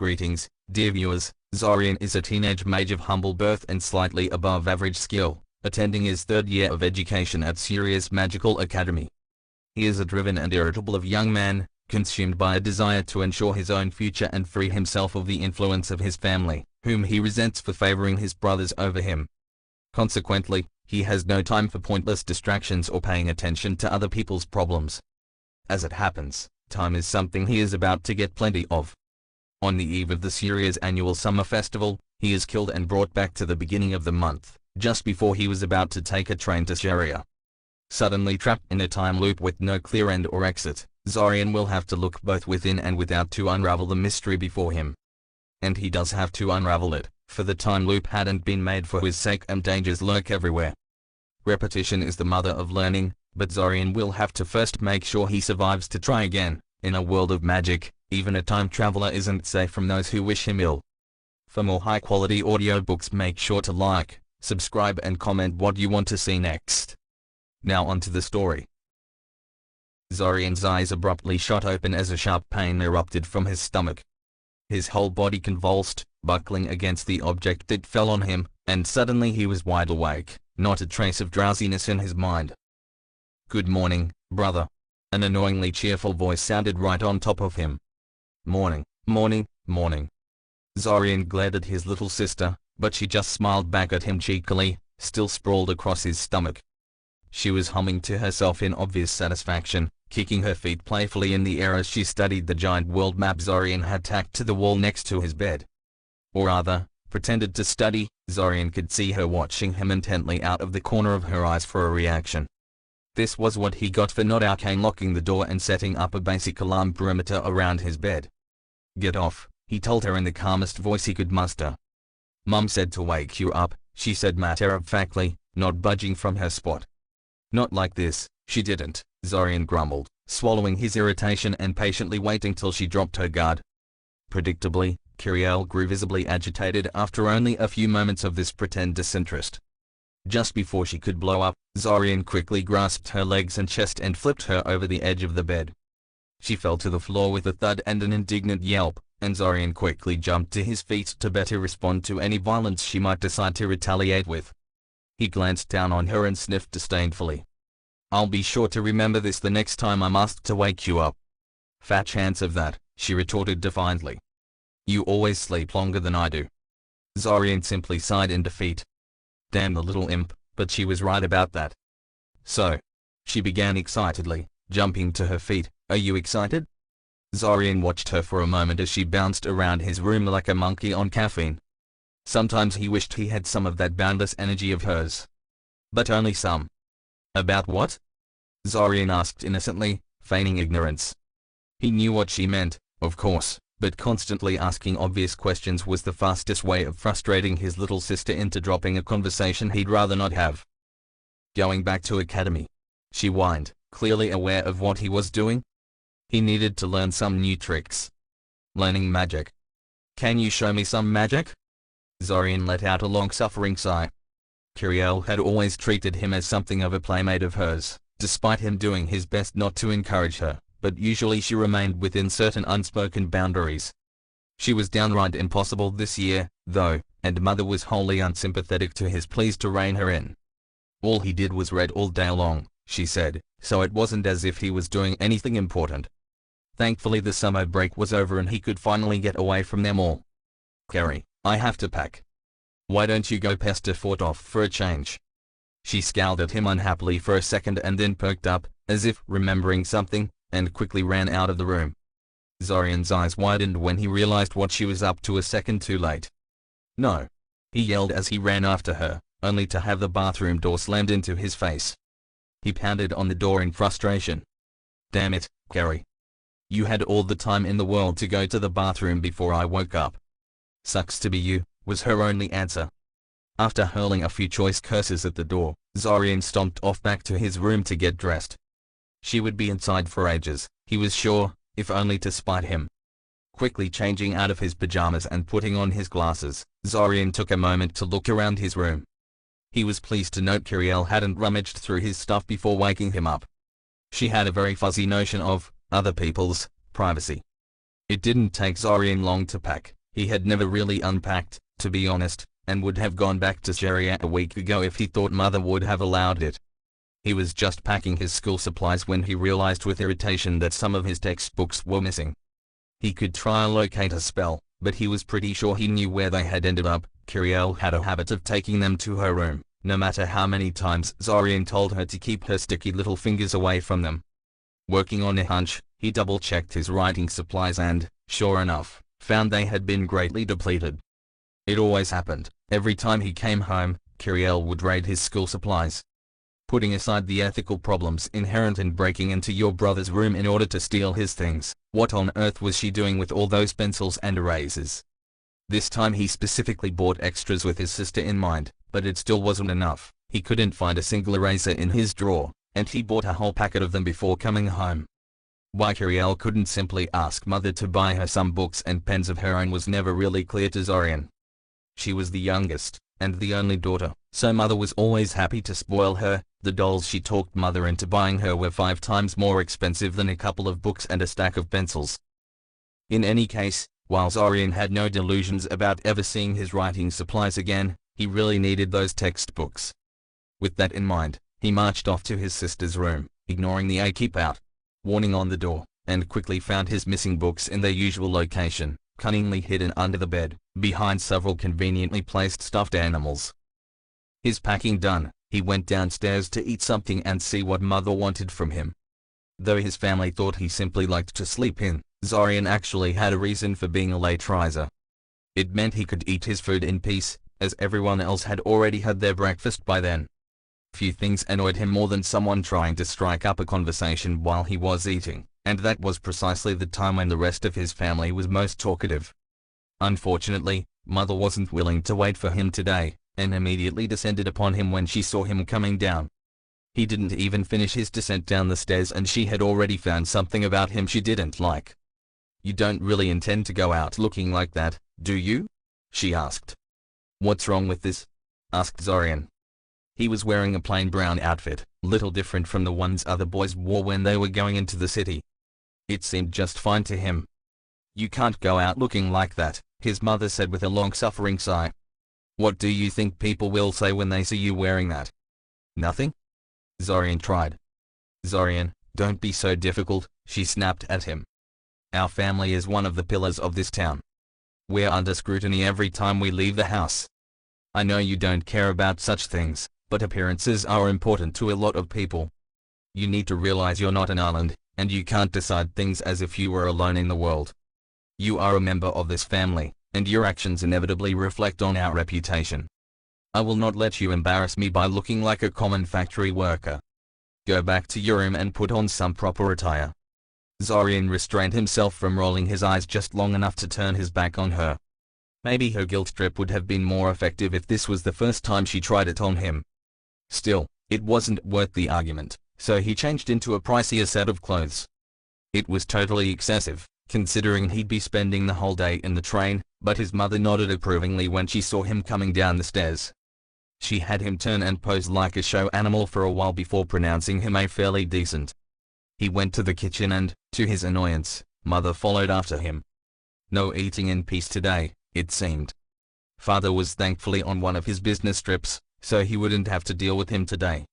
Greetings, dear viewers. Zorian is a teenage mage of humble birth and slightly above average skill, attending his third year of education at Sirius Magical Academy. He is a driven and irritable young man, consumed by a desire to ensure his own future and free himself of the influence of his family, whom he resents for favoring his brothers over him. Consequently, he has no time for pointless distractions or paying attention to other people's problems. As it happens, time is something he is about to get plenty of. On the eve of the Sirius annual summer festival, he is killed and brought back to the beginning of the month, just before he was about to take a train to Sharia. Suddenly trapped in a time loop with no clear end or exit, Zorian will have to look both within and without to unravel the mystery before him. And he does have to unravel it, for the time loop hadn't been made for his sake and dangers lurk everywhere. Repetition is the mother of learning, but Zorian will have to first make sure he survives to try again. In a world of magic, even a time traveler isn't safe from those who wish him ill. For more high-quality audiobooks, make sure to like, subscribe and comment what you want to see next. Now onto the story. Zorian's eyes abruptly shot open as a sharp pain erupted from his stomach. His whole body convulsed, buckling against the object that fell on him, and suddenly he was wide awake, not a trace of drowsiness in his mind. "Good morning, brother." An annoyingly cheerful voice sounded right on top of him. "Morning, morning, morning." Zorian glared at his little sister, but she just smiled back at him cheekily, still sprawled across his stomach. She was humming to herself in obvious satisfaction, kicking her feet playfully in the air as she studied the giant world map Zorian had tacked to the wall next to his bed. Or rather, pretended to study. Zorian could see her watching him intently out of the corner of her eyes for a reaction. This was what he got for not arcane locking the door and setting up a basic alarm perimeter around his bed. "Get off," he told her in the calmest voice he could muster. "Mum said to wake you up," she said matter-of-factly, not budging from her spot. "Not like this, she didn't," Zorian grumbled, swallowing his irritation and patiently waiting till she dropped her guard. Predictably, Kyrielle grew visibly agitated after only a few moments of this pretend disinterest. Just before she could blow up, Zorian quickly grasped her legs and chest and flipped her over the edge of the bed. She fell to the floor with a thud and an indignant yelp, and Zorian quickly jumped to his feet to better respond to any violence she might decide to retaliate with. He glanced down on her and sniffed disdainfully. "I'll be sure to remember this the next time I'm asked to wake you up." "Fat chance of that," she retorted defiantly. "You always sleep longer than I do." Zorian simply sighed in defeat. Damn the little imp, but she was right about that. "So," she began excitedly, jumping to her feet, "are you excited?" Zorian watched her for a moment as she bounced around his room like a monkey on caffeine. Sometimes he wished he had some of that boundless energy of hers. But only some. "About what?" Zorian asked innocently, feigning ignorance. He knew what she meant, of course, but constantly asking obvious questions was the fastest way of frustrating his little sister into dropping a conversation he'd rather not have. "Going back to academy," she whined, clearly aware of what he was doing. He needed to learn some new tricks. "Learning magic. Can you show me some magic?" Zorian let out a long-suffering sigh. Kyrielle had always treated him as something of a playmate of hers, despite him doing his best not to encourage her, but usually she remained within certain unspoken boundaries. She was downright impossible this year, though, and Mother was wholly unsympathetic to his pleas to rein her in. "All he did was read all day long," she said, so it wasn't as if he was doing anything important. Thankfully the summer break was over and he could finally get away from them all. "Carrie, I have to pack. Why don't you go pester Fort off for a change?" She scowled at him unhappily for a second and then perked up, as if remembering something, and quickly ran out of the room. Zorian's eyes widened when he realized what she was up to a second too late. "No!" he yelled as he ran after her, only to have the bathroom door slammed into his face. He pounded on the door in frustration. "Damn it, Carrie. You had all the time in the world to go to the bathroom before I woke up." "Sucks to be you," was her only answer. After hurling a few choice curses at the door, Zorian stomped off back to his room to get dressed. She would be inside for ages, he was sure, if only to spite him. Quickly changing out of his pajamas and putting on his glasses, Zorian took a moment to look around his room. He was pleased to note Kyrielle hadn't rummaged through his stuff before waking him up. She had a very fuzzy notion of other people's privacy. It didn't take Zorian long to pack. He had never really unpacked, to be honest, and would have gone back to Syria a week ago if he thought Mother would have allowed it. He was just packing his school supplies when he realized with irritation that some of his textbooks were missing. He could try and locate a spell, but he was pretty sure he knew where they had ended up. Kyrielle had a habit of taking them to her room, no matter how many times Zorian told her to keep her sticky little fingers away from them. Working on a hunch, he double-checked his writing supplies and, sure enough, found they had been greatly depleted. It always happened. Every time he came home, Kyrielle would raid his school supplies. Putting aside the ethical problems inherent in breaking into your brother's room in order to steal his things, what on earth was she doing with all those pencils and erasers? This time he specifically bought extras with his sister in mind, but it still wasn't enough. He couldn't find a single eraser in his drawer, and he bought a whole packet of them before coming home. Why Kyrielle couldn't simply ask Mother to buy her some books and pens of her own was never really clear to Zorian. She was the youngest, and the only daughter, so Mother was always happy to spoil her. The dolls she talked Mother into buying her were 5 times more expensive than a couple of books and a stack of pencils. In any case, while Zorian had no delusions about ever seeing his writing supplies again, he really needed those textbooks. With that in mind, he marched off to his sister's room, ignoring the "keep out" warning on the door, and quickly found his missing books in their usual location, cunningly hidden under the bed, behind several conveniently placed stuffed animals. His packing done, he went downstairs to eat something and see what Mother wanted from him. Though his family thought he simply liked to sleep in, Zorian actually had a reason for being a late riser. It meant he could eat his food in peace, as everyone else had already had their breakfast by then. Few things annoyed him more than someone trying to strike up a conversation while he was eating, and that was precisely the time when the rest of his family was most talkative. Unfortunately, Mother wasn't willing to wait for him today, and immediately descended upon him when she saw him coming down. He didn't even finish his descent down the stairs and she had already found something about him she didn't like. "You don't really intend to go out looking like that, do you?" she asked. "What's wrong with this?" asked Zorian. He was wearing a plain brown outfit, little different from the ones other boys wore when they were going into the city. It seemed just fine to him. "You can't go out looking like that," his mother said with a long-suffering sigh. "What do you think people will say when they see you wearing that?" "Nothing?" Zorian tried. "Zorian, don't be so difficult," she snapped at him. "Our family is one of the pillars of this town. We're under scrutiny every time we leave the house. I know you don't care about such things, but appearances are important to a lot of people. You need to realize you're not an island, and you can't decide things as if you were alone in the world. You are a member of this family, and your actions inevitably reflect on our reputation. I will not let you embarrass me by looking like a common factory worker. Go back to your room and put on some proper attire." Zorian restrained himself from rolling his eyes just long enough to turn his back on her. Maybe her guilt trip would have been more effective if this was the first time she tried it on him. Still, it wasn't worth the argument, so he changed into a pricier set of clothes. It was totally excessive, considering he'd be spending the whole day in the train, but his mother nodded approvingly when she saw him coming down the stairs. She had him turn and pose like a show animal for a while before pronouncing him a fairly decent. He went to the kitchen and, to his annoyance, Mother followed after him. No eating in peace today, it seemed. Father was thankfully on one of his business trips, so he wouldn't have to deal with him today.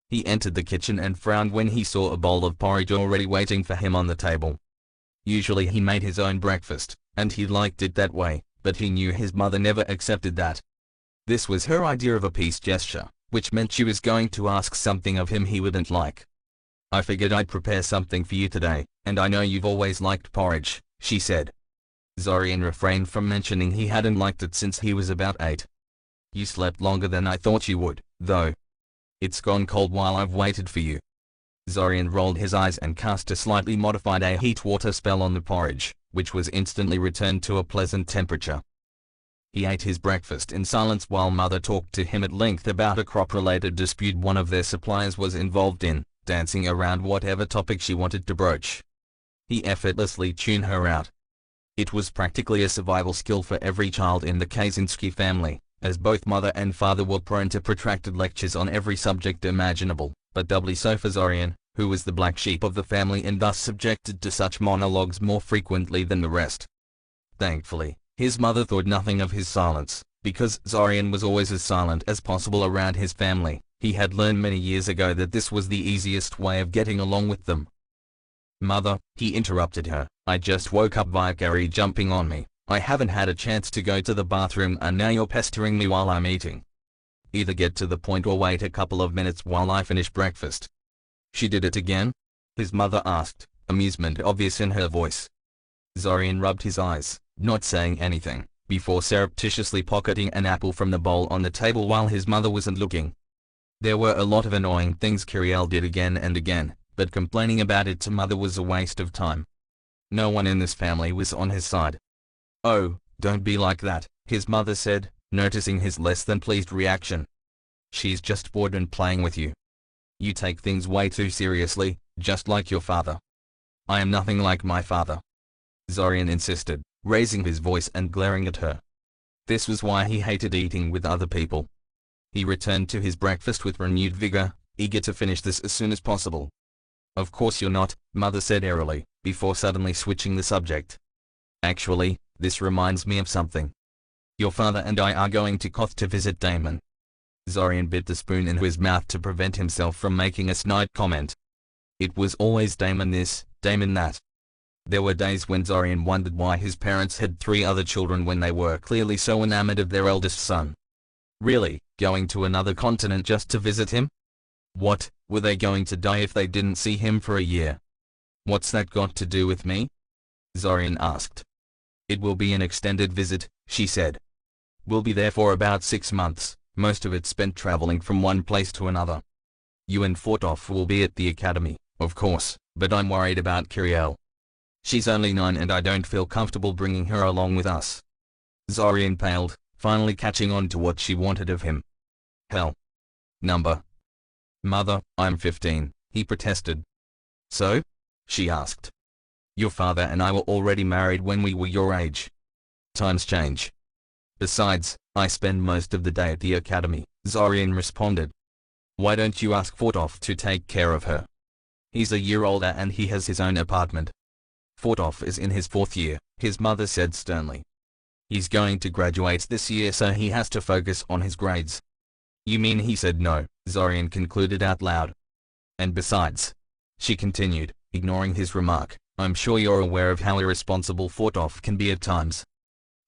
He entered the kitchen and frowned when he saw a bowl of porridge already waiting for him on the table. Usually he made his own breakfast, and he liked it that way, but he knew his mother never accepted that. This was her idea of a peace gesture, which meant she was going to ask something of him he wouldn't like. "I figured I'd prepare something for you today, and I know you've always liked porridge," she said. Zorian refrained from mentioning he hadn't liked it since he was about 8. "You slept longer than I thought you would, though. It's gone cold while I've waited for you." Zorian rolled his eyes and cast a slightly modified heat water spell on the porridge, which was instantly returned to a pleasant temperature. He ate his breakfast in silence while Mother talked to him at length about a crop-related dispute one of their suppliers was involved in, dancing around whatever topic she wanted to broach. He effortlessly tuned her out. It was practically a survival skill for every child in the Kaczynski family, as both mother and father were prone to protracted lectures on every subject imaginable, but doubly so for Zorian, who was the black sheep of the family and thus subjected to such monologues more frequently than the rest. Thankfully, his mother thought nothing of his silence, because Zorian was always as silent as possible around his family. He had learned many years ago that this was the easiest way of getting along with them. "Mother," he interrupted her, "I just woke up via Gary jumping on me. I haven't had a chance to go to the bathroom and now you're pestering me while I'm eating. Either get to the point or wait a couple of minutes while I finish breakfast." "She did it again?" his mother asked, amusement obvious in her voice. Zorian rubbed his eyes, not saying anything, before surreptitiously pocketing an apple from the bowl on the table while his mother wasn't looking. There were a lot of annoying things Kiriel did again and again, but complaining about it to mother was a waste of time. No one in this family was on his side. "Oh, don't be like that," his mother said, noticing his less than pleased reaction. "She's just bored and playing with you. You take things way too seriously, just like your father." "I am nothing like my father," Zorian insisted, raising his voice and glaring at her. This was why he hated eating with other people. He returned to his breakfast with renewed vigor, eager to finish this as soon as possible. "Of course you're not," mother said airily, before suddenly switching the subject. "Actually, this reminds me of something. Your father and I are going to Koth to visit Damon." Zorian bit the spoon into his mouth to prevent himself from making a snide comment. It was always Damon this, Damon that. There were days when Zorian wondered why his parents had 3 other children when they were clearly so enamored of their eldest son. Really, going to another continent just to visit him? What, were they going to die if they didn't see him for a year? "What's that got to do with me?" Zorian asked. "It will be an extended visit," she said. "We'll be there for about 6 months, most of it spent traveling from one place to another. You and Fortov will be at the academy, of course, but I'm worried about Kiriel. She's only 9 and I don't feel comfortable bringing her along with us." Zorian paled, finally catching on to what she wanted of him. "Hell. Number." "Mother, I'm 15, he protested. "So?" she asked. "Your father and I were already married when we were your age. Times change. Besides, I spend most of the day at the academy," Zorian responded. "Why don't you ask Fortov to take care of her? He's a year older and he has his own apartment." "Fortov is in his 4th year, his mother said sternly. "He's going to graduate this year so he has to focus on his grades." "You mean he said no?" Zorian concluded out loud. "And besides," she continued, ignoring his remark, "I'm sure you're aware of how irresponsible Fortov can be at times.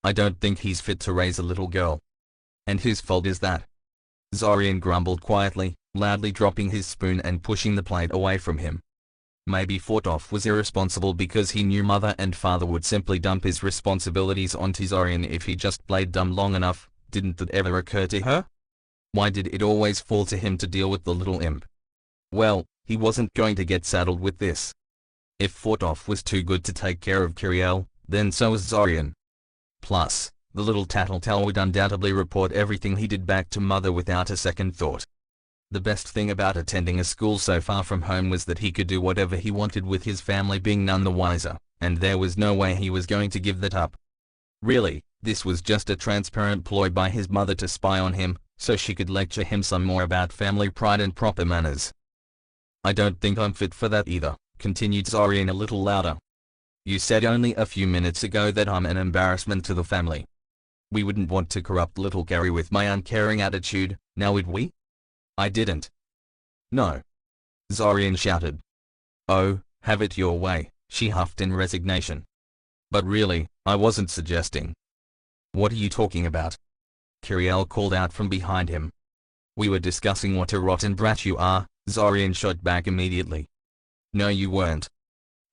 I don't think he's fit to raise a little girl." "And whose fault is that?" Zorian grumbled quietly, loudly dropping his spoon and pushing the plate away from him. Maybe Fortov was irresponsible because he knew mother and father would simply dump his responsibilities onto Zorian if he just played dumb long enough. Didn't that ever occur to her? Why did it always fall to him to deal with the little imp? Well, he wasn't going to get saddled with this. If Fortov was too good to take care of Kiriel, then so was Zorian. Plus, the little tattletale would undoubtedly report everything he did back to mother without a second thought. The best thing about attending a school so far from home was that he could do whatever he wanted with his family being none the wiser, and there was no way he was going to give that up. Really, this was just a transparent ploy by his mother to spy on him, so she could lecture him some more about family pride and proper manners. "I don't think I'm fit for that either," continued Zorian a little louder. "You said only a few minutes ago that I'm an embarrassment to the family. We wouldn't want to corrupt little Gary with my uncaring attitude, now would we?" "I didn't." "No," Zorian shouted. "Oh, have it your way," she huffed in resignation. "But really, I wasn't suggesting." "What are you talking about?" Kiriel called out from behind him. "We were discussing what a rotten brat you are," Zorian shot back immediately. "No you weren't."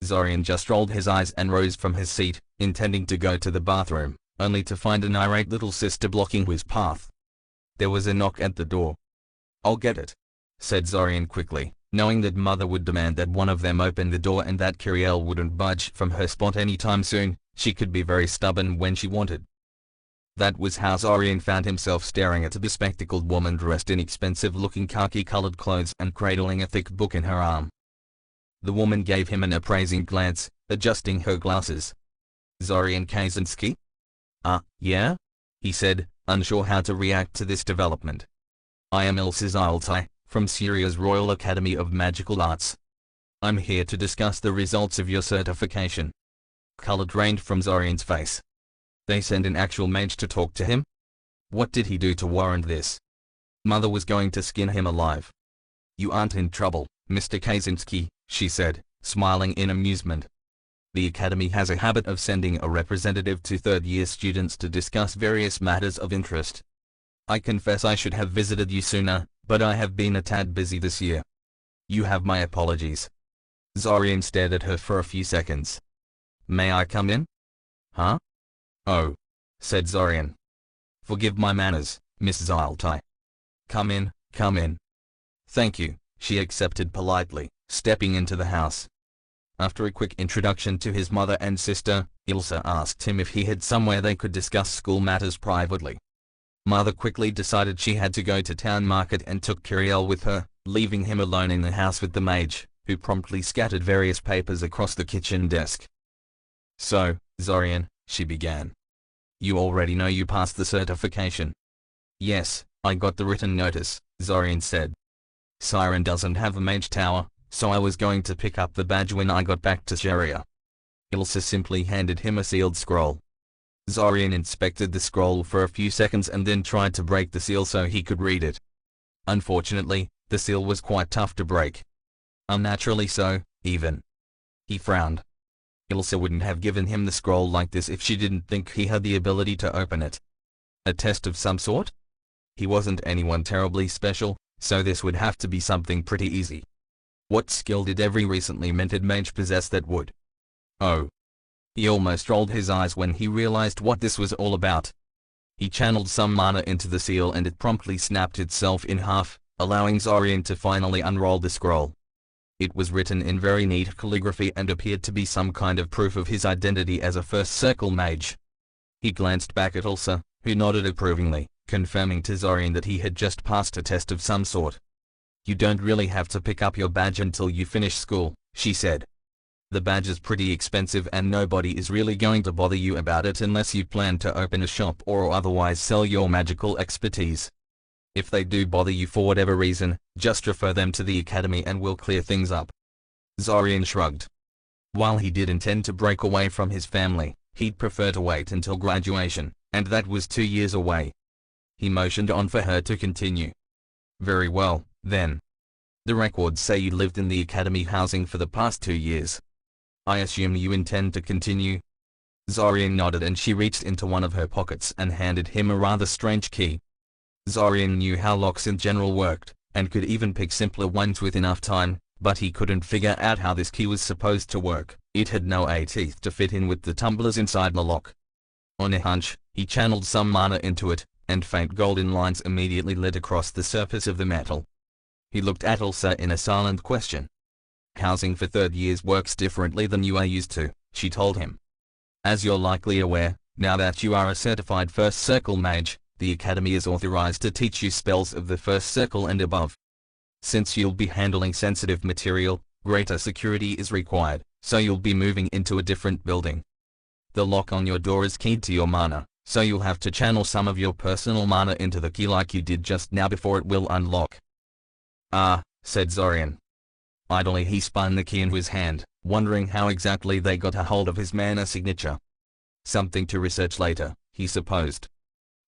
Zorian just rolled his eyes and rose from his seat, intending to go to the bathroom, only to find an irate little sister blocking his path. There was a knock at the door. "I'll get it," said Zorian quickly, knowing that mother would demand that one of them open the door and that Kiriel wouldn't budge from her spot anytime soon. She could be very stubborn when she wanted. That was how Zorian found himself staring at a bespectacled woman dressed in expensive-looking khaki-colored clothes and cradling a thick book in her arm. The woman gave him an appraising glance, adjusting her glasses. "Zorian Kaczynski?" Yeah?" he said, unsure how to react to this development. "I am Ilse Zyltai, from Syria's Royal Academy of Magical Arts." I'm here to discuss the results of your certification. Color drained from Zorian's face. They sent an actual mage to talk to him? What did he do to warrant this? Mother was going to skin him alive. You aren't in trouble, Mr. Kaczynski, she said, smiling in amusement. The Academy has a habit of sending a representative to third-year students to discuss various matters of interest. I confess I should have visited you sooner, but I have been a tad busy this year. You have my apologies. Zorian stared at her for a few seconds. May I come in? Huh? Oh, said Zorian. Forgive my manners, Miss Zyltai. Come in, come in. Thank you, she accepted politely, stepping into the house. After a quick introduction to his mother and sister, Ilsa asked him if he had somewhere they could discuss school matters privately. Mother quickly decided she had to go to town market and took Kiriel with her, leaving him alone in the house with the mage, who promptly scattered various papers across the kitchen desk. So, Zorian, she began. You already know you passed the certification. Yes, I got the written notice, Zorian said. Siren doesn't have a mage tower, so I was going to pick up the badge when I got back to Sharia. Ilsa simply handed him a sealed scroll. Zorian inspected the scroll for a few seconds and then tried to break the seal so he could read it. Unfortunately, the seal was quite tough to break. Unnaturally so, even. He frowned. Ilsa wouldn't have given him the scroll like this if she didn't think he had the ability to open it. A test of some sort? He wasn't anyone terribly special, so this would have to be something pretty easy. What skill did every recently minted mage possess that would? Oh. He almost rolled his eyes when he realized what this was all about. He channeled some mana into the seal and it promptly snapped itself in half, allowing Zorian to finally unroll the scroll. It was written in very neat calligraphy and appeared to be some kind of proof of his identity as a first circle mage. He glanced back at Ilsa, who nodded approvingly, confirming to Zorian that he had just passed a test of some sort. You don't really have to pick up your badge until you finish school, she said. The badge is pretty expensive and nobody is really going to bother you about it unless you plan to open a shop or otherwise sell your magical expertise. If they do bother you for whatever reason, just refer them to the Academy and we'll clear things up. Zorian shrugged. While he did intend to break away from his family, he'd prefer to wait until graduation, and that was 2 years away. He motioned on for her to continue. Very well, then. The records say you lived in the Academy housing for the past 2 years. I assume you intend to continue? Zorian nodded and she reached into one of her pockets and handed him a rather strange key. Zorian knew how locks in general worked, and could even pick simpler ones with enough time, but he couldn't figure out how this key was supposed to work. It had no teeth to fit in with the tumblers inside the lock. On a hunch, he channeled some mana into it, and faint golden lines immediately lit across the surface of the metal. He looked at Ilsa in a silent question. Housing for third years works differently than you are used to, she told him. As you're likely aware, now that you are a certified first circle mage, the Academy is authorized to teach you spells of the first circle and above. Since you'll be handling sensitive material, greater security is required, so you'll be moving into a different building. The lock on your door is keyed to your mana, so you'll have to channel some of your personal mana into the key like you did just now before it will unlock. Ah, said Zorian. Idly he spun the key in his hand, wondering how exactly they got a hold of his mana signature. Something to research later, he supposed.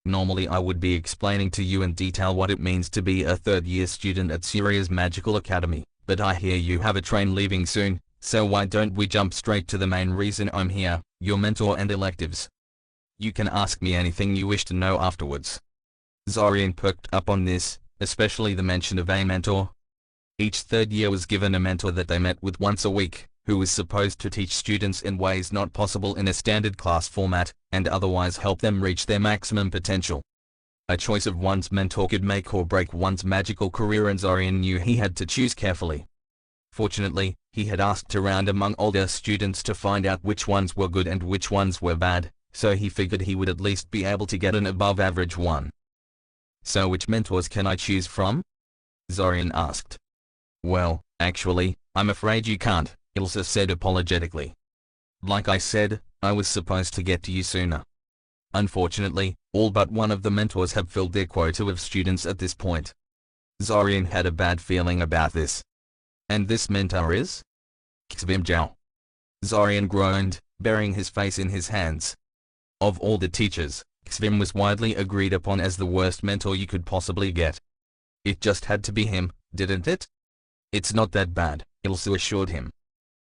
Normally I would be explaining to you in detail what it means to be a third-year student at Syria's Magical Academy, but I hear you have a train leaving soon, so why don't we jump straight to the main reason I'm here, your mentor and electives. You can ask me anything you wish to know afterwards. Zorian perked up on this, especially the mention of a mentor. Each third year was given a mentor that they met with once a week, who was supposed to teach students in ways not possible in a standard class format, and otherwise help them reach their maximum potential. A choice of one's mentor could make or break one's magical career, and Zorian knew he had to choose carefully. Fortunately, he had asked around among older students to find out which ones were good and which ones were bad, so he figured he would at least be able to get an above-average one. So which mentors can I choose from? Zorian asked. Well, actually, I'm afraid you can't, Ilsa said apologetically. Like I said, I was supposed to get to you sooner. Unfortunately, all but one of the mentors have filled their quota of students at this point. Zorian had a bad feeling about this. And this mentor is? Xvim Zhao. Zorian groaned, burying his face in his hands. Of all the teachers, Xvim was widely agreed upon as the worst mentor you could possibly get. It just had to be him, didn't it? It's not that bad, Ilse assured him.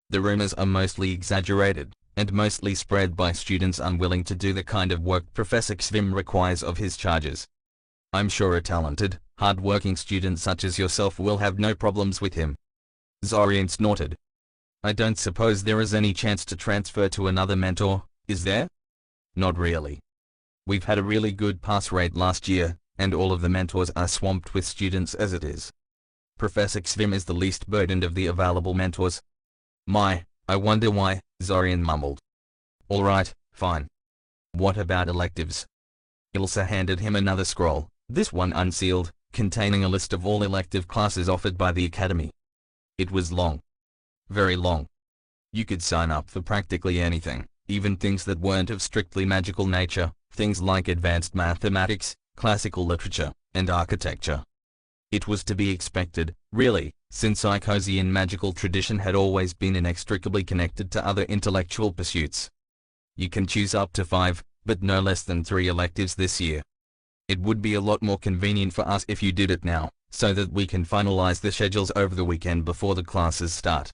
The rumors are mostly exaggerated, and mostly spread by students unwilling to do the kind of work Professor Xvim requires of his charges. I'm sure a talented, hard-working student such as yourself will have no problems with him. Zorian snorted. I don't suppose there is any chance to transfer to another mentor, is there? Not really. We've had a really good pass rate last year, and all of the mentors are swamped with students as it is. Professor Xvim is the least burdened of the available mentors. My, I wonder why, Zorian mumbled. Alright, fine. What about electives? Ilse handed him another scroll, this one unsealed, containing a list of all elective classes offered by the academy. It was long. Very long. You could sign up for practically anything, even things that weren't of strictly magical nature, things like advanced mathematics, classical literature, and architecture. It was to be expected, really, since Icosian magical tradition had always been inextricably connected to other intellectual pursuits. You can choose up to 5, but no less than 3 electives this year. It would be a lot more convenient for us if you did it now, so that we can finalize the schedules over the weekend before the classes start.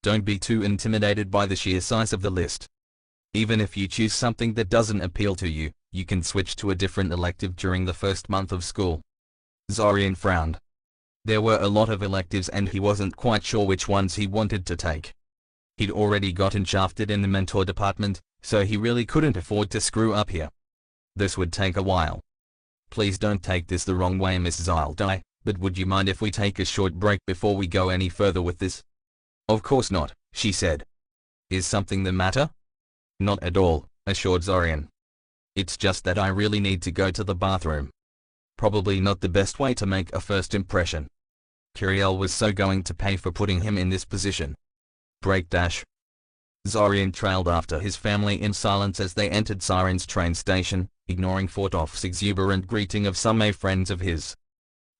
Don't be too intimidated by the sheer size of the list. Even if you choose something that doesn't appeal to you, you can switch to a different elective during the first month of school. Zorian frowned. There were a lot of electives and he wasn't quite sure which ones he wanted to take. He'd already gotten shafted in the mentor department, so he really couldn't afford to screw up here. This would take a while. Please don't take this the wrong way, Miss Zildai, but would you mind if we take a short break before we go any further with this? Of course not, she said. Is something the matter? Not at all, assured Zorian. It's just that I really need to go to the bathroom. Probably not the best way to make a first impression. Curiel was so going to pay for putting him in this position. Break dash. Zorian trailed after his family in silence as they entered Siren's train station, ignoring Fortoff's exuberant greeting of some friends of his.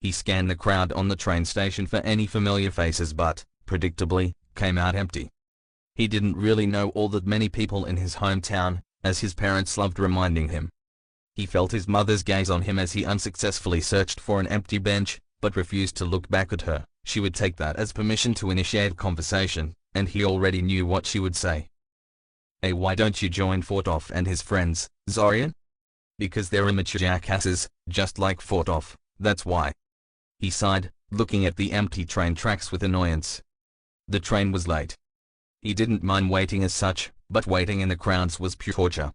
He scanned the crowd on the train station for any familiar faces but, predictably, came out empty. He didn't really know all that many people in his hometown, as his parents loved reminding him. He felt his mother's gaze on him as he unsuccessfully searched for an empty bench, but refused to look back at her. She would take that as permission to initiate conversation, and he already knew what she would say. Hey, why don't you join Fortoff and his friends, Zorian? Because they're immature jackasses, just like Fortoff, that's why. He sighed, looking at the empty train tracks with annoyance. The train was late. He didn't mind waiting as such, but waiting in the crowds was pure torture.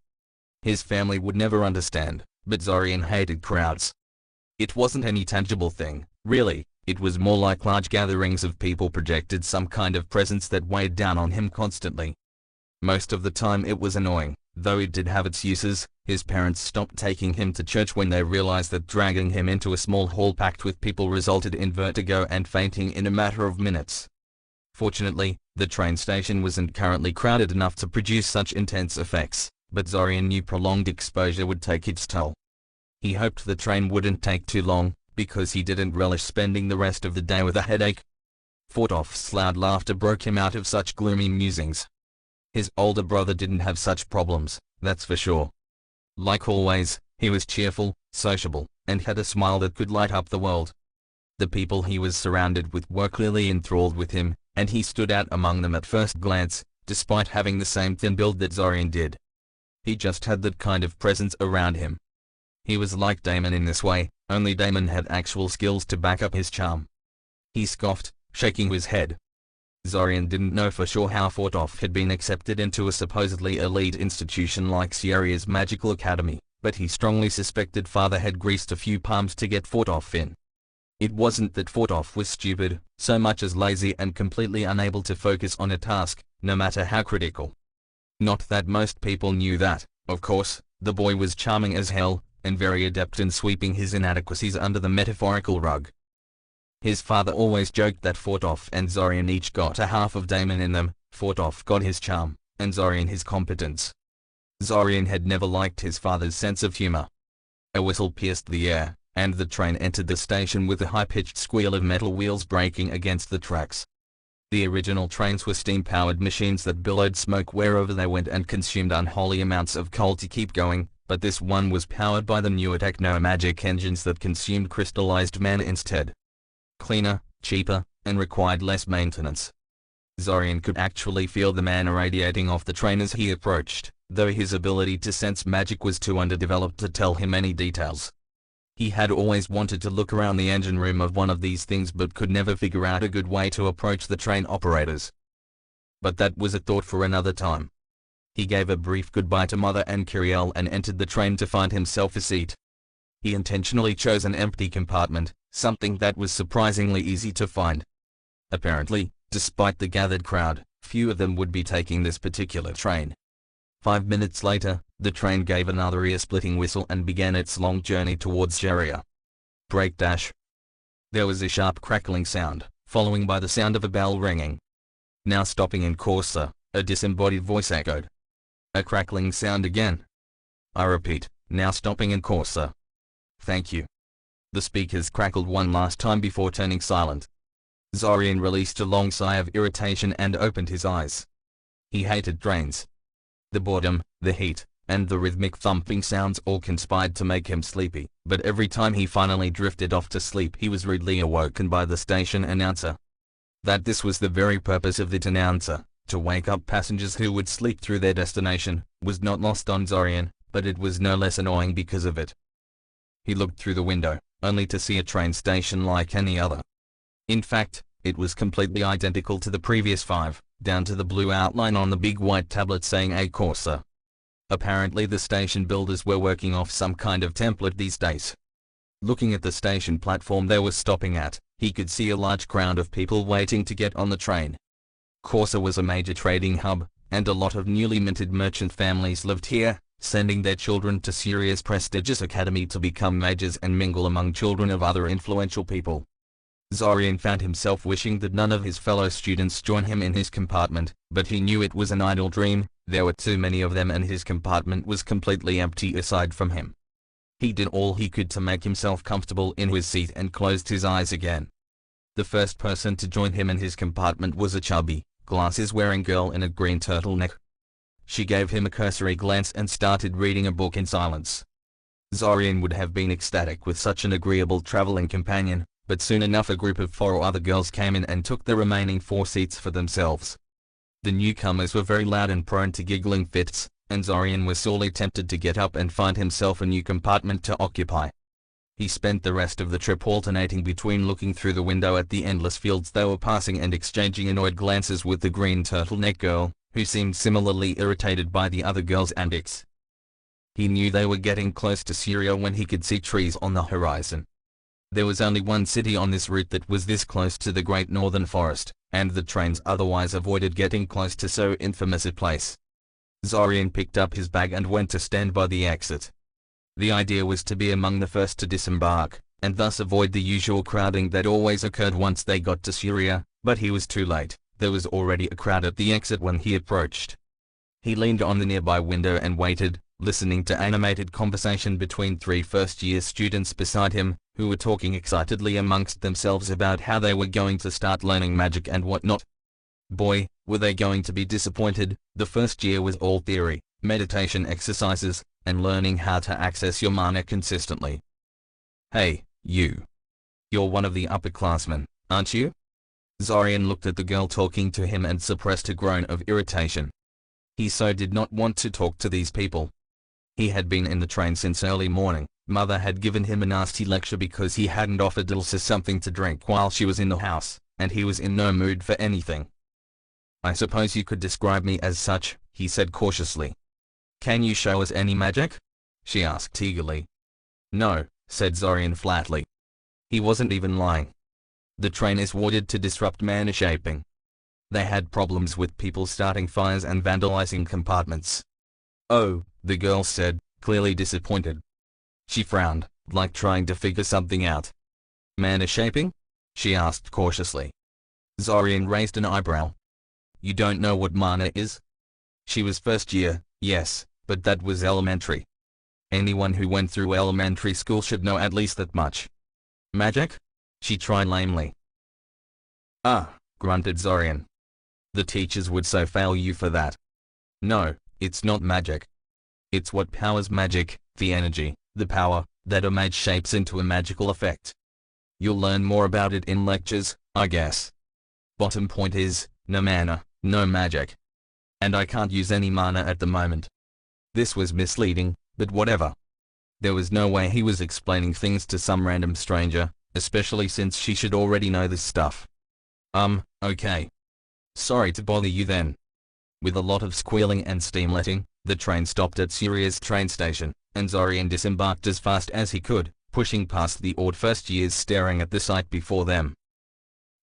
His family would never understand, but Zorian hated crowds. It wasn't any tangible thing, really, it was more like large gatherings of people projected some kind of presence that weighed down on him constantly. Most of the time it was annoying, though it did have its uses. His parents stopped taking him to church when they realized that dragging him into a small hall packed with people resulted in vertigo and fainting in a matter of minutes. Fortunately, the train station wasn't currently crowded enough to produce such intense effects, but Zorian knew prolonged exposure would take its toll. He hoped the train wouldn't take too long, because he didn't relish spending the rest of the day with a headache. Fortoff's loud laughter broke him out of such gloomy musings. His older brother didn't have such problems, that's for sure. Like always, he was cheerful, sociable, and had a smile that could light up the world. The people he was surrounded with were clearly enthralled with him, and he stood out among them at first glance, despite having the same thin build that Zorian did. He just had that kind of presence around him. He was like Damon in this way, only Damon had actual skills to back up his charm. He scoffed, shaking his head. Zorian didn't know for sure how Fortoff had been accepted into a supposedly elite institution like Sierra's Magical Academy, but he strongly suspected Father had greased a few palms to get Fortoff in. It wasn't that Fortoff was stupid, so much as lazy and completely unable to focus on a task, no matter how critical. Not that most people knew that, of course, the boy was charming as hell, and very adept in sweeping his inadequacies under the metaphorical rug. His father always joked that Fortoff and Zorian each got a half of Damon in them. Fortoff got his charm, and Zorian his competence. Zorian had never liked his father's sense of humor. A whistle pierced the air, and the train entered the station with a high-pitched squeal of metal wheels breaking against the tracks. The original trains were steam-powered machines that billowed smoke wherever they went and consumed unholy amounts of coal to keep going, but this one was powered by the newer techno-magic engines that consumed crystallized mana instead. Cleaner, cheaper, and required less maintenance. Zorian could actually feel the mana radiating off the train as he approached, though his ability to sense magic was too underdeveloped to tell him any details. He had always wanted to look around the engine room of one of these things but could never figure out a good way to approach the train operators. But that was a thought for another time. He gave a brief goodbye to Mother and Kiriel and entered the train to find himself a seat. He intentionally chose an empty compartment, something that was surprisingly easy to find. Apparently, despite the gathered crowd, few of them would be taking this particular train. 5 minutes later, the train gave another ear-splitting whistle and began its long journey towards Jeria. Brake dash. There was a sharp crackling sound, following by the sound of a bell ringing. Now stopping in Corsa, a disembodied voice echoed. A crackling sound again. I repeat, now stopping in Corsa. Thank you. The speakers crackled one last time before turning silent. Zorian released a long sigh of irritation and opened his eyes. He hated trains. The boredom, the heat, and the rhythmic thumping sounds all conspired to make him sleepy, but every time he finally drifted off to sleep he was rudely awoken by the station announcer. That this was the very purpose of the announcer, to wake up passengers who would sleep through their destination, was not lost on Zorian, but it was no less annoying because of it. He looked through the window, only to see a train station like any other. In fact, it was completely identical to the previous 5, down to the blue outline on the big white tablet saying A Corsa. Apparently the station builders were working off some kind of template these days. Looking at the station platform they were stopping at, he could see a large crowd of people waiting to get on the train. Corsa was a major trading hub, and a lot of newly minted merchant families lived here, sending their children to Siria's prestigious academy to become mages and mingle among children of other influential people. Zorian found himself wishing that none of his fellow students join him in his compartment, but he knew it was an idle dream. There were too many of them and his compartment was completely empty aside from him. He did all he could to make himself comfortable in his seat and closed his eyes again. The first person to join him in his compartment was a chubby, glasses-wearing girl in a green turtleneck. She gave him a cursory glance and started reading a book in silence. Zorian would have been ecstatic with such an agreeable traveling companion, but soon enough a group of 4 other girls came in and took the remaining 4 seats for themselves. The newcomers were very loud and prone to giggling fits, and Zorian was sorely tempted to get up and find himself a new compartment to occupy. He spent the rest of the trip alternating between looking through the window at the endless fields they were passing and exchanging annoyed glances with the green turtleneck girl, who seemed similarly irritated by the other girls' antics. He knew they were getting close to Syria when he could see trees on the horizon. There was only one city on this route that was this close to the Great Northern Forest, and the trains otherwise avoided getting close to so infamous a place. Zorian picked up his bag and went to stand by the exit. The idea was to be among the first to disembark, and thus avoid the usual crowding that always occurred once they got to Syria, but he was too late. There was already a crowd at the exit when he approached. He leaned on the nearby window and waited, listening to animated conversation between 3 first-year students beside him, who were talking excitedly amongst themselves about how they were going to start learning magic and whatnot. Boy, were they going to be disappointed. The first year was all theory, meditation exercises, and learning how to access your mana consistently. Hey, you. You're one of the upperclassmen, aren't you? Zorian looked at the girl talking to him and suppressed a groan of irritation. He so did not want to talk to these people. He had been in the train since early morning. Mother had given him a nasty lecture because he hadn't offered Ilse something to drink while she was in the house, and he was in no mood for anything. I suppose you could describe me as such, he said cautiously. Can you show us any magic? She asked eagerly. No, said Zorian flatly. He wasn't even lying. The train is warded to disrupt mana shaping. They had problems with people starting fires and vandalizing compartments. Oh, the girl said, clearly disappointed. She frowned, like trying to figure something out. Mana shaping? She asked cautiously. Zorian raised an eyebrow. You don't know what mana is? She was first year, yes, but that was elementary. Anyone who went through elementary school should know at least that much. Magic? She tried lamely. Ah, grunted Zorian. The teachers would so fail you for that. No, it's not magic. It's what powers magic, the energy, the power, that a mage shapes into a magical effect. You'll learn more about it in lectures, I guess. Bottom point is, no mana, no magic. And I can't use any mana at the moment. This was misleading, but whatever. There was no way he was explaining things to some random stranger, especially since she should already know this stuff. Okay. Sorry to bother you then. With a lot of squealing and steam-letting, the train stopped at Siria's train station, and Zorian disembarked as fast as he could, pushing past the awed first years staring at the sight before them.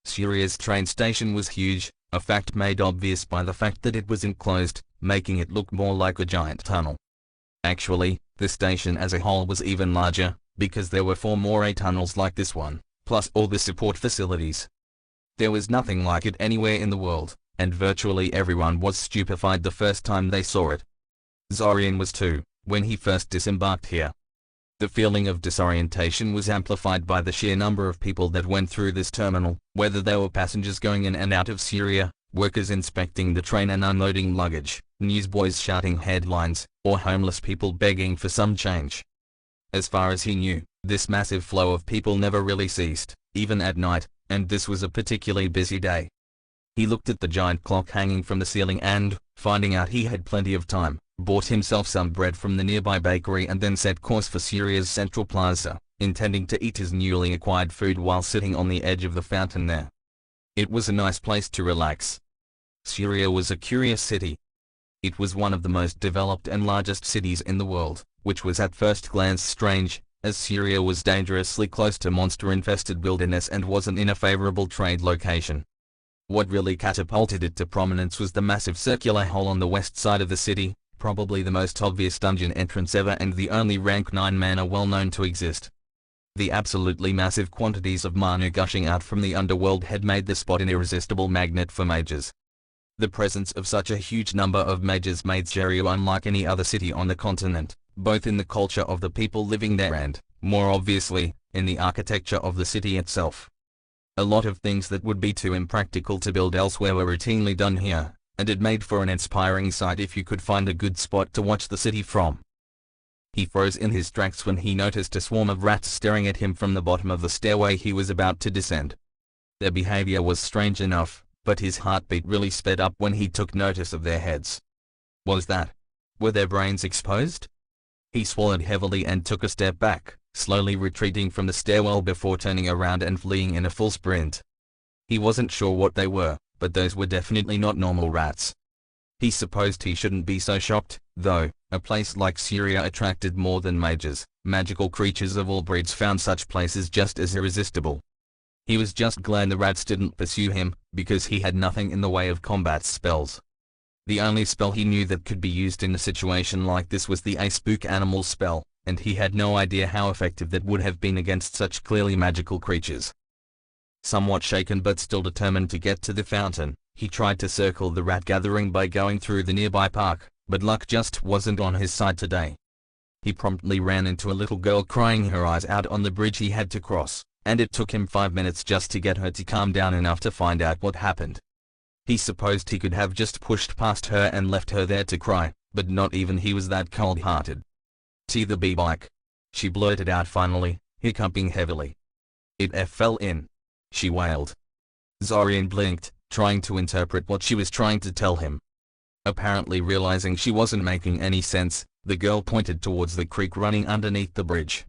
Siria's train station was huge, a fact made obvious by the fact that it was enclosed, making it look more like a giant tunnel. Actually, the station as a whole was even larger, because there were 4 more tunnels like this one, plus all the support facilities. There was nothing like it anywhere in the world, and virtually everyone was stupefied the first time they saw it. Zorian was too, when he first disembarked here. The feeling of disorientation was amplified by the sheer number of people that went through this terminal, whether they were passengers going in and out of Syria, workers inspecting the train and unloading luggage, newsboys shouting headlines, or homeless people begging for some change. As far as he knew, this massive flow of people never really ceased, even at night, and this was a particularly busy day. He looked at the giant clock hanging from the ceiling and, finding out he had plenty of time, bought himself some bread from the nearby bakery and then set course for Syria's Central Plaza, intending to eat his newly acquired food while sitting on the edge of the fountain there. It was a nice place to relax. Syria was a curious city. It was one of the most developed and largest cities in the world, which was at first glance strange, as Syria was dangerously close to monster-infested wilderness and wasn't in a favorable trade location. What really catapulted it to prominence was the massive circular hole on the west side of the city, probably the most obvious dungeon entrance ever and the only rank 9 mana well known to exist. The absolutely massive quantities of mana gushing out from the underworld had made the spot an irresistible magnet for mages. The presence of such a huge number of mages made Syria unlike any other city on the continent, both in the culture of the people living there and, more obviously, in the architecture of the city itself. A lot of things that would be too impractical to build elsewhere were routinely done here, and it made for an inspiring sight if you could find a good spot to watch the city from. He froze in his tracks when he noticed a swarm of rats staring at him from the bottom of the stairway he was about to descend. Their behavior was strange enough, but his heartbeat really sped up when he took notice of their heads. Were their brains exposed? He swallowed heavily and took a step back, slowly retreating from the stairwell before turning around and fleeing in a full sprint. He wasn't sure what they were, but those were definitely not normal rats. He supposed he shouldn't be so shocked, though. A place like Syria attracted more than mages. Magical creatures of all breeds found such places just as irresistible. He was just glad the rats didn't pursue him, because he had nothing in the way of combat spells. The only spell he knew that could be used in a situation like this was the Spook Animal spell, and he had no idea how effective that would have been against such clearly magical creatures. Somewhat shaken but still determined to get to the fountain, he tried to circle the rat gathering by going through the nearby park, but luck just wasn't on his side today. He promptly ran into a little girl crying her eyes out on the bridge he had to cross, and it took him 5 minutes just to get her to calm down enough to find out what happened. He supposed he could have just pushed past her and left her there to cry, but not even he was that cold-hearted. "See the bike?" she blurted out finally, hiccuping heavily. "It fell in," she wailed. Zorian blinked, trying to interpret what she was trying to tell him. Apparently realizing she wasn't making any sense, the girl pointed towards the creek running underneath the bridge.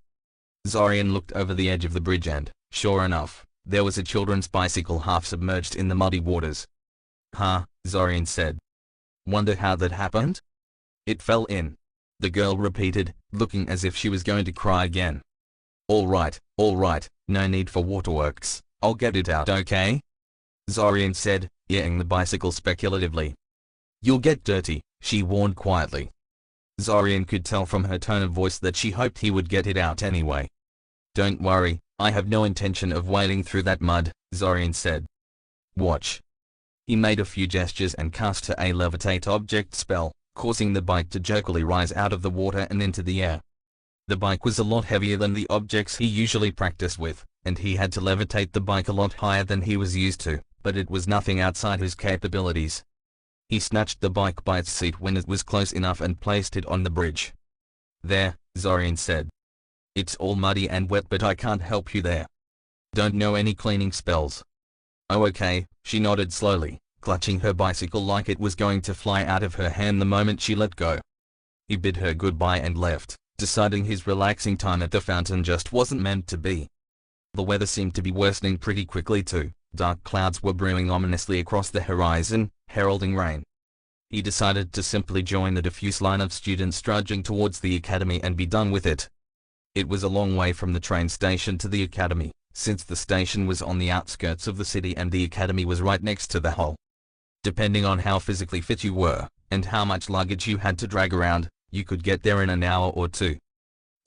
Zorian looked over the edge of the bridge and, sure enough, there was a children's bicycle half submerged in the muddy waters. "Huh," Zorian said. "Wonder how that happened?" "It fell in," the girl repeated, looking as if she was going to cry again. All right, no need for waterworks, I'll get it out, okay?" Zorian said, eyeing the bicycle speculatively. "You'll get dirty," she warned quietly. Zorian could tell from her tone of voice that she hoped he would get it out anyway. "Don't worry, I have no intention of wading through that mud," Zorian said. "Watch." He made a few gestures and cast a levitate object spell, causing the bike to jerkily rise out of the water and into the air. The bike was a lot heavier than the objects he usually practiced with, and he had to levitate the bike a lot higher than he was used to, but it was nothing outside his capabilities. He snatched the bike by its seat when it was close enough and placed it on the bridge. "There," Zorian said. "It's all muddy and wet, but I can't help you there. Don't know any cleaning spells." "Oh, okay," she nodded slowly, clutching her bicycle like it was going to fly out of her hand the moment she let go. He bid her goodbye and left, deciding his relaxing time at the fountain just wasn't meant to be. The weather seemed to be worsening pretty quickly too. Dark clouds were brewing ominously across the horizon, heralding rain. He decided to simply join the diffuse line of students trudging towards the academy and be done with it. It was a long way from the train station to the academy, since the station was on the outskirts of the city and the academy was right next to the hall. Depending on how physically fit you were, and how much luggage you had to drag around, you could get there in an hour or two.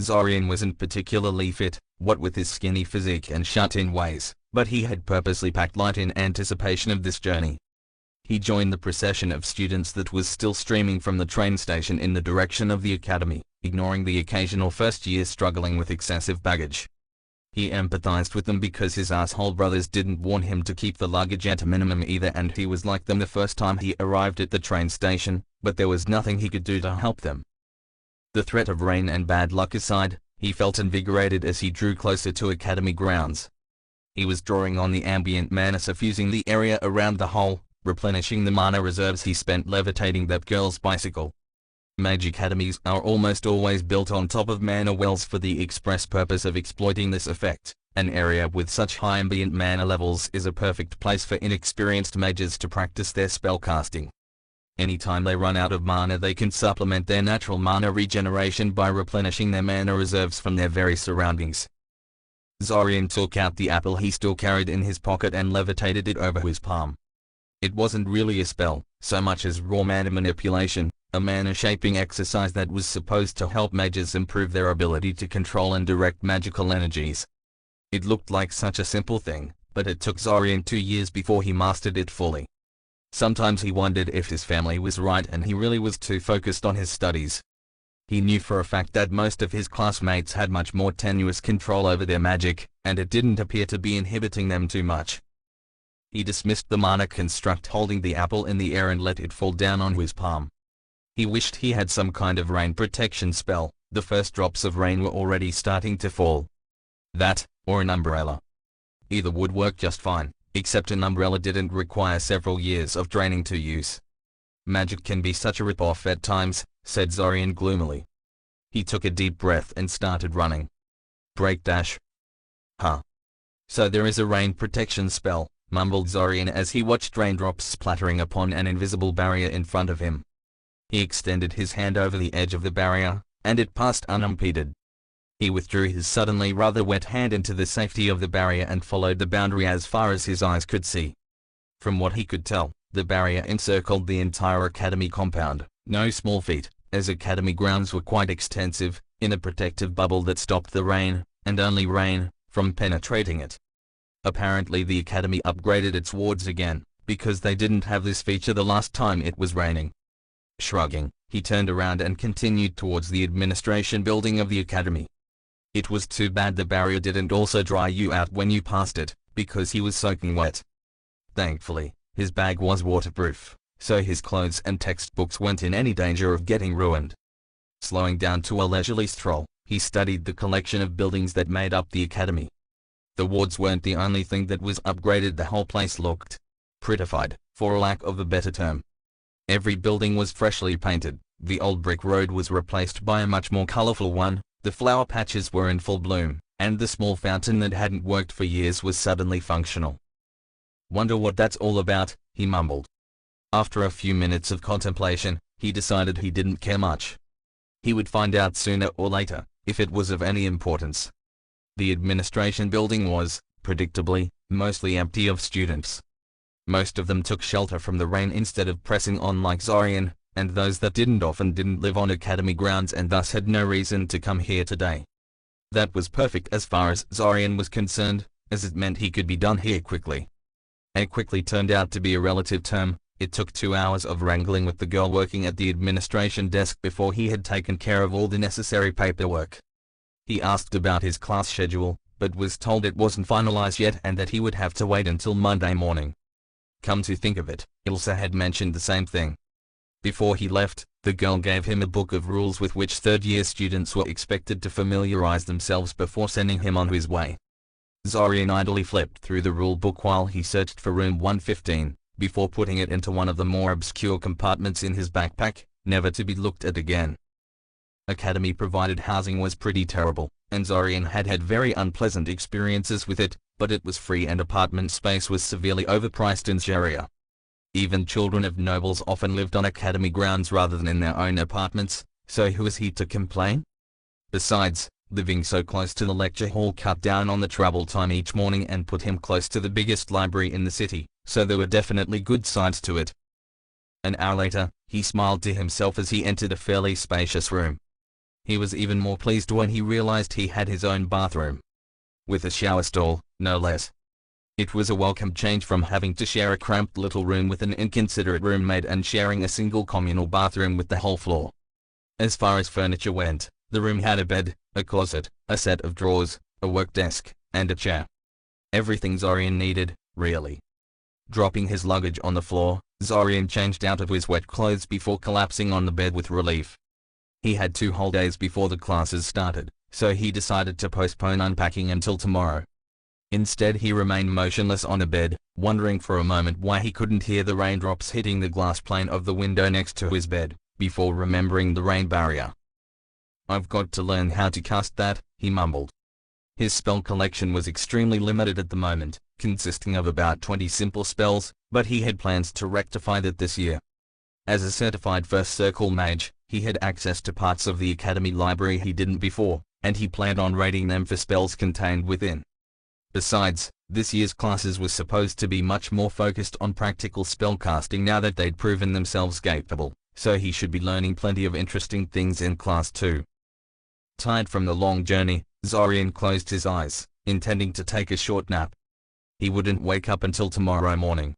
Zorian wasn't particularly fit, what with his skinny physique and shut-in ways, but he had purposely packed light in anticipation of this journey. He joined the procession of students that was still streaming from the train station in the direction of the academy, ignoring the occasional first-year struggling with excessive baggage. He empathized with them because his asshole brothers didn't warn him to keep the luggage at a minimum either, and he was like them the first time he arrived at the train station, but there was nothing he could do to help them. The threat of rain and bad luck aside, he felt invigorated as he drew closer to academy grounds. He was drawing on the ambient mana suffusing the area around the hole, replenishing the mana reserves he spent levitating that girl's bicycle. Mage academies are almost always built on top of mana wells for the express purpose of exploiting this effect. An area with such high ambient mana levels is a perfect place for inexperienced mages to practice their spellcasting. Anytime they run out of mana, they can supplement their natural mana regeneration by replenishing their mana reserves from their very surroundings. Zorian took out the apple he still carried in his pocket and levitated it over his palm. It wasn't really a spell, so much as raw mana manipulation, a mana shaping exercise that was supposed to help mages improve their ability to control and direct magical energies. It looked like such a simple thing, but it took Zorian 2 years before he mastered it fully. Sometimes he wondered if his family was right and he really was too focused on his studies. He knew for a fact that most of his classmates had much more tenuous control over their magic, and it didn't appear to be inhibiting them too much. He dismissed the mana construct holding the apple in the air and let it fall down on his palm. He wished he had some kind of rain protection spell. The first drops of rain were already starting to fall. That, or an umbrella. Either would work just fine, except an umbrella didn't require several years of training to use. Magic can be such a rip-off at times, said Zorian gloomily. He took a deep breath and started running. Break dash. Huh. So there is a rain protection spell, mumbled Zorian as he watched raindrops splattering upon an invisible barrier in front of him. He extended his hand over the edge of the barrier, and it passed unimpeded. He withdrew his suddenly rather wet hand into the safety of the barrier and followed the boundary as far as his eyes could see. From what he could tell, the barrier encircled the entire academy compound, no small feat, as academy grounds were quite extensive, in a protective bubble that stopped the rain, and only rain, from penetrating it. Apparently the academy upgraded its wards again, because they didn't have this feature the last time it was raining. Shrugging, he turned around and continued towards the administration building of the academy. It was too bad the barrier didn't also dry you out when you passed it, because he was soaking wet. Thankfully, his bag was waterproof, so his clothes and textbooks weren't in any danger of getting ruined. Slowing down to a leisurely stroll, he studied the collection of buildings that made up the academy. The wards weren't the only thing that was upgraded. The whole place looked prettified, for lack of a better term. Every building was freshly painted, the old brick road was replaced by a much more colorful one, the flower patches were in full bloom, and the small fountain that hadn't worked for years was suddenly functional. Wonder what that's all about, he mumbled. After a few minutes of contemplation, he decided he didn't care much. He would find out sooner or later, if it was of any importance. The administration building was, predictably, mostly empty of students. Most of them took shelter from the rain instead of pressing on like Zorian, and those that didn't often didn't live on academy grounds and thus had no reason to come here today. That was perfect as far as Zorian was concerned, as it meant he could be done here quickly. Quickly turned out to be a relative term. It took 2 hours of wrangling with the girl working at the administration desk before he had taken care of all the necessary paperwork. He asked about his class schedule, but was told it wasn't finalized yet and that he would have to wait until Monday morning. Come to think of it, Ilsa had mentioned the same thing. Before he left, the girl gave him a book of rules with which third-year students were expected to familiarize themselves before sending him on his way. Zorian idly flipped through the rule book while he searched for room 115, before putting it into one of the more obscure compartments in his backpack, never to be looked at again. Academy-provided housing was pretty terrible, and Zorian had had very unpleasant experiences with it, but it was free and apartment space was severely overpriced in Sharia. Even children of nobles often lived on academy grounds rather than in their own apartments, so who was he to complain? Besides, living so close to the lecture hall cut down on the travel time each morning and put him close to the biggest library in the city, so there were definitely good sides to it. An hour later, he smiled to himself as he entered a fairly spacious room. He was even more pleased when he realized he had his own bathroom. With a shower stall, no less. It was a welcome change from having to share a cramped little room with an inconsiderate roommate and sharing a single communal bathroom with the whole floor. As far as furniture went, the room had a bed, a closet, a set of drawers, a work desk, and a chair. Everything Zorian needed, really. Dropping his luggage on the floor, Zorian changed out of his wet clothes before collapsing on the bed with relief. He had 2 whole days before the classes started, so he decided to postpone unpacking until tomorrow. Instead he remained motionless on the bed, wondering for a moment why he couldn't hear the raindrops hitting the glass pane of the window next to his bed, before remembering the rain barrier. "I've got to learn how to cast that," he mumbled. His spell collection was extremely limited at the moment, consisting of about 20 simple spells, but he had plans to rectify that this year. As a certified First Circle mage, he had access to parts of the Academy library he didn't before, and he planned on raiding them for spells contained within. Besides, this year's classes were supposed to be much more focused on practical spellcasting now that they'd proven themselves capable, so he should be learning plenty of interesting things in class too. Tired from the long journey, Zorian closed his eyes, intending to take a short nap. He wouldn't wake up until tomorrow morning.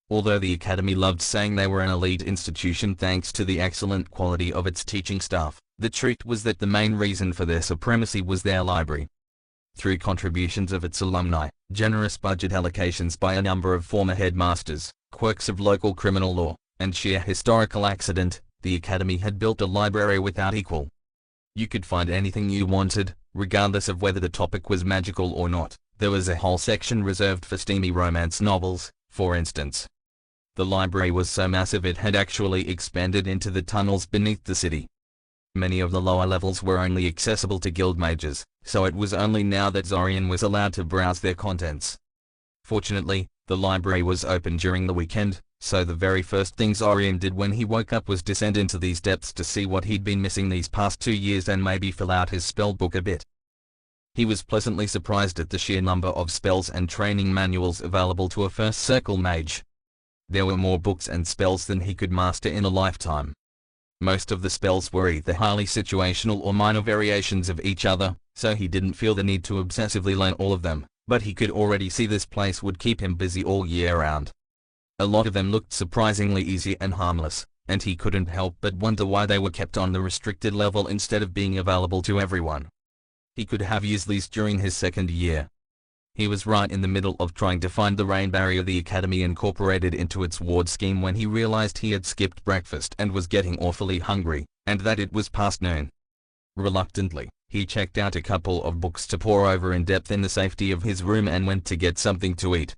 Although the Academy loved saying they were an elite institution thanks to the excellent quality of its teaching staff, the truth was that the main reason for their supremacy was their library. Through contributions of its alumni, generous budget allocations by a number of former headmasters, quirks of local criminal law, and sheer historical accident, the Academy had built a library without equal. You could find anything you wanted, regardless of whether the topic was magical or not. There was a whole section reserved for steamy romance novels, for instance. The library was so massive it had actually expanded into the tunnels beneath the city. Many of the lower levels were only accessible to guild mages, so it was only now that Zorian was allowed to browse their contents. Fortunately, the library was open during the weekend, so the very first thing Zorian did when he woke up was descend into these depths to see what he'd been missing these past 2 years and maybe fill out his spell book a bit. He was pleasantly surprised at the sheer number of spells and training manuals available to a First Circle mage. There were more books and spells than he could master in a lifetime. Most of the spells were either highly situational or minor variations of each other, so he didn't feel the need to obsessively learn all of them, but he could already see this place would keep him busy all year round. A lot of them looked surprisingly easy and harmless, and he couldn't help but wonder why they were kept on the restricted level instead of being available to everyone. He could have used these during his second year. He was right in the middle of trying to find the rain barrier the Academy incorporated into its ward scheme when he realized he had skipped breakfast and was getting awfully hungry, and that it was past noon. Reluctantly, he checked out a couple of books to pore over in depth in the safety of his room and went to get something to eat.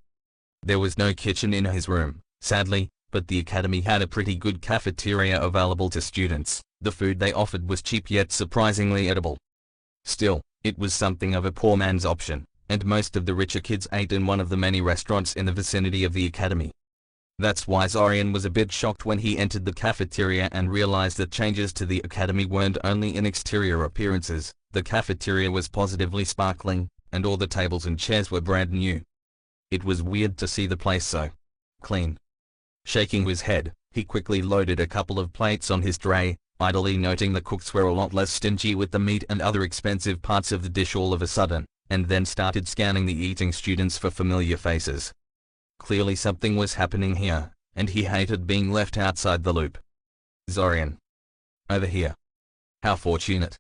There was no kitchen in his room, sadly, but the Academy had a pretty good cafeteria available to students. The food they offered was cheap yet surprisingly edible. Still, it was something of a poor man's option, and most of the richer kids ate in one of the many restaurants in the vicinity of the Academy. That's why Zorian was a bit shocked when he entered the cafeteria and realized that changes to the Academy weren't only in exterior appearances. The cafeteria was positively sparkling, and all the tables and chairs were brand new. It was weird to see the place so clean. Shaking his head, he quickly loaded a couple of plates on his tray, idly noting the cooks were a lot less stingy with the meat and other expensive parts of the dish all of a sudden, and then started scanning the eating students for familiar faces. Clearly something was happening here, and he hated being left outside the loop. Zorian. Over here. How fortunate.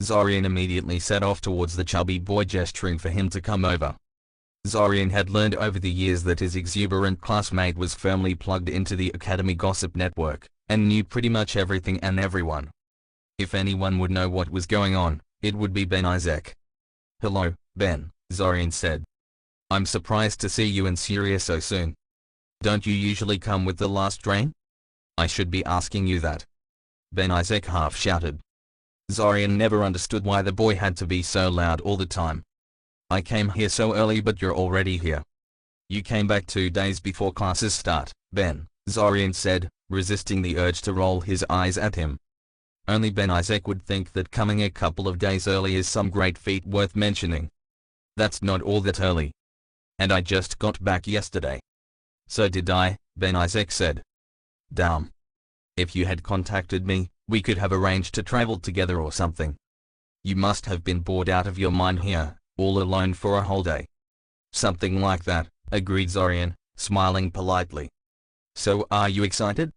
Zorian immediately set off towards the chubby boy, gesturing for him to come over. Zorian had learned over the years that his exuberant classmate was firmly plugged into the Academy gossip network, and knew pretty much everything and everyone. If anyone would know what was going on, it would be Ben Isaac. "Hello, Ben," Zorian said. "I'm surprised to see you in Syria so soon. Don't you usually come with the last train? I should be asking you that." Ben Isaac half shouted. Zorian never understood why the boy had to be so loud all the time. "I came here so early but you're already here." "You came back 2 days before classes start, Ben," Zorian said, resisting the urge to roll his eyes at him. Only Ben Isaac would think that coming a couple of days early is some great feat worth mentioning. "That's not all that early. And I just got back yesterday." "So did I," Ben Isaac said. "Damn. If you had contacted me, we could have arranged to travel together or something. You must have been bored out of your mind here, all alone for a whole day." "Something like that," agreed Zorian, smiling politely. "So are you excited?"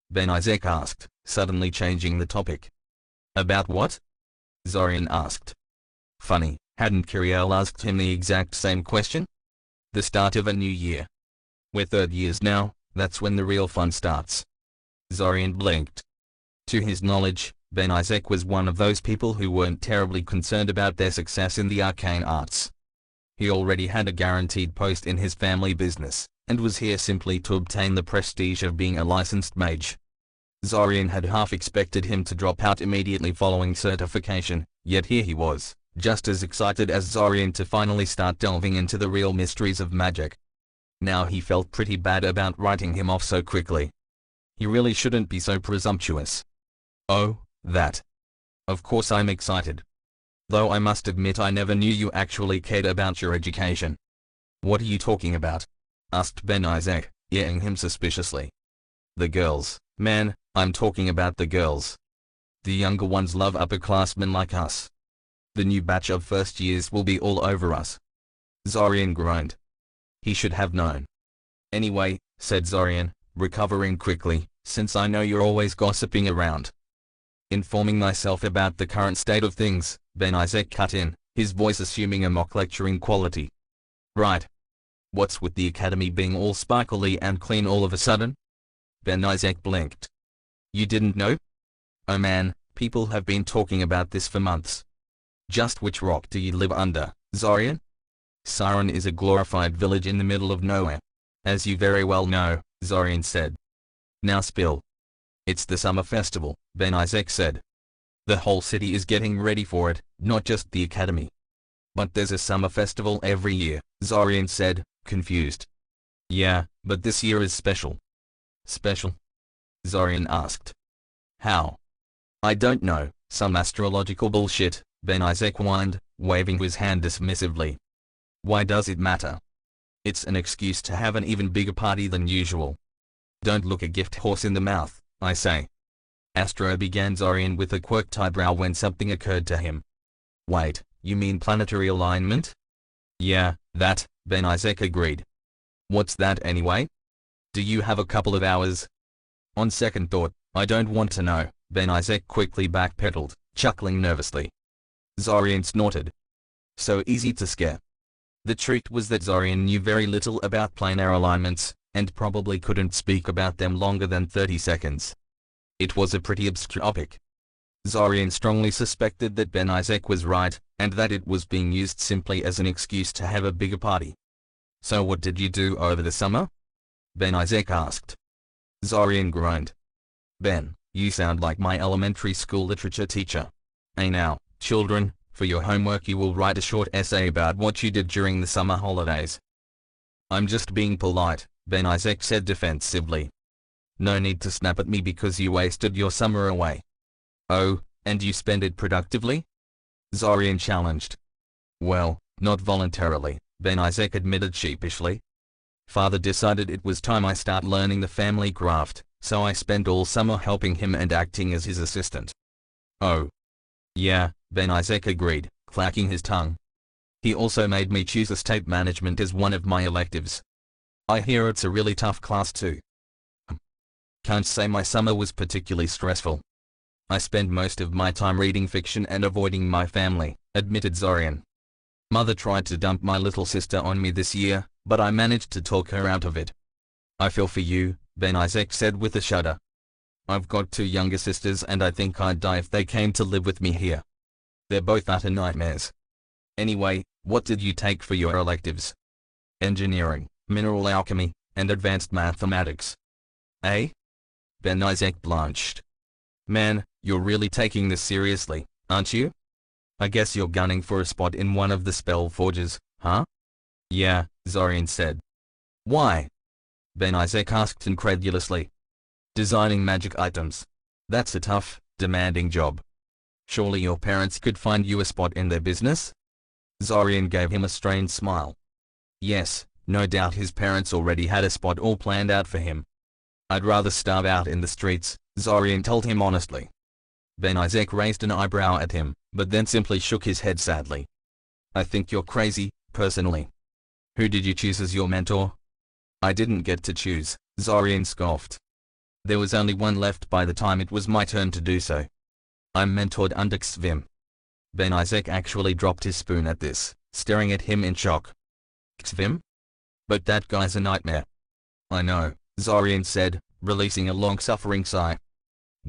Ben Isaac asked, suddenly changing the topic. "About what?" Zorian asked. Funny, hadn't Kiriel asked him the exact same question? "The start of a new year. We're third years now, that's when the real fun starts." Zorian blinked. To his knowledge, Ben Isaac was one of those people who weren't terribly concerned about their success in the arcane arts. He already had a guaranteed post in his family business, and was here simply to obtain the prestige of being a licensed mage. Zorian had half expected him to drop out immediately following certification, yet here he was, just as excited as Zorian to finally start delving into the real mysteries of magic. Now he felt pretty bad about writing him off so quickly. He really shouldn't be so presumptuous. "Oh, that. Of course I'm excited. Though I must admit I never knew you actually cared about your education." "What are you talking about?" asked Ben Isaac, eyeing him suspiciously. "The girls, man, I'm talking about the girls. The younger ones love upperclassmen like us. The new batch of first years will be all over us." Zorian groaned. He should have known. "Anyway," said Zorian, recovering quickly, "since I know you're always gossiping around." "Informing myself about the current state of things," Ben Isaac cut in, his voice assuming a mock lecturing quality. "Right. What's with the academy being all sparkly and clean all of a sudden?" Ben Isaac blinked. "You didn't know?" "Oh man, people have been talking about this for months." "Just which rock do you live under, Zorian?" "Siren is a glorified village in the middle of nowhere. As you very well know," Zorian said. "Now spill." "It's the summer festival," Ben Isaac said. "The whole city is getting ready for it, not just the academy." "But there's a summer festival every year," Zorian said, confused. "Yeah, but this year is special." "Special?" Zorian asked. "How?" "I don't know, some astrological bullshit," Ben Isaac whined, waving his hand dismissively. "Why does it matter? It's an excuse to have an even bigger party than usual. Don't look a gift horse in the mouth, I say." "Astro," began Zorian with a quirked eyebrow when something occurred to him. "Wait, you mean planetary alignment?" "Yeah, that," Ben Isaac agreed. "What's that anyway? Do you have a couple of hours?" "On second thought, I don't want to know," Ben Isaac quickly backpedaled, chuckling nervously. Zorian snorted. So easy to scare. The truth was that Zorian knew very little about planar alignments, and probably couldn't speak about them longer than 30 seconds. It was a pretty obscure topic. Zorian strongly suspected that Ben Isaac was right, and that it was being used simply as an excuse to have a bigger party. "So what did you do over the summer?" Ben Isaac asked. Zorian groaned. "Ben, you sound like my elementary school literature teacher. Hey now, children, for your homework you will write a short essay about what you did during the summer holidays." "I'm just being polite," Ben Isaac said defensively. "No need to snap at me because you wasted your summer away." "Oh, and you spend it productively?" Zorian challenged. "Well, not voluntarily," Ben Isaac admitted sheepishly. "Father decided it was time I start learning the family craft, so I spent all summer helping him and acting as his assistant." "Oh. Yeah," Ben Isaac agreed, clacking his tongue. "He also made me choose estate management as one of my electives. I hear it's a really tough class too." "Can't say my summer was particularly stressful. I spent most of my time reading fiction and avoiding my family," admitted Zorian. Mother tried to dump my little sister on me this year, but I managed to talk her out of it. I feel for you, Ben Isaac said with a shudder. I've got 2 younger sisters and I think I'd die if they came to live with me here. They're both utter nightmares. Anyway, what did you take for your electives? Engineering, mineral alchemy, and advanced mathematics. Eh? Ben Isaac blanched. Man, you're really taking this seriously, aren't you? I guess you're gunning for a spot in one of the spell forges, huh? Yeah, Zorian said. Why? Ben Isaac asked incredulously. Designing magic items. That's a tough, demanding job. Surely your parents could find you a spot in their business? Zorian gave him a strained smile. Yes, no doubt his parents already had a spot all planned out for him. I'd rather starve out in the streets, Zorian told him honestly. Ben Isaac raised an eyebrow at him, but then simply shook his head sadly. I think you're crazy, personally. Who did you choose as your mentor? I didn't get to choose, Zorian scoffed. There was only one left by the time it was my turn to do so. I'm mentored under Xvim. Ben Isaac actually dropped his spoon at this, staring at him in shock. Xvim? But that guy's a nightmare. I know, Zorian said, releasing a long-suffering sigh.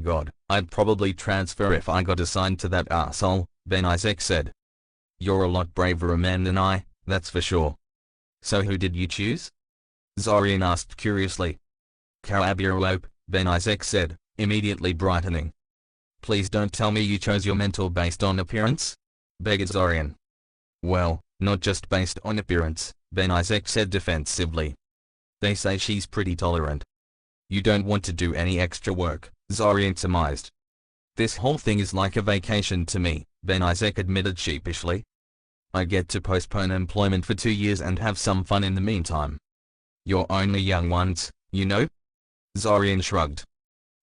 God, I'd probably transfer if I got assigned to that arsehole, Ben Isaac said. You're a lot braver a man than I, that's for sure. So who did you choose? Zorian asked curiously. Karabirope, Ben Isaac said, immediately brightening. Please don't tell me you chose your mentor based on appearance? Begged Zorian. Well, not just based on appearance, Ben Isaac said defensively. They say she's pretty tolerant. You don't want to do any extra work, Zorian surmised. This whole thing is like a vacation to me, Ben Isaac admitted sheepishly. I get to postpone employment for 2 years and have some fun in the meantime. You're only young ones, you know? Zorian shrugged.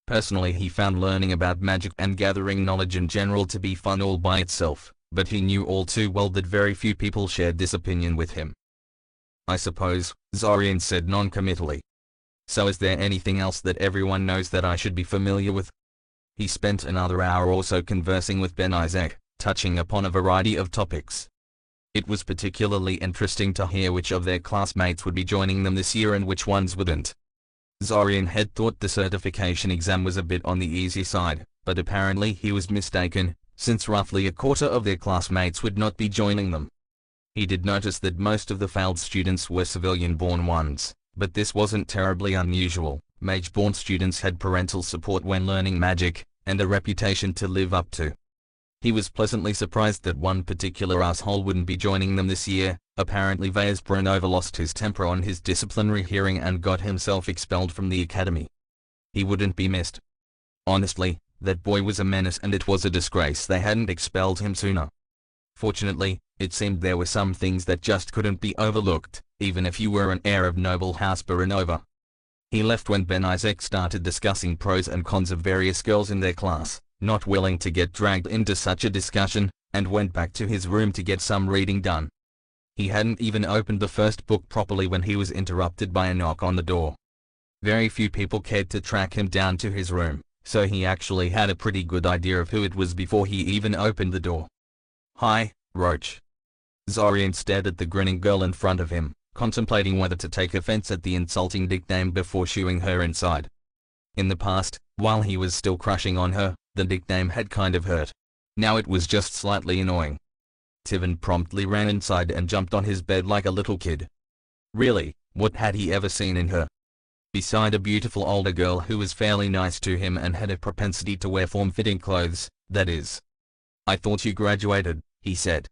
Personally, he found learning about magic and gathering knowledge in general to be fun all by itself, but he knew all too well that very few people shared this opinion with him. I suppose, Zorian said non-committally. So is there anything else that everyone knows that I should be familiar with? He spent another hour or so conversing with Ben Isaac, touching upon a variety of topics. It was particularly interesting to hear which of their classmates would be joining them this year and which ones wouldn't. Zorian had thought the certification exam was a bit on the easy side, but apparently he was mistaken, since roughly a quarter of their classmates would not be joining them. He did notice that most of the failed students were civilian-born ones, but this wasn't terribly unusual. Mage-born students had parental support when learning magic, and a reputation to live up to. He was pleasantly surprised that one particular asshole wouldn't be joining them this year. Apparently Vesperanova lost his temper on his disciplinary hearing and got himself expelled from the academy. He wouldn't be missed. Honestly, that boy was a menace and it was a disgrace they hadn't expelled him sooner. Fortunately, it seemed there were some things that just couldn't be overlooked, even if you were an heir of noble house Baranova. He left when Ben Isaac started discussing pros and cons of various girls in their class, not willing to get dragged into such a discussion, and went back to his room to get some reading done. He hadn't even opened the first book properly when he was interrupted by a knock on the door. Very few people cared to track him down to his room, so he actually had a pretty good idea of who it was before he even opened the door. Hi, Roach. Zorian stared at the grinning girl in front of him, contemplating whether to take offense at the insulting nickname before shooing her inside. In the past, while he was still crushing on her, the nickname had kind of hurt. Now it was just slightly annoying. Tivan promptly ran inside and jumped on his bed like a little kid. Really, what had he ever seen in her? Beside a beautiful older girl who was fairly nice to him and had a propensity to wear form-fitting clothes, that is. I thought you graduated, he said.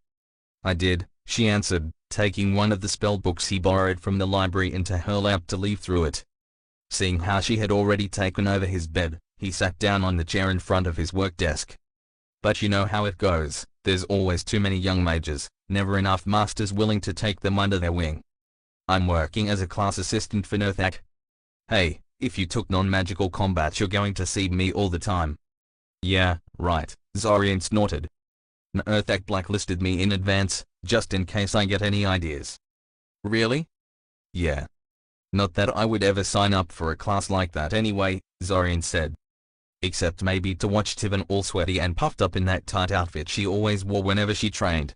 I did, she answered, taking one of the spell books he borrowed from the library into her lap to leaf through it. Seeing how she had already taken over his bed, he sat down on the chair in front of his work desk. But you know how it goes, there's always too many young mages, never enough masters willing to take them under their wing. I'm working as a class assistant for Nerthak. Hey, if you took non-magical combat you're going to see me all the time. Yeah, right, Zorian snorted. Nerthak blacklisted me in advance, just in case I get any ideas. Really? Yeah. Not that I would ever sign up for a class like that anyway, Zorian said. Except maybe to watch Tivan all sweaty and puffed up in that tight outfit she always wore whenever she trained.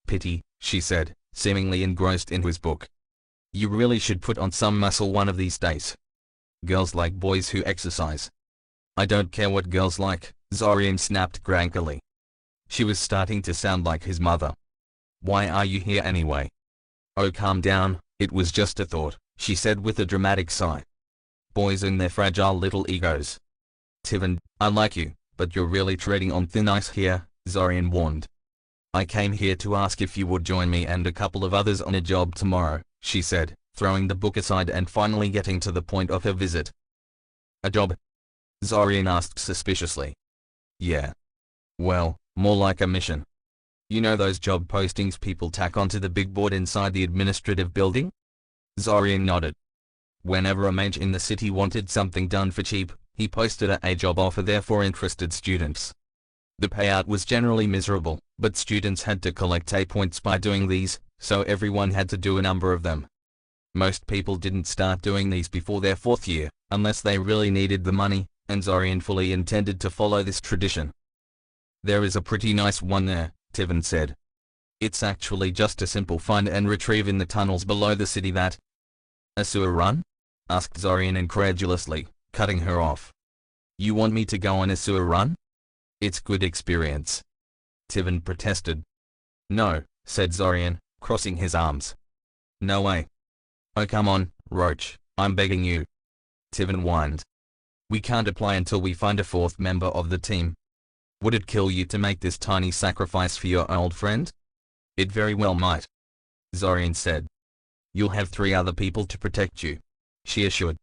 Pity, she said, seemingly engrossed in his book. You really should put on some muscle one of these days. Girls like boys who exercise. I don't care what girls like, Zorian snapped crankily. She was starting to sound like his mother. Why are you here anyway? Oh, calm down, it was just a thought, she said with a dramatic sigh. Boys and their fragile little egos. Tivan, I like you, but you're really treading on thin ice here, Zorian warned. I came here to ask if you would join me and a couple of others on a job tomorrow, she said, throwing the book aside and finally getting to the point of her visit. A job? Zorian asked suspiciously. Yeah. Well, more like a mission. You know those job postings people tack onto the big board inside the administrative building? Zorian nodded. Whenever a mage in the city wanted something done for cheap, he posted a job offer there for interested students. The payout was generally miserable, but students had to collect A points by doing these, so everyone had to do a number of them. Most people didn't start doing these before their 4th year, unless they really needed the money, and Zorian fully intended to follow this tradition. There is a pretty nice one there, Tivan said. It's actually just a simple find and retrieve in the tunnels below the city that... A sewer run? Asked Zorian incredulously, cutting her off. You want me to go on a sewer run? It's good experience. Tivan protested. No, said Zorian, crossing his arms. No way. Oh come on, Roach, I'm begging you. Tivan whined. We can't apply until we find a 4th member of the team. Would it kill you to make this tiny sacrifice for your old friend? It very well might. Zorian said. You'll have 3 other people to protect you, she assured.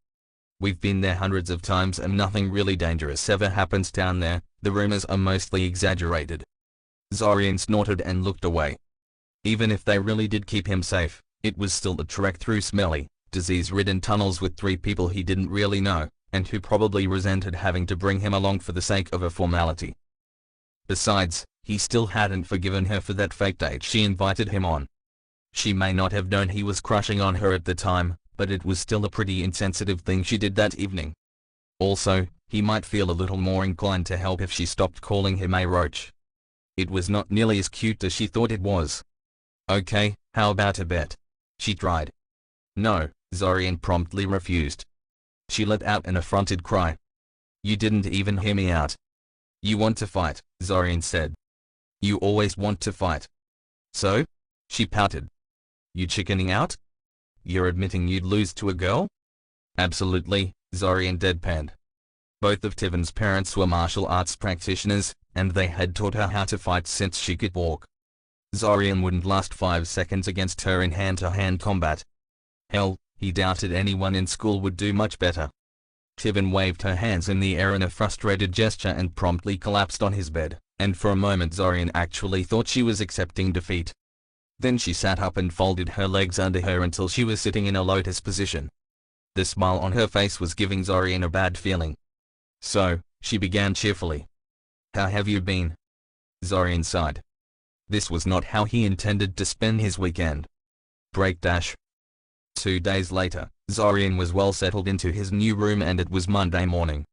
We've been there hundreds of times and nothing really dangerous ever happens down there, the rumors are mostly exaggerated. Zorian snorted and looked away. Even if they really did keep him safe, it was still a trek through smelly, disease-ridden tunnels with 3 people he didn't really know, and who probably resented having to bring him along for the sake of a formality. Besides, he still hadn't forgiven her for that fake date she invited him on. She may not have known he was crushing on her at the time, but it was still a pretty insensitive thing she did that evening. Also, he might feel a little more inclined to help if she stopped calling him a roach. It was not nearly as cute as she thought it was. Okay, how about a bet? She tried. No, Zorian promptly refused. She let out an affronted cry. You didn't even hear me out. You want to fight, Zorian said. You always want to fight. So? She pouted. You chickening out? You're admitting you'd lose to a girl? Absolutely, Zorian deadpanned. Both of Tivan's parents were martial arts practitioners, and they had taught her how to fight since she could walk. Zorian wouldn't last 5 seconds against her in hand-to-hand combat. Hell, he doubted anyone in school would do much better. Tivan waved her hands in the air in a frustrated gesture and promptly collapsed on his bed, and for a moment Zorian actually thought she was accepting defeat. Then she sat up and folded her legs under her until she was sitting in a lotus position. The smile on her face was giving Zorian a bad feeling. So, she began cheerfully. How have you been? Zorian sighed. This was not how he intended to spend his weekend. Break dash. 2 days later, Zorian was well settled into his new room and it was Monday morning.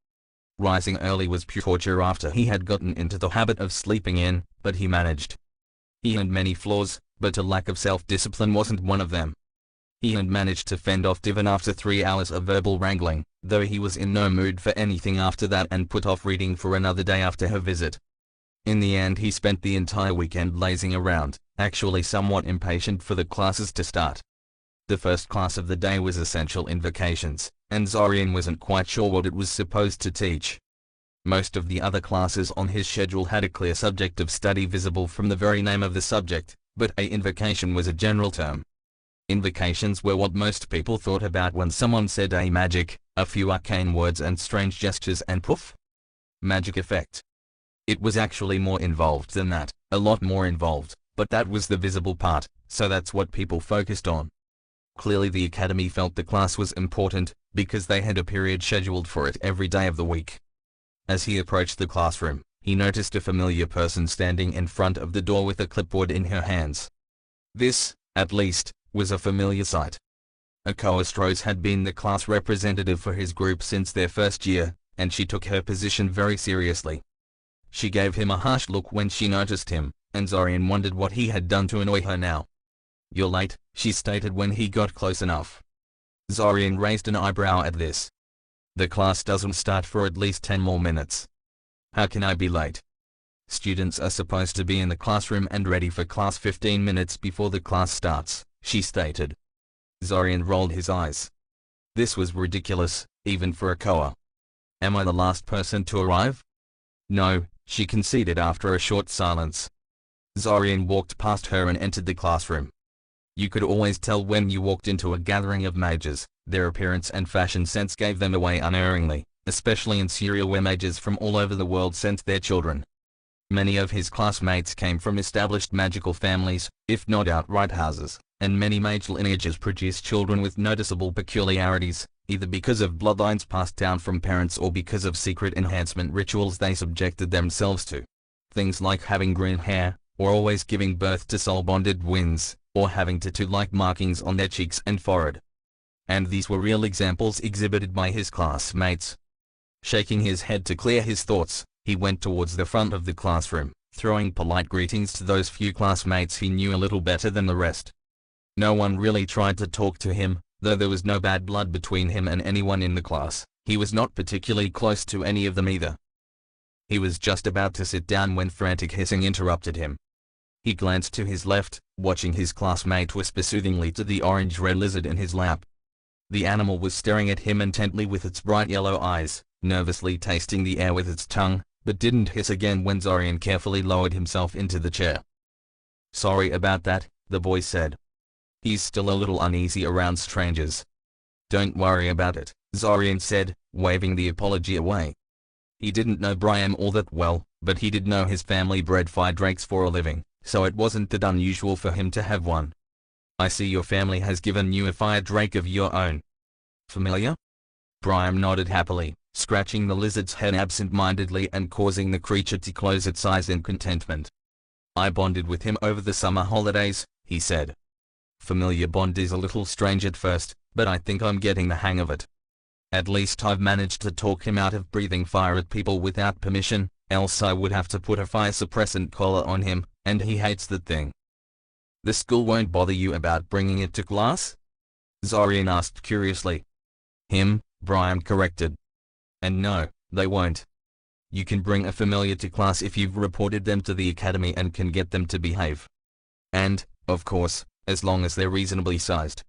Rising early was pure torture after he had gotten into the habit of sleeping in, but he managed. He had many flaws, but a lack of self-discipline wasn't one of them. He had managed to fend off Tivan after 3 hours of verbal wrangling, though he was in no mood for anything after that and put off reading for another day after her visit. In the end he spent the entire weekend lazing around, actually somewhat impatient for the classes to start. The first class of the day was Essential Invocations, and Zorian wasn't quite sure what it was supposed to teach. Most of the other classes on his schedule had a clear subject of study visible from the very name of the subject, but a invocation was a general term. Invocations were what most people thought about when someone said a magic, a few arcane words and strange gestures and poof! Magic effect. It was actually more involved than that, a lot more involved, but that was the visible part, so that's what people focused on. Clearly the academy felt the class was important, because they had a period scheduled for it every day of the week. As he approached the classroom, he noticed a familiar person standing in front of the door with a clipboard in her hands. This, at least, was a familiar sight. Akoa Rose had been the class representative for his group since their first year, and she took her position very seriously. She gave him a harsh look when she noticed him, and Zorian wondered what he had done to annoy her now. "You're late," she stated when he got close enough. Zorian raised an eyebrow at this. "The class doesn't start for at least 10 more minutes. How can I be late? Students are supposed to be in the classroom and ready for class 15 minutes before the class starts," she stated. Zorian rolled his eyes. This was ridiculous, even for a Koa. "Am I the last person to arrive?" "No," she conceded after a short silence. Zorian walked past her and entered the classroom. You could always tell when you walked into a gathering of mages. Their appearance and fashion sense gave them away unerringly, especially in Syria where mages from all over the world sent their children. Many of his classmates came from established magical families, if not outright houses, and many mage lineages produce children with noticeable peculiarities, either because of bloodlines passed down from parents or because of secret enhancement rituals they subjected themselves to. Things like having green hair, or always giving birth to soul-bonded twins, or having tattoo-like markings on their cheeks and forehead. And these were real examples exhibited by his classmates. Shaking his head to clear his thoughts, he went towards the front of the classroom, throwing polite greetings to those few classmates he knew a little better than the rest. No one really tried to talk to him, though there was no bad blood between him and anyone in the class. He was not particularly close to any of them either. He was just about to sit down when frantic hissing interrupted him. He glanced to his left, watching his classmate whisper soothingly to the orange-red lizard in his lap. The animal was staring at him intently with its bright yellow eyes, nervously tasting the air with its tongue, but didn't hiss again when Zorian carefully lowered himself into the chair. "Sorry about that," the boy said. "He's still a little uneasy around strangers." "Don't worry about it," Zorian said, waving the apology away. He didn't know Brian all that well, but he did know his family bred fire drakes for a living, so it wasn't that unusual for him to have one. "I see your family has given you a fire drake of your own. Familiar?" Brian nodded happily, scratching the lizard's head absent-mindedly and causing the creature to close its eyes in contentment. "I bonded with him over the summer holidays," he said. "Familiar bond is a little strange at first, but I think I'm getting the hang of it. At least I've managed to talk him out of breathing fire at people without permission, else I would have to put a fire suppressant collar on him, and he hates that thing." "The school won't bother you about bringing it to class?" Zorian asked curiously. Brian corrected. "And no, they won't. You can bring a familiar to class if you've reported them to the academy and can get them to behave. And, of course, as long as they're reasonably sized."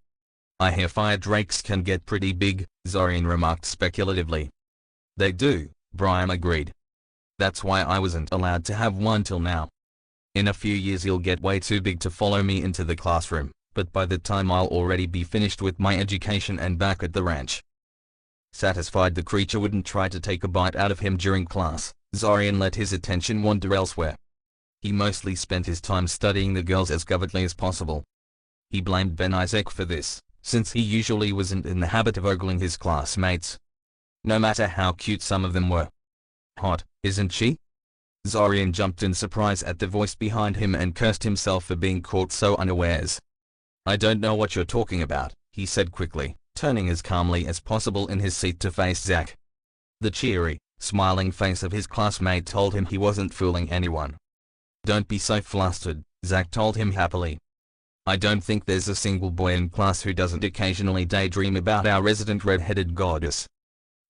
"I hear fire drakes can get pretty big," Zorian remarked speculatively. "They do," Brian agreed. "That's why I wasn't allowed to have one till now. In a few years he'll get way too big to follow me into the classroom, but by the time I'll already be finished with my education and back at the ranch." Satisfied the creature wouldn't try to take a bite out of him during class, Zorian let his attention wander elsewhere. He mostly spent his time studying the girls as covertly as possible. He blamed Ben Isaac for this, since he usually wasn't in the habit of ogling his classmates. No matter how cute some of them were. "Hot, isn't she?" Zorian jumped in surprise at the voice behind him and cursed himself for being caught so unawares. "I don't know what you're talking about," he said quickly, turning as calmly as possible in his seat to face Zach. The cheery, smiling face of his classmate told him he wasn't fooling anyone. "Don't be so flustered," Zach told him happily. "I don't think there's a single boy in class who doesn't occasionally daydream about our resident red-headed goddess."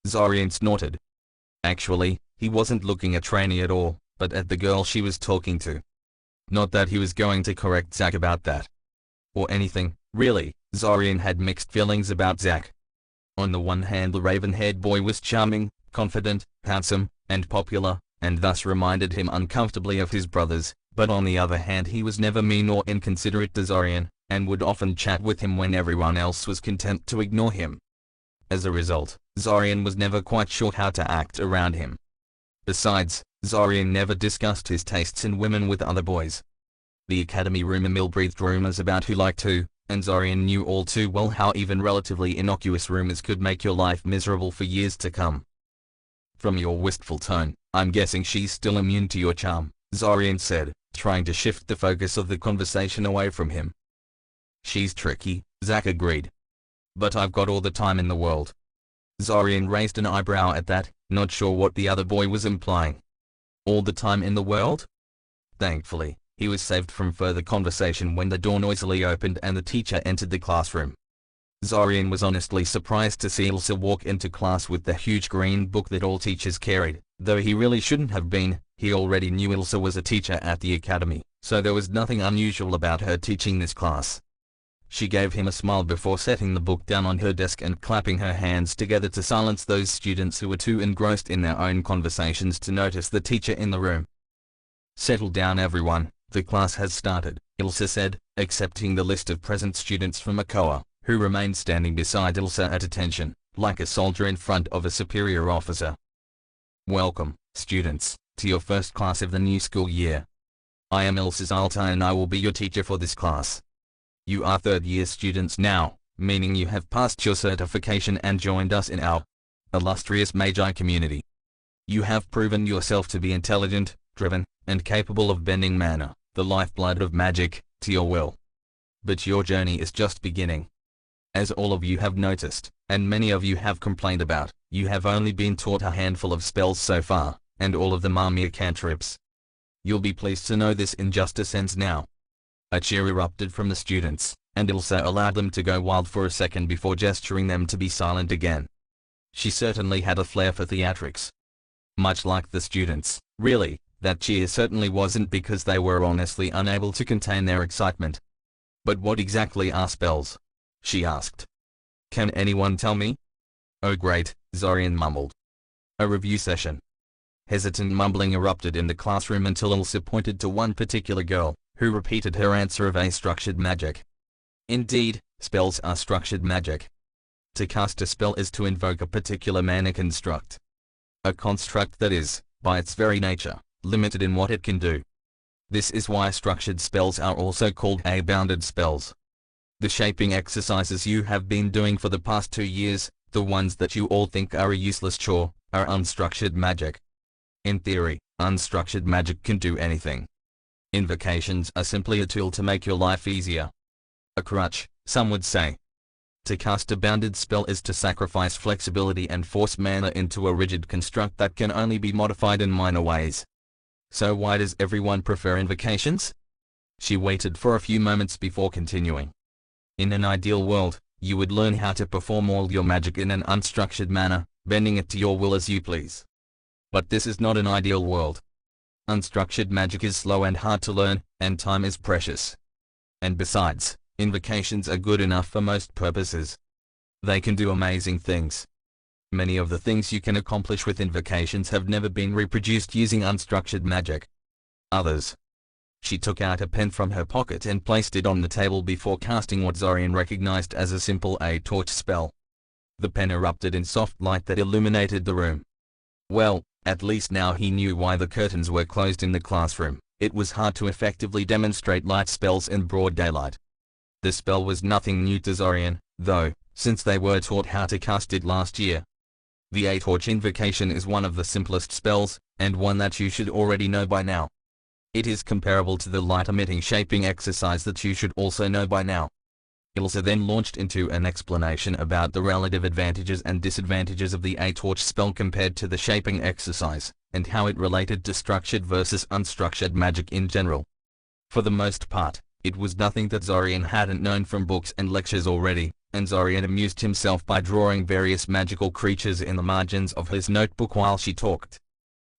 Zorian snorted. Actually, he wasn't looking at Trainee at all, but at the girl she was talking to. Not that he was going to correct Zach about that. Or anything, really. Zorian had mixed feelings about Zach. On the one hand, the raven-haired boy was charming, confident, handsome, and popular, and thus reminded him uncomfortably of his brothers, but on the other hand he was never mean or inconsiderate to Zorian, and would often chat with him when everyone else was content to ignore him. As a result, Zorian was never quite sure how to act around him. Besides, Zorian never discussed his tastes in women with other boys. The academy rumor mill breathed rumors about who liked who, and Zorian knew all too well how even relatively innocuous rumors could make your life miserable for years to come. "From your wistful tone, I'm guessing she's still immune to your charm," Zorian said, trying to shift the focus of the conversation away from him. "She's tricky," Zach agreed. "But I've got all the time in the world." Zorian raised an eyebrow at that, not sure what the other boy was implying. "All the time in the world?" "Thankfully," He was saved from further conversation when the door noisily opened and the teacher entered the classroom. Zorian was honestly surprised to see Ilsa walk into class with the huge green book that all teachers carried, though he really shouldn't have been. He already knew Ilsa was a teacher at the academy, so there was nothing unusual about her teaching this class. She gave him a smile before setting the book down on her desk and clapping her hands together to silence those students who were too engrossed in their own conversations to notice the teacher in the room. "Settle down everyone, the class has started," Ilsa said, accepting the list of present students from Makoa, who remained standing beside Ilsa at attention, like a soldier in front of a superior officer. "Welcome, students, to your first class of the new school year. I am Ilsa Zalta and I will be your teacher for this class. You are third-year students now, meaning you have passed your certification and joined us in our illustrious Magi community. You have proven yourself to be intelligent, driven, and capable of bending mana, the lifeblood of magic, to your will. But your journey is just beginning. As all of you have noticed, and many of you have complained about, you have only been taught a handful of spells so far, and all of them are mere cantrips. You'll be pleased to know this injustice ends now." A cheer erupted from the students, and Ilsa allowed them to go wild for a second before gesturing them to be silent again. She certainly had a flair for theatrics. Much like the students, really, that cheer certainly wasn't because they were honestly unable to contain their excitement. "But what exactly are spells?" she asked. "Can anyone tell me?" "Oh great," Zorian mumbled. "A review session." Hesitant mumbling erupted in the classroom until Ilsa pointed to one particular girl, who repeated her answer of a structured magic. "Indeed, spells are structured magic. To cast a spell is to invoke a particular mana construct. A construct that is, by its very nature, limited in what it can do. This is why structured spells are also called bounded spells. The shaping exercises you have been doing for the past 2 years, the ones that you all think are a useless chore, are unstructured magic. In theory, unstructured magic can do anything. Invocations are simply a tool to make your life easier. A crutch, some would say. To cast a bounded spell is to sacrifice flexibility and force mana into a rigid construct that can only be modified in minor ways. So why does everyone prefer invocations?" She waited for a few moments before continuing. "In an ideal world, you would learn how to perform all your magic in an unstructured manner, bending it to your will as you please. But this is not an ideal world. Unstructured magic is slow and hard to learn, and time is precious. And besides, invocations are good enough for most purposes. They can do amazing things. Many of the things you can accomplish with invocations have never been reproduced using unstructured magic. Others." She took out a pen from her pocket and placed it on the table before casting what Zorian recognized as a simple torch spell. The pen erupted in soft light that illuminated the room. Well, at least now he knew why the curtains were closed in the classroom. It was hard to effectively demonstrate light spells in broad daylight. The spell was nothing new to Zorian, though, since they were taught how to cast it last year. The torch invocation is one of the simplest spells, and one that you should already know by now. It is comparable to the light-emitting shaping exercise that you should also know by now. Ilsa then launched into an explanation about the relative advantages and disadvantages of the torch spell compared to the shaping exercise, and how it related to structured versus unstructured magic in general. For the most part, it was nothing that Zorian hadn't known from books and lectures already, and Zorian amused himself by drawing various magical creatures in the margins of his notebook while she talked.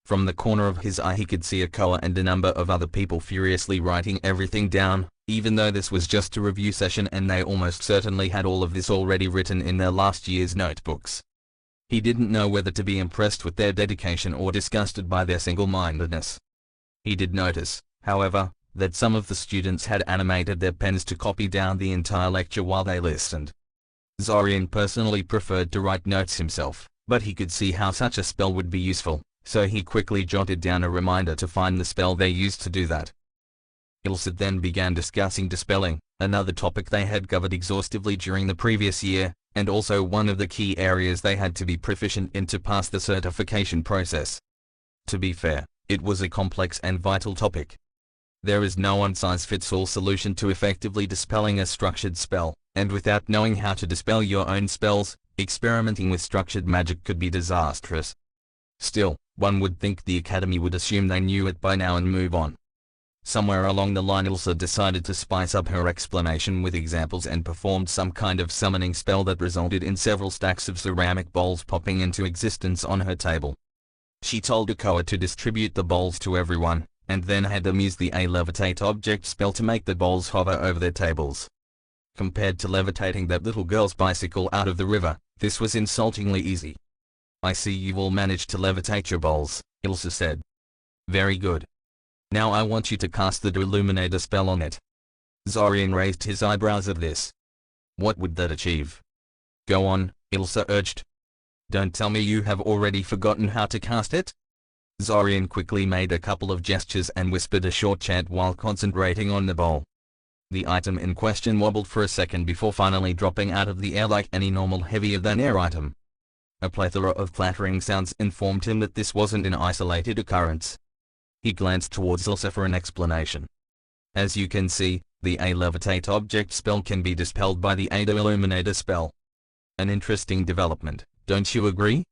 From the corner of his eye he could see Akoa and a number of other people furiously writing everything down, even though this was just a review session and they almost certainly had all of this already written in their last year's notebooks. He didn't know whether to be impressed with their dedication or disgusted by their single-mindedness. He did notice, however, that some of the students had animated their pens to copy down the entire lecture while they listened. Zorian personally preferred to write notes himself, but he could see how such a spell would be useful, so he quickly jotted down a reminder to find the spell they used to do that. Ilsa then began discussing dispelling, another topic they had covered exhaustively during the previous year, and also one of the key areas they had to be proficient in to pass the certification process. To be fair, it was a complex and vital topic. There is no one-size-fits-all solution to effectively dispelling a structured spell, and without knowing how to dispel your own spells, experimenting with structured magic could be disastrous. Still, one would think the Academy would assume they knew it by now and move on. Somewhere along the line Ilsa decided to spice up her explanation with examples and performed some kind of summoning spell that resulted in several stacks of ceramic bowls popping into existence on her table. She told Akoa to distribute the bowls to everyone, and then had them use the levitate object spell to make the bowls hover over their tables. Compared to levitating that little girl's bicycle out of the river, this was insultingly easy. "I see you've all managed to levitate your bowls," Ilsa said. "Very good. Now I want you to cast the Illuminator spell on it." Zorian raised his eyebrows at this. "What would that achieve?" "Go on," Ilsa urged. "Don't tell me you have already forgotten how to cast it?" Zorian quickly made a couple of gestures and whispered a short chant while concentrating on the bowl. The item in question wobbled for a second before finally dropping out of the air like any normal heavier-than-air item. A plethora of clattering sounds informed him that this wasn't an isolated occurrence. He glanced towards Ilsa for an explanation. "As you can see, the levitate object spell can be dispelled by the Illuminator spell. An interesting development, don't you agree?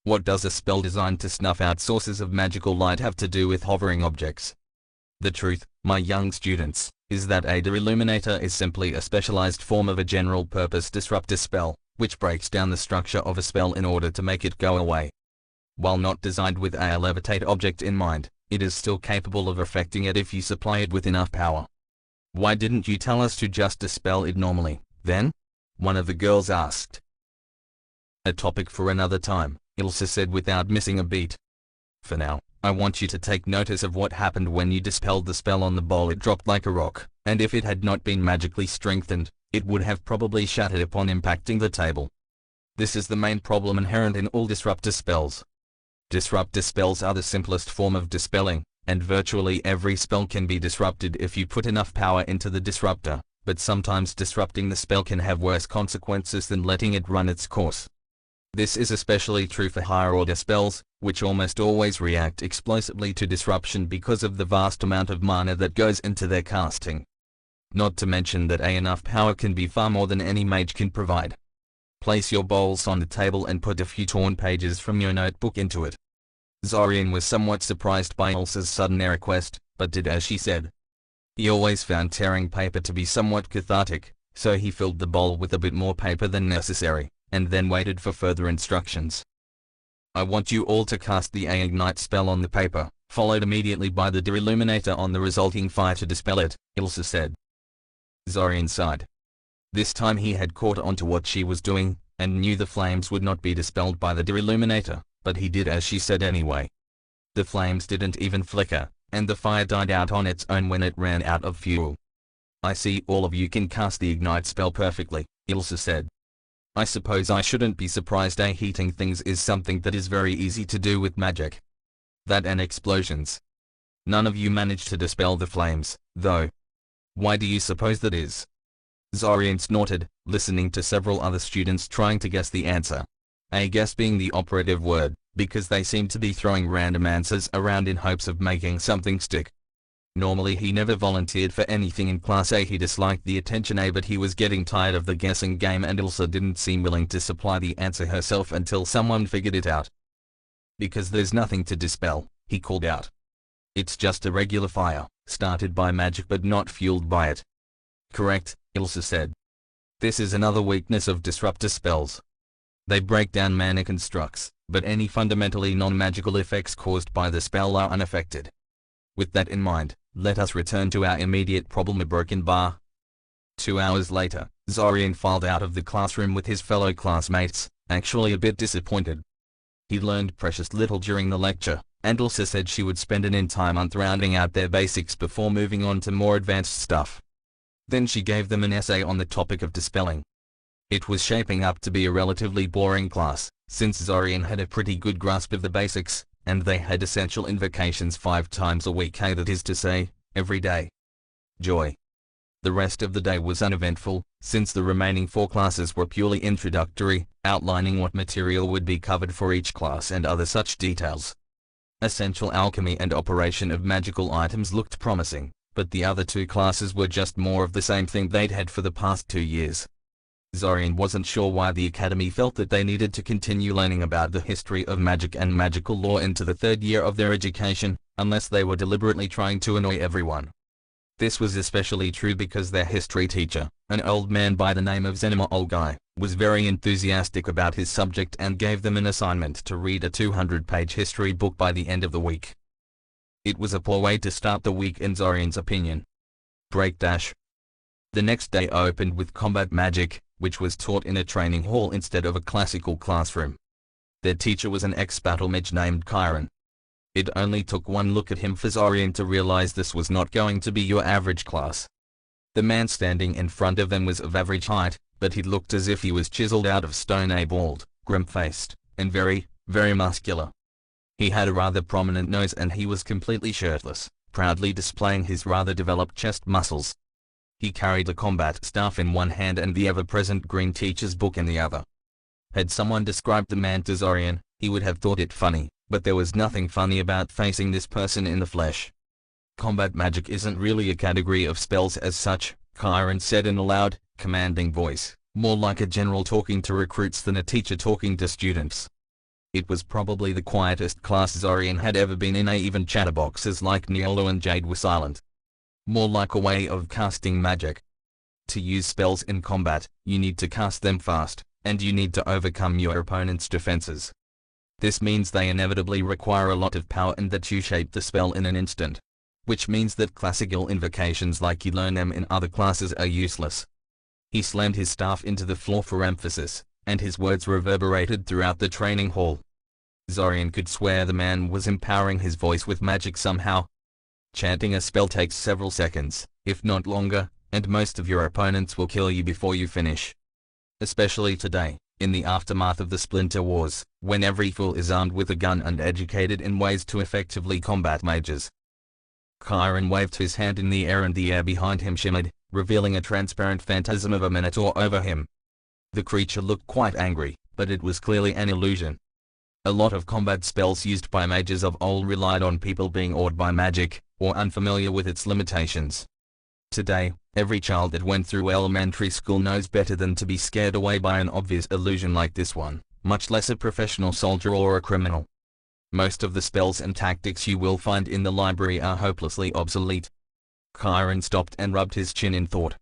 What does a spell designed to snuff out sources of magical light have to do with hovering objects? The truth, my young students, is that Illuminator is simply a specialized form of a general-purpose disruptor spell, which breaks down the structure of a spell in order to make it go away. While not designed with a levitate object in mind, it is still capable of affecting it if you supply it with enough power." "Why didn't you tell us to just dispel it normally, then?" one of the girls asked. "A topic for another time," Ilsa said without missing a beat. "For now, I want you to take notice of what happened when you dispelled the spell on the bowl. It dropped like a rock, and if it had not been magically strengthened, it would have probably shattered upon impacting the table. This is the main problem inherent in all disruptor spells. Disruptor spells are the simplest form of dispelling, and virtually every spell can be disrupted if you put enough power into the disruptor, but sometimes disrupting the spell can have worse consequences than letting it run its course. This is especially true for higher-order spells, which almost always react explosively to disruption because of the vast amount of mana that goes into their casting. Not to mention that enough power can be far more than any mage can provide. Place your bowls on the table and put a few torn pages from your notebook into it." Zorian was somewhat surprised by Ilsa's sudden request, but did as she said. He always found tearing paper to be somewhat cathartic, so he filled the bowl with a bit more paper than necessary, and then waited for further instructions. "I want you all to cast the ignite spell on the paper, followed immediately by the Illuminator on the resulting fire to dispel it," Ilsa said. Zorian sighed. This time he had caught on to what she was doing, and knew the flames would not be dispelled by the Illuminator, but he did as she said anyway. The flames didn't even flicker, and the fire died out on its own when it ran out of fuel. "I see all of you can cast the ignite spell perfectly," Ilsa said. "I suppose I shouldn't be surprised. Heating things is something that is very easy to do with magic. That and explosions. None of you managed to dispel the flames, though. Why do you suppose that is?" Zorian snorted, listening to several other students trying to guess the answer. A guess being the operative word, because they seemed to be throwing random answers around in hopes of making something stick. Normally he never volunteered for anything in Class A. He disliked the attention, but he was getting tired of the guessing game, and Ilsa didn't seem willing to supply the answer herself until someone figured it out. "Because there's nothing to dispel," he called out. "It's just a regular fire, started by magic but not fueled by it." "Correct," Ilsa said. "This is another weakness of disruptor spells. They break down mana constructs, but any fundamentally non-magical effects caused by the spell are unaffected. With that in mind, let us return to our immediate problem, a broken bar." 2 hours later, Zorian filed out of the classroom with his fellow classmates, actually a bit disappointed. He learned precious little during the lecture, and Ilsa said she would spend an entire month rounding out their basics before moving on to more advanced stuff. Then she gave them an essay on the topic of dispelling. It was shaping up to be a relatively boring class, since Zorian had a pretty good grasp of the basics, and they had essential invocations 5 times a week, that is to say, every day. Joy. The rest of the day was uneventful, since the remaining 4 classes were purely introductory, outlining what material would be covered for each class and other such details. Essential alchemy and operation of magical items looked promising, but the other 2 classes were just more of the same thing they'd had for the past 2 years. Zorian wasn't sure why the Academy felt that they needed to continue learning about the history of magic and magical lore into the 3rd year of their education, unless they were deliberately trying to annoy everyone. This was especially true because their history teacher, an old man by the name of Zenima Olgai, was very enthusiastic about his subject and gave them an assignment to read a 200-page history book by the end of the week. It was a poor way to start the week in Zorian's opinion. Break dash. The next day opened with combat magic, which was taught in a training hall instead of a classical classroom. Their teacher was an ex-battle mage named Chiron. It only took one look at him for Zorian to realize this was not going to be your average class. The man standing in front of them was of average height, but he looked as if he was chiseled out of stone, bald, grim-faced, and very, very muscular. He had a rather prominent nose and he was completely shirtless, proudly displaying his rather developed chest muscles. He carried a combat staff in one hand and the ever-present green teacher's book in the other. Had someone described the man to Zorian, he would have thought it funny, but there was nothing funny about facing this person in the flesh. Combat magic isn't really a category of spells as such, Chiron said in a loud, commanding voice, more like a general talking to recruits than a teacher talking to students. It was probably the quietest class Zorian had ever been in. Even chatterboxes like Niolo and Jade were silent. More like a way of casting magic. To use spells in combat, you need to cast them fast, and you need to overcome your opponent's defenses. This means they inevitably require a lot of power and that you shape the spell in an instant. Which means that classical invocations like you learn them in other classes are useless. He slammed his staff into the floor for emphasis, and his words reverberated throughout the training hall. Zorian could swear the man was empowering his voice with magic somehow. Chanting a spell takes several seconds, if not longer, and most of your opponents will kill you before you finish. Especially today, in the aftermath of the Splinter Wars, when every fool is armed with a gun and educated in ways to effectively combat mages. Chiron waved his hand in the air and the air behind him shimmered, revealing a transparent phantasm of a minotaur over him. The creature looked quite angry, but it was clearly an illusion. A lot of combat spells used by mages of old relied on people being awed by magic, or unfamiliar with its limitations. Today, every child that went through elementary school knows better than to be scared away by an obvious illusion like this one, much less a professional soldier or a criminal. Most of the spells and tactics you will find in the library are hopelessly obsolete. Chiron stopped and rubbed his chin in thought.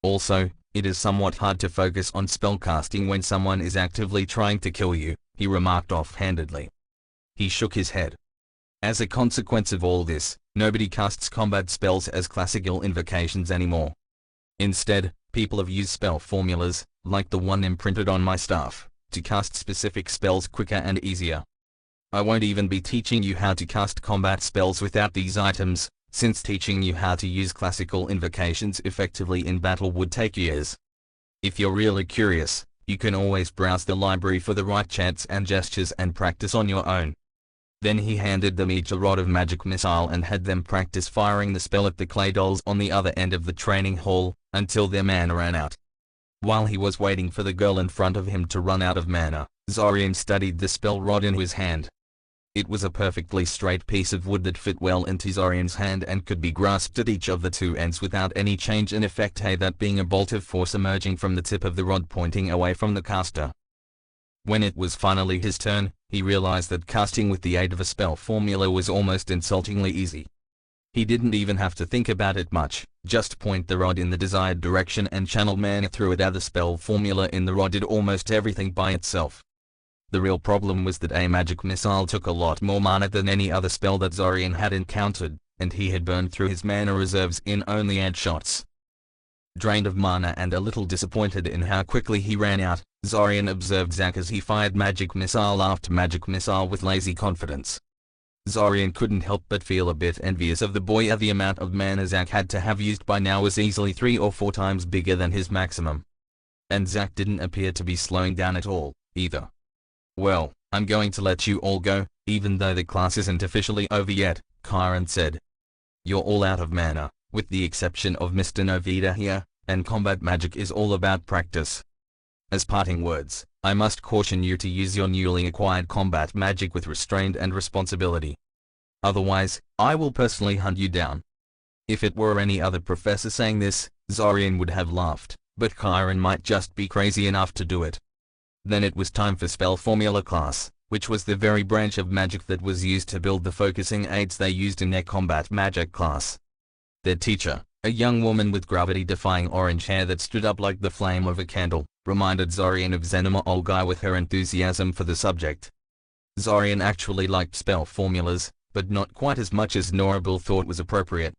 Also, it is somewhat hard to focus on spellcasting when someone is actively trying to kill you, he remarked offhandedly. He shook his head. As a consequence of all this, nobody casts combat spells as classical invocations anymore. Instead, people have used spell formulas, like the one imprinted on my staff, to cast specific spells quicker and easier. I won't even be teaching you how to cast combat spells without these items, since teaching you how to use classical invocations effectively in battle would take years. If you're really curious, you can always browse the library for the right chants and gestures and practice on your own. Then he handed them each a rod of magic missile and had them practice firing the spell at the clay dolls on the other end of the training hall, until their mana ran out. While he was waiting for the girl in front of him to run out of mana, Zorian studied the spell rod in his hand. It was a perfectly straight piece of wood that fit well into Zorian's hand and could be grasped at each of the two ends without any change in effect, that being a bolt of force emerging from the tip of the rod pointing away from the caster. When it was finally his turn, he realized that casting with the aid of a spell formula was almost insultingly easy. He didn't even have to think about it much, just point the rod in the desired direction and channel mana through it. The spell formula in the rod did almost everything by itself. The real problem was that a magic missile took a lot more mana than any other spell that Zorian had encountered, and he had burned through his mana reserves in only 8 shots. Drained of mana and a little disappointed in how quickly he ran out, Zorian observed Zack as he fired magic missile after magic missile with lazy confidence. Zorian couldn't help but feel a bit envious of the boy. The amount of mana Zack had to have used by now was easily 3 or 4 times bigger than his maximum. And Zack didn't appear to be slowing down at all, either. Well, I'm going to let you all go, even though the class isn't officially over yet, Chiron said. You're all out of mana, with the exception of Mr. Novita here, and combat magic is all about practice. As parting words, I must caution you to use your newly acquired combat magic with restraint and responsibility. Otherwise, I will personally hunt you down. If it were any other professor saying this, Zorian would have laughed, but Chiron might just be crazy enough to do it. Then it was time for spell formula class, which was the very branch of magic that was used to build the focusing aids they used in their combat magic class. Their teacher, a young woman with gravity-defying orange hair that stood up like the flame of a candle, reminded Zorian of Zenoma Olgai with her enthusiasm for the subject. Zorian actually liked spell formulas, but not quite as much as Norabel thought was appropriate.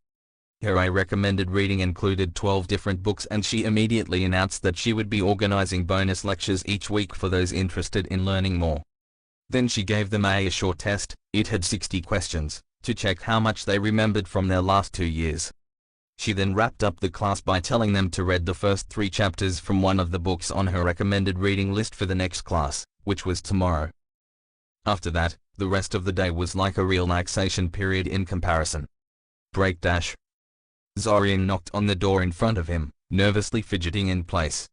Her recommended reading included 12 different books, and she immediately announced that she would be organizing bonus lectures each week for those interested in learning more. Then she gave them a short test. It had 60 questions, to check how much they remembered from their last 2 years. She then wrapped up the class by telling them to read the first 3 chapters from one of the books on her recommended reading list for the next class, which was tomorrow. After that, the rest of the day was like a relaxation period in comparison. Break dash. Zorian knocked on the door in front of him, nervously fidgeting in place.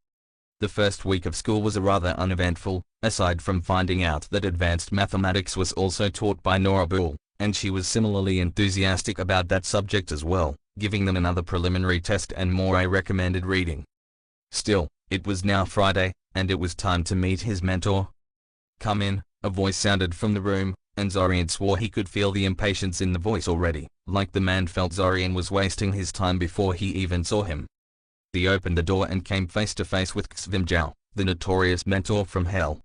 The first week of school was rather uneventful, aside from finding out that advanced mathematics was also taught by Norabel, and she was similarly enthusiastic about that subject as well, giving them another preliminary test and more recommended reading. Still, it was now Friday, and it was time to meet his mentor. "Come in," a voice sounded from the room, and Zorian swore he could feel the impatience in the voice already, like the man felt Zorian was wasting his time before he even saw him. He opened the door and came face to face with Xvim Zhao, the notorious mentor from hell.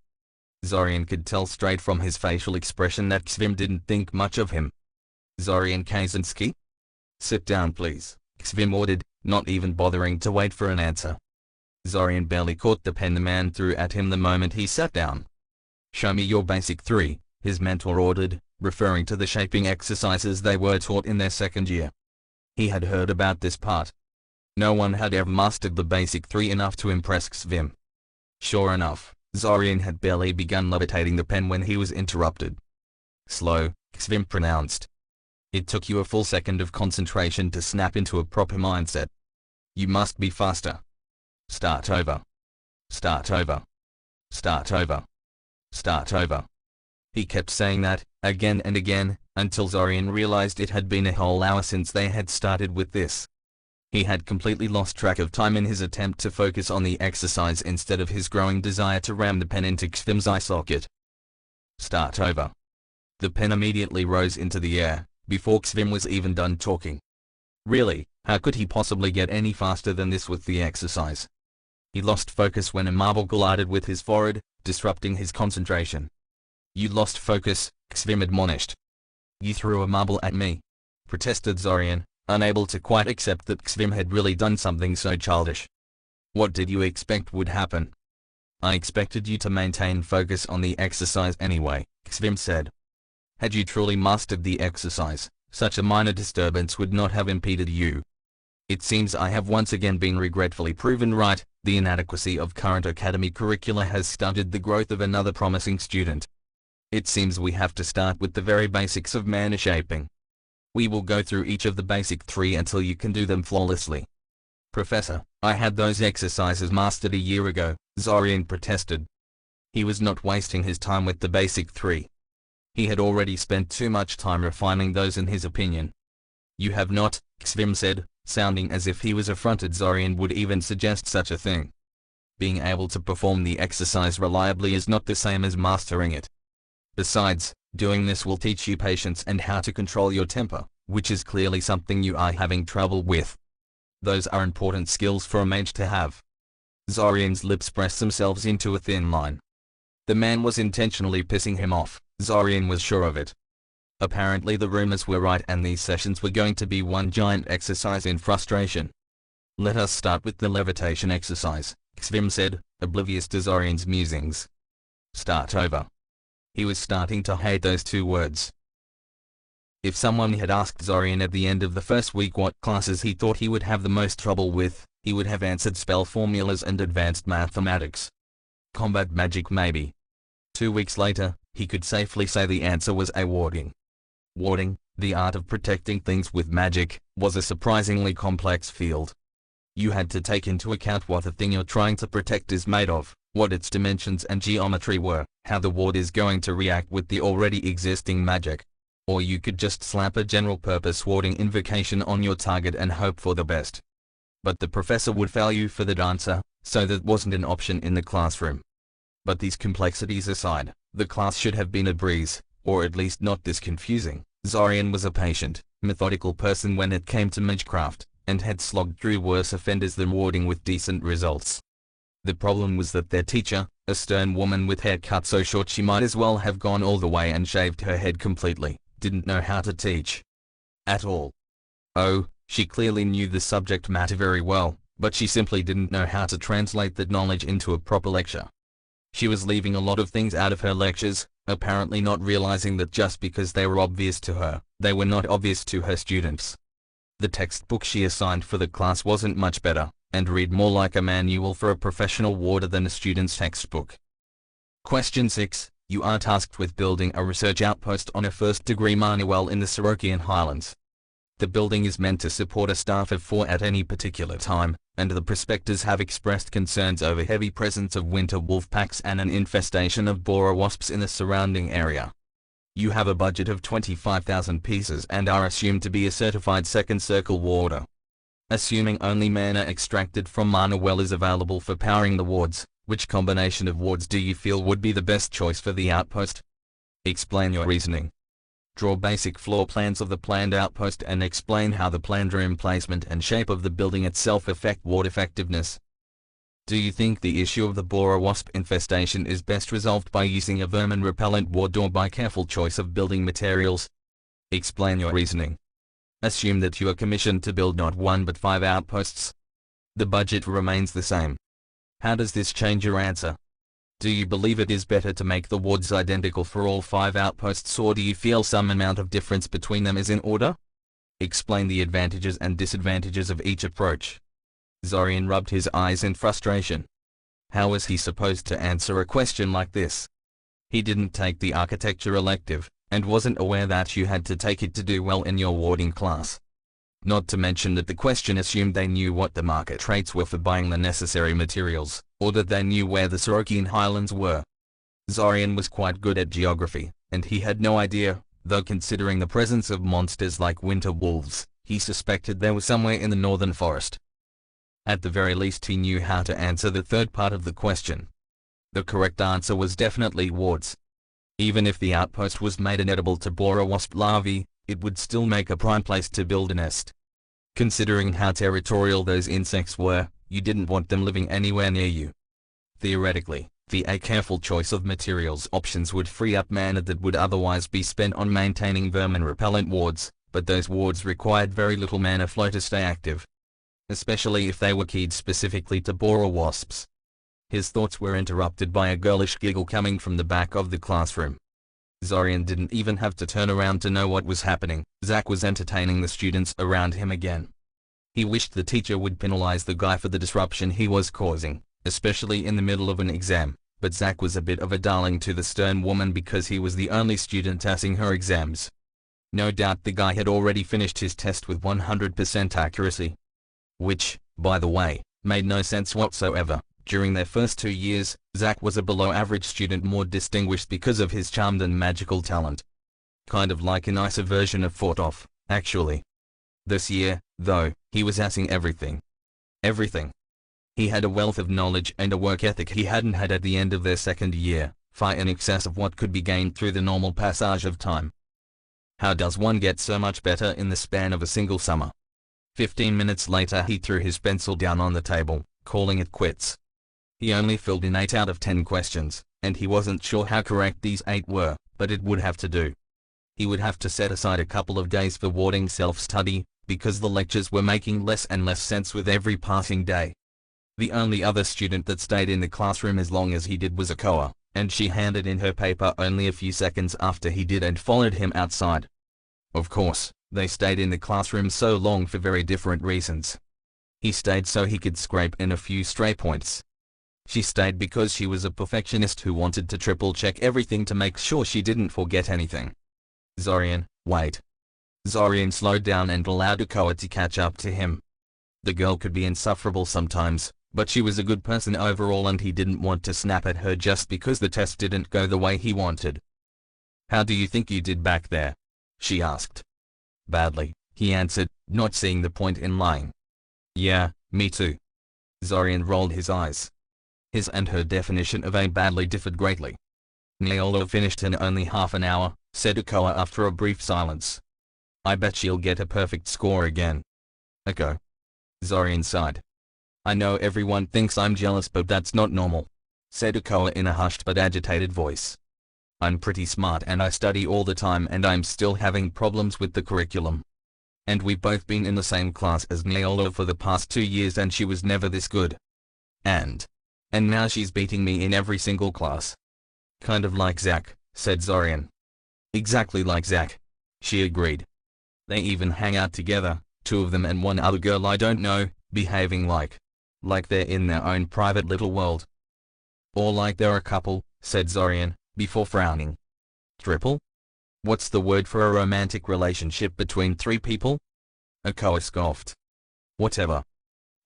Zorian could tell straight from his facial expression that Xvim didn't think much of him. "Zorian Kaczynski? Sit down please," Xvim ordered, not even bothering to wait for an answer. Zorian barely caught the pen the man threw at him the moment he sat down. "Show me your basic 3, his mentor ordered, referring to the shaping exercises they were taught in their second year. He had heard about this part. No one had ever mastered the basic 3 enough to impress Xvim. Sure enough, Zorian had barely begun levitating the pen when he was interrupted. "Slow," Xvim pronounced. "It took you a full second of concentration to snap into a proper mindset. You must be faster. Start over. Start over. Start over. Start over." He kept saying that, again and again, until Zorian realized it had been a whole hour since they had started with this. He had completely lost track of time in his attempt to focus on the exercise instead of his growing desire to ram the pen into Xvim's eye socket. "Start over." The pen immediately rose into the air, before Xvim was even done talking. Really, how could he possibly get any faster than this with the exercise? He lost focus when a marble collided with his forehead, disrupting his concentration. "You lost focus," Xvim admonished. "You threw a marble at me," protested Zorian, unable to quite accept that Xvim had really done something so childish. "What did you expect would happen?" "I expected you to maintain focus on the exercise anyway," Xvim said. "Had you truly mastered the exercise, such a minor disturbance would not have impeded you. It seems I have once again been regretfully proven right. The inadequacy of current academy curricula has stunted the growth of another promising student. It seems we have to start with the very basics of mana shaping. We will go through each of the basic 3 until you can do them flawlessly." "Professor, I had those exercises mastered a year ago," Zorian protested. He was not wasting his time with the basic 3. He had already spent too much time refining those in his opinion. "You have not," Xvim said, sounding as if he was affronted Zorian would even suggest such a thing. Being able to perform the exercise reliably is not the same as mastering it. Besides, doing this will teach you patience and how to control your temper, which is clearly something you are having trouble with. Those are important skills for a mage to have. Zorian's lips pressed themselves into a thin line. The man was intentionally pissing him off, Zorian was sure of it. Apparently the rumors were right and these sessions were going to be one giant exercise in frustration. "Let us start with the levitation exercise," Xvim said, oblivious to Zorian's musings. "Start over." He was starting to hate those 2 words. If someone had asked Zorian at the end of the first week what classes he thought he would have the most trouble with, he would have answered spell formulas and advanced mathematics. Combat magic maybe. 2 weeks later, he could safely say the answer was warding. Warding, the art of protecting things with magic, was a surprisingly complex field. You had to take into account what the thing you're trying to protect is made of, what its dimensions and geometry were, how the ward is going to react with the already existing magic. Or you could just slap a general-purpose warding invocation on your target and hope for the best. But the professor would fail you for that answer, so that wasn't an option in the classroom. But these complexities aside, The class should have been a breeze, or at least not this confusing. Zorian was a patient, methodical person when it came to magecraft, and had slogged through worse offenders than warding with decent results. The problem was that their teacher, a stern woman with hair cut so short she might as well have gone all the way and shaved her head completely, didn't know how to teach. At all. Oh, she clearly knew the subject matter very well, but she simply didn't know how to translate that knowledge into a proper lecture. She was leaving a lot of things out of her lectures, apparently not realizing that just because they were obvious to her, they were not obvious to her students. The textbook she assigned for the class wasn't much better, and read more like a manual for a professional warder than a student's textbook. Question 6. You are tasked with building a research outpost on a first-degree mine well in the Sorokian Highlands. The building is meant to support a staff of 4 at any particular time, and the prospectors have expressed concerns over heavy presence of winter wolf packs and an infestation of borer wasps in the surrounding area. You have a budget of 25,000 pieces and are assumed to be a certified second circle warder. Assuming only mana extracted from mana well is available for powering the wards, which combination of wards do you feel would be the best choice for the outpost? Explain your reasoning. Draw basic floor plans of the planned outpost and explain how the planned room placement and shape of the building itself affect ward effectiveness. Do you think the issue of the borer wasp infestation is best resolved by using a vermin repellent ward or by careful choice of building materials? Explain your reasoning. Assume that you are commissioned to build not 1 but 5 outposts. The budget remains the same. How does this change your answer? Do you believe it is better to make the wards identical for all 5 outposts, or do you feel some amount of difference between them is in order? Explain the advantages and disadvantages of each approach. Zorian rubbed his eyes in frustration. How was he supposed to answer a question like this? He didn't take the architecture elective, and wasn't aware that you had to take it to do well in your warding class. Not to mention that the question assumed they knew what the market rates were for buying the necessary materials, or that they knew where the Sorokian Highlands were. Zorian was quite good at geography, and he had no idea, though considering the presence of monsters like winter wolves, he suspected they were somewhere in the northern forest. At the very least he knew how to answer the third part of the question. The correct answer was definitely wards. Even if the outpost was made inedible to borer wasp larvae, it would still make a prime place to build a nest. Considering how territorial those insects were, you didn't want them living anywhere near you. Theoretically, a careful choice of materials options would free up mana that would otherwise be spent on maintaining vermin repellent wards, but those wards required very little mana flow to stay active. Especially if they were keyed specifically to borer wasps. His thoughts were interrupted by a girlish giggle coming from the back of the classroom. Zorian didn't even have to turn around to know what was happening. Zack was entertaining the students around him again. He wished the teacher would penalize the guy for the disruption he was causing, especially in the middle of an exam, but Zack was a bit of a darling to the stern woman because he was the only student passing her exams. No doubt the guy had already finished his test with 100% accuracy. Which, by the way, made no sense whatsoever. During their first 2 years, Zack was a below-average student, more distinguished because of his charmed and magical talent. Kind of like a nicer version of Fortoff, actually. This year, though, he was assing everything. Everything. He had a wealth of knowledge and a work ethic he hadn't had at the end of their second year, far in excess of what could be gained through the normal passage of time. How does one get so much better in the span of a single summer? 15 minutes later he threw his pencil down on the table, calling it quits. He only filled in 8 out of 10 questions, and he wasn't sure how correct these 8 were, but it would have to do. He would have to set aside a couple of days for warding self-study, because the lectures were making less and less sense with every passing day. The only other student that stayed in the classroom as long as he did was Akoa, and she handed in her paper only a few seconds after he did and followed him outside. Of course, they stayed in the classroom so long for very different reasons. He stayed so he could scrape in a few stray points. She stayed because she was a perfectionist who wanted to triple-check everything to make sure she didn't forget anything. Zorian, wait. Zorian slowed down and allowed Akoa to catch up to him. The girl could be insufferable sometimes, but she was a good person overall and he didn't want to snap at her just because the test didn't go the way he wanted. How do you think you did back there? She asked. Badly, he answered, not seeing the point in lying. Yeah, me too. Zorian rolled his eyes. His and her definition of a badly differed greatly. Naola finished in only half an hour, said Akoa after a brief silence. I bet she'll get a perfect score again. Ako. Zorian sighed. I know everyone thinks I'm jealous, but that's not normal, said Akoa in a hushed but agitated voice. I'm pretty smart and I study all the time, and I'm still having problems with the curriculum. And we've both been in the same class as Naola for the past 2 years and she was never this good. And now she's beating me in every single class. Kind of like Zack, said Zorian. Exactly like Zack, she agreed. They even hang out together, 2 of them and one other girl I don't know, behaving like they're in their own private little world. Or like they're a couple, said Zorian, before frowning. Triple? What's the word for a romantic relationship between 3 people? Akoa scoffed. Whatever.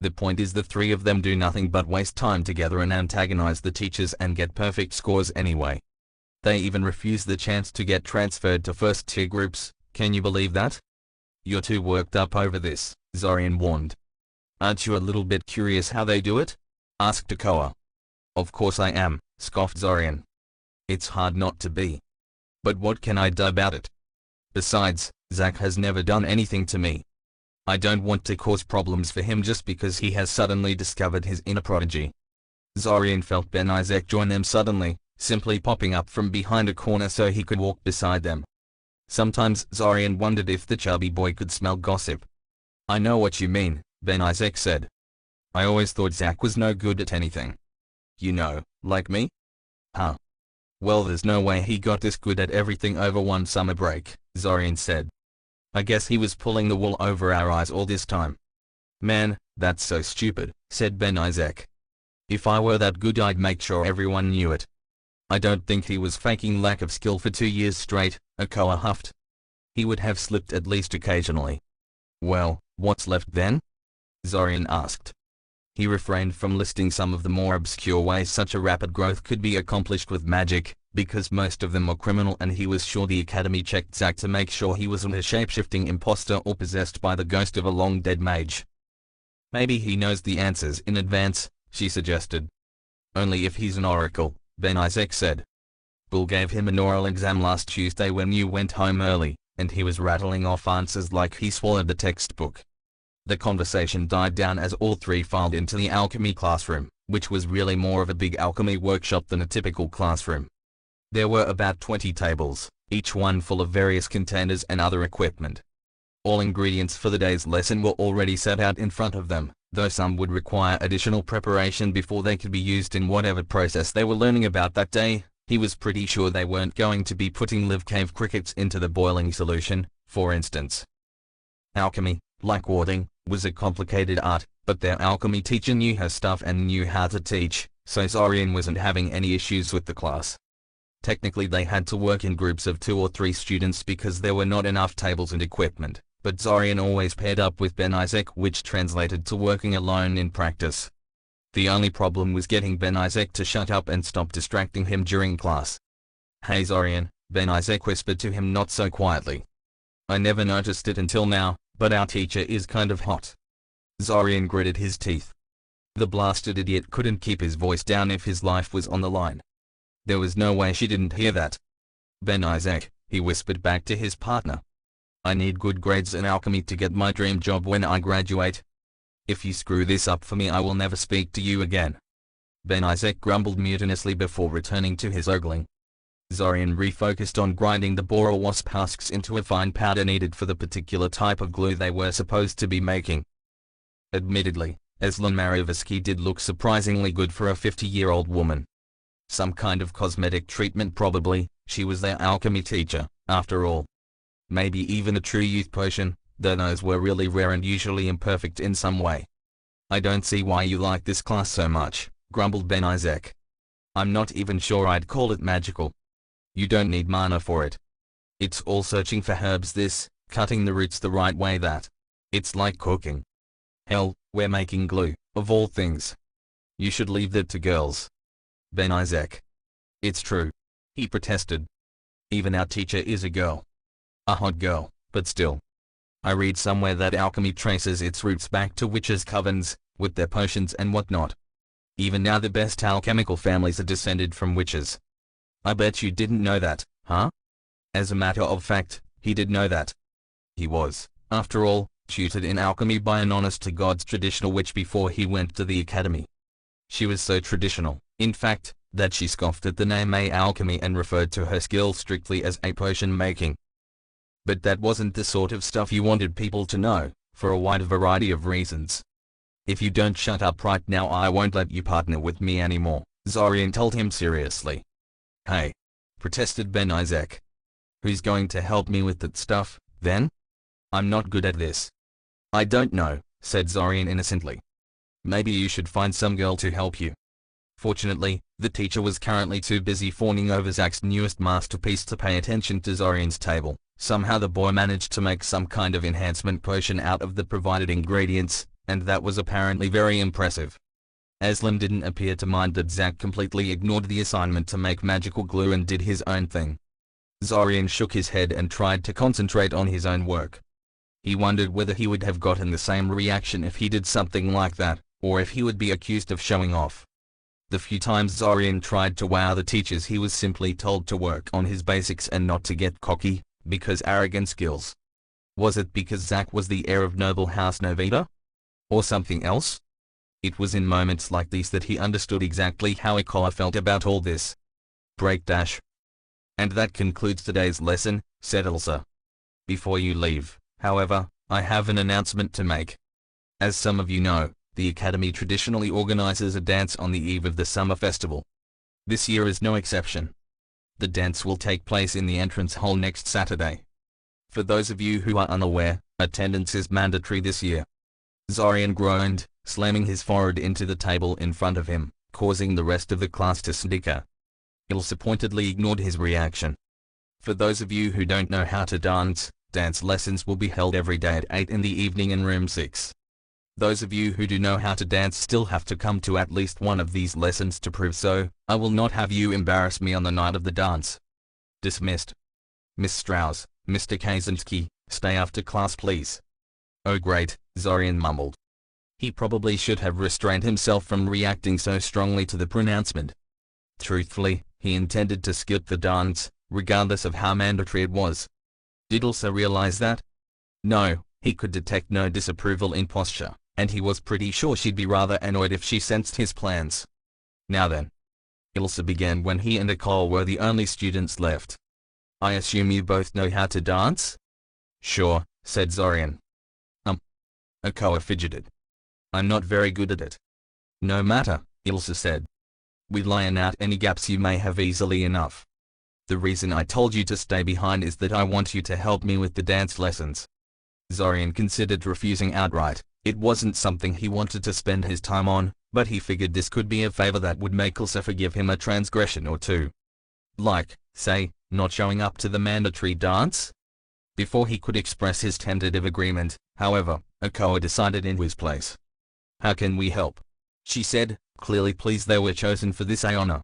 The point is the 3 of them do nothing but waste time together and antagonize the teachers and get perfect scores anyway. They even refuse the chance to get transferred to first-tier groups. Can you believe that? You're too worked up over this, Zorian warned. Aren't you a little bit curious how they do it? Asked Akoa. Of course I am, scoffed Zorian. It's hard not to be. But what can I do about it? Besides, Zack has never done anything to me. I don't want to cause problems for him just because he has suddenly discovered his inner prodigy. Zorian felt Ben Isaac join them suddenly, simply popping up from behind a corner so he could walk beside them. Sometimes Zorian wondered if the chubby boy could smell gossip. I know what you mean, Ben Isaac said. I always thought Zack was no good at anything. You know, like me? Huh. Well, there's no way he got this good at everything over one summer break, Zorian said. I guess he was pulling the wool over our eyes all this time. Man, that's so stupid, said Ben Isaac. If I were that good I'd make sure everyone knew it. I don't think he was faking lack of skill for 2 years straight, Akoa huffed. He would have slipped at least occasionally. Well, what's left then? Zorian asked. He refrained from listing some of the more obscure ways such a rapid growth could be accomplished with magic, because most of them were criminal and he was sure the Academy checked Zack to make sure he wasn't a shape-shifting imposter or possessed by the ghost of a long-dead mage. Maybe he knows the answers in advance, she suggested. Only if he's an oracle, Ben Isaac said. Bull gave him an oral exam last Tuesday when you went home early, and he was rattling off answers like he swallowed the textbook. The conversation died down as all 3 filed into the alchemy classroom, which was really more of a big alchemy workshop than a typical classroom. There were about 20 tables, each one full of various containers and other equipment. All ingredients for the day's lesson were already set out in front of them, though some would require additional preparation before they could be used in whatever process they were learning about that day. He was pretty sure they weren't going to be putting live cave crickets into the boiling solution, for instance. Alchemy, like warding, was a complicated art, but their alchemy teacher knew her stuff and knew how to teach, so Zorian wasn't having any issues with the class. Technically they had to work in groups of 2 or 3 students because there were not enough tables and equipment, but Zorian always paired up with Ben Isaac, which translated to working alone in practice. The only problem was getting Ben Isaac to shut up and stop distracting him during class. Hey Zorian, Ben Isaac whispered to him not so quietly. I never noticed it until now, but our teacher is kind of hot. Zorian gritted his teeth. The blasted idiot couldn't keep his voice down if his life was on the line. There was no way she didn't hear that. Ben Isaac, he whispered back to his partner. I need good grades in alchemy to get my dream job when I graduate. If you screw this up for me I will never speak to you again. Ben Isaac grumbled mutinously before returning to his ogling. Zorian refocused on grinding the boar wasp husks into a fine powder needed for the particular type of glue they were supposed to be making. Admittedly, Aslan Marievsky did look surprisingly good for a 50-year-old woman. Some kind of cosmetic treatment probably, she was their alchemy teacher, after all. Maybe even a true youth potion, though those were really rare and usually imperfect in some way. I don't see why you like this class so much, grumbled Ben Isaac. I'm not even sure I'd call it magical. You don't need mana for it. It's all searching for herbs this, cutting the roots the right way that. It's like cooking. Hell, we're making glue, of all things. You should leave that to girls. Ben Isaac. It's true. He protested. Even our teacher is a girl. A hot girl, but still. I read somewhere that alchemy traces its roots back to witches' covens, with their potions and whatnot. Even now the best alchemical families are descended from witches. I bet you didn't know that, huh? As a matter of fact, he did know that. He was, after all, tutored in alchemy by an honest-to-God's traditional witch before he went to the academy. She was so traditional, in fact, that she scoffed at the name alchemy and referred to her skill strictly as potion making. But that wasn't the sort of stuff you wanted people to know, for a wide variety of reasons. If you don't shut up right now, I won't let you partner with me anymore, Zorian told him seriously. Hey, protested Ben Isaac. Who's going to help me with that stuff, then? I'm not good at this. I don't know, said Zorian innocently. Maybe you should find some girl to help you. Fortunately, the teacher was currently too busy fawning over Zach's newest masterpiece to pay attention to Zorian's table. Somehow the boy managed to make some kind of enhancement potion out of the provided ingredients, and that was apparently very impressive. Aslan didn't appear to mind that Zach completely ignored the assignment to make magical glue and did his own thing. Zorian shook his head and tried to concentrate on his own work. He wondered whether he would have gotten the same reaction if he did something like that, or if he would be accused of showing off. The few times Zorian tried to wow the teachers, he was simply told to work on his basics and not to get cocky, because arrogant skills. Was it because Zach was the heir of noble House Novita? Or something else? It was in moments like these that he understood exactly how Ikoa felt about all this. Break dash. And that concludes today's lesson, said Elsa. Before you leave, however, I have an announcement to make. As some of you know, the Academy traditionally organizes a dance on the eve of the summer festival. This year is no exception. The dance will take place in the entrance hall next Saturday. For those of you who are unaware, attendance is mandatory this year. Zorian groaned, slamming his forehead into the table in front of him, causing the rest of the class to snicker. Ilsa pointedly ignored his reaction. For those of you who don't know how to dance, dance lessons will be held every day at 8 in the evening in room 6. Those of you who do know how to dance still have to come to at least one of these lessons to prove so. I will not have you embarrass me on the night of the dance. Dismissed. Miss Strauss, Mr. Kaczynski, stay after class please. Oh great, Zorian mumbled. He probably should have restrained himself from reacting so strongly to the pronouncement. Truthfully, he intended to skip the dance, regardless of how mandatory it was. Did Ilsa realize that? No, he could detect no disapproval in posture, and he was pretty sure she'd be rather annoyed if she sensed his plans. Now then. Ilsa began when he and Nicole were the only students left. I assume you both know how to dance? Sure, said Zorian. Ikoa fidgeted. I'm not very good at it. No matter, Ilsa said. We'll iron out any gaps you may have easily enough. The reason I told you to stay behind is that I want you to help me with the dance lessons. Zorian considered refusing outright. It wasn't something he wanted to spend his time on, but he figured this could be a favor that would make Ilsa forgive him a transgression or two. Like, say, not showing up to the mandatory dance? Before he could express his tentative agreement, however, Ikoa decided in his place. How can we help? She said, clearly pleased they were chosen for this honor.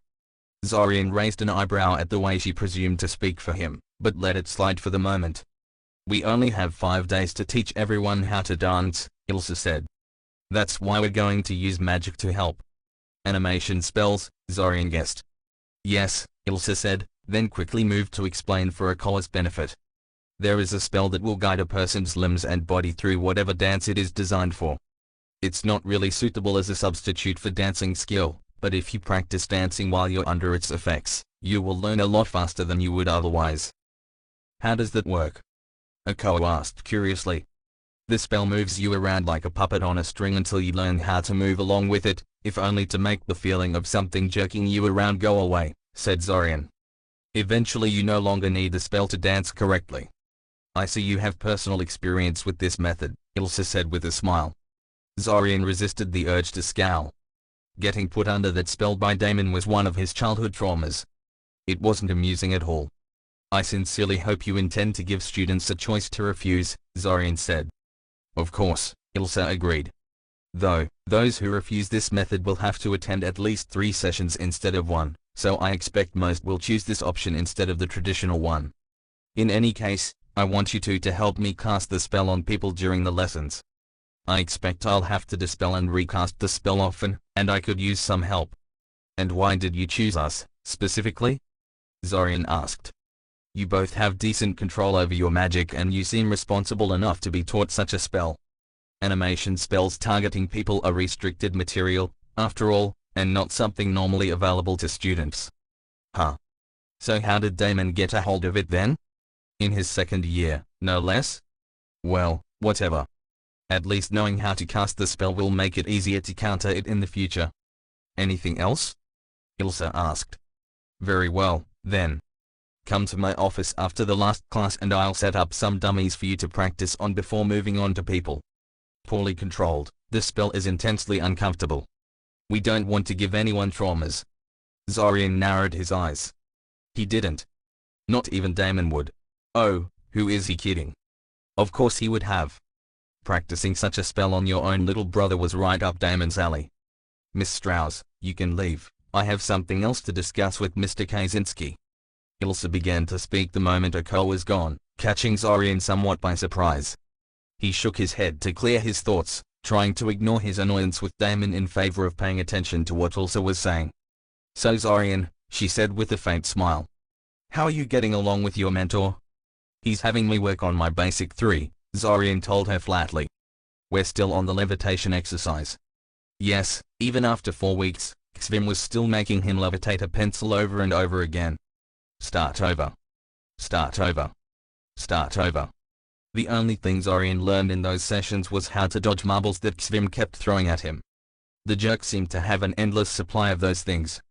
Zorian raised an eyebrow at the way she presumed to speak for him, but let it slide for the moment. We only have 5 days to teach everyone how to dance, Ilsa said. That's why we're going to use magic to help. Animation spells, Zorian guessed. Yes, Ilsa said, then quickly moved to explain for Ikoa's benefit. There is a spell that will guide a person's limbs and body through whatever dance it is designed for. It's not really suitable as a substitute for dancing skill, but if you practice dancing while you're under its effects, you will learn a lot faster than you would otherwise. How does that work? Ikoa asked curiously. The spell moves you around like a puppet on a string until you learn how to move along with it, if only to make the feeling of something jerking you around go away, said Zorian. Eventually you no longer need the spell to dance correctly. I see you have personal experience with this method, Ilsa said with a smile. Zorian resisted the urge to scowl. Getting put under that spell by Damon was one of his childhood traumas. It wasn't amusing at all. I sincerely hope you intend to give students a choice to refuse, Zorian said. Of course, Ilsa agreed. Though, those who refuse this method will have to attend at least 3 sessions instead of 1, so I expect most will choose this option instead of the traditional one. In any case, I want you two to help me cast the spell on people during the lessons. I expect I'll have to dispel and recast the spell often, and I could use some help. And why did you choose us, specifically? Zorian asked. You both have decent control over your magic and you seem responsible enough to be taught such a spell. Animation spells targeting people are restricted material, after all, and not something normally available to students. Huh. So how did Damon get a hold of it then? In his second year, no less? Well, whatever. At least knowing how to cast the spell will make it easier to counter it in the future. Anything else? Ilsa asked. Very well, then. Come to my office after the last class and I'll set up some dummies for you to practice on before moving on to people. Poorly controlled, this spell is intensely uncomfortable. We don't want to give anyone traumas. Zorian narrowed his eyes. He didn't. Not even Damon would. Oh, who is he kidding? Of course he would have. Practicing such a spell on your own little brother was right up Damon's alley. Miss Strauss, you can leave. I have something else to discuss with Mr. Kaczynski. Ilsa began to speak the moment Oko was gone, catching Zorian somewhat by surprise. He shook his head to clear his thoughts, trying to ignore his annoyance with Damon in favor of paying attention to what Ilsa was saying. So Zorian, she said with a faint smile. How are you getting along with your mentor? He's having me work on my basic 3, Zorian told her flatly. We're still on the levitation exercise. Yes, even after 4 weeks, Xvim was still making him levitate a pencil over and over again. Start over. Start over. Start over. The only thing Zorian learned in those sessions was how to dodge marbles that Xvim kept throwing at him. The jerk seemed to have an endless supply of those things.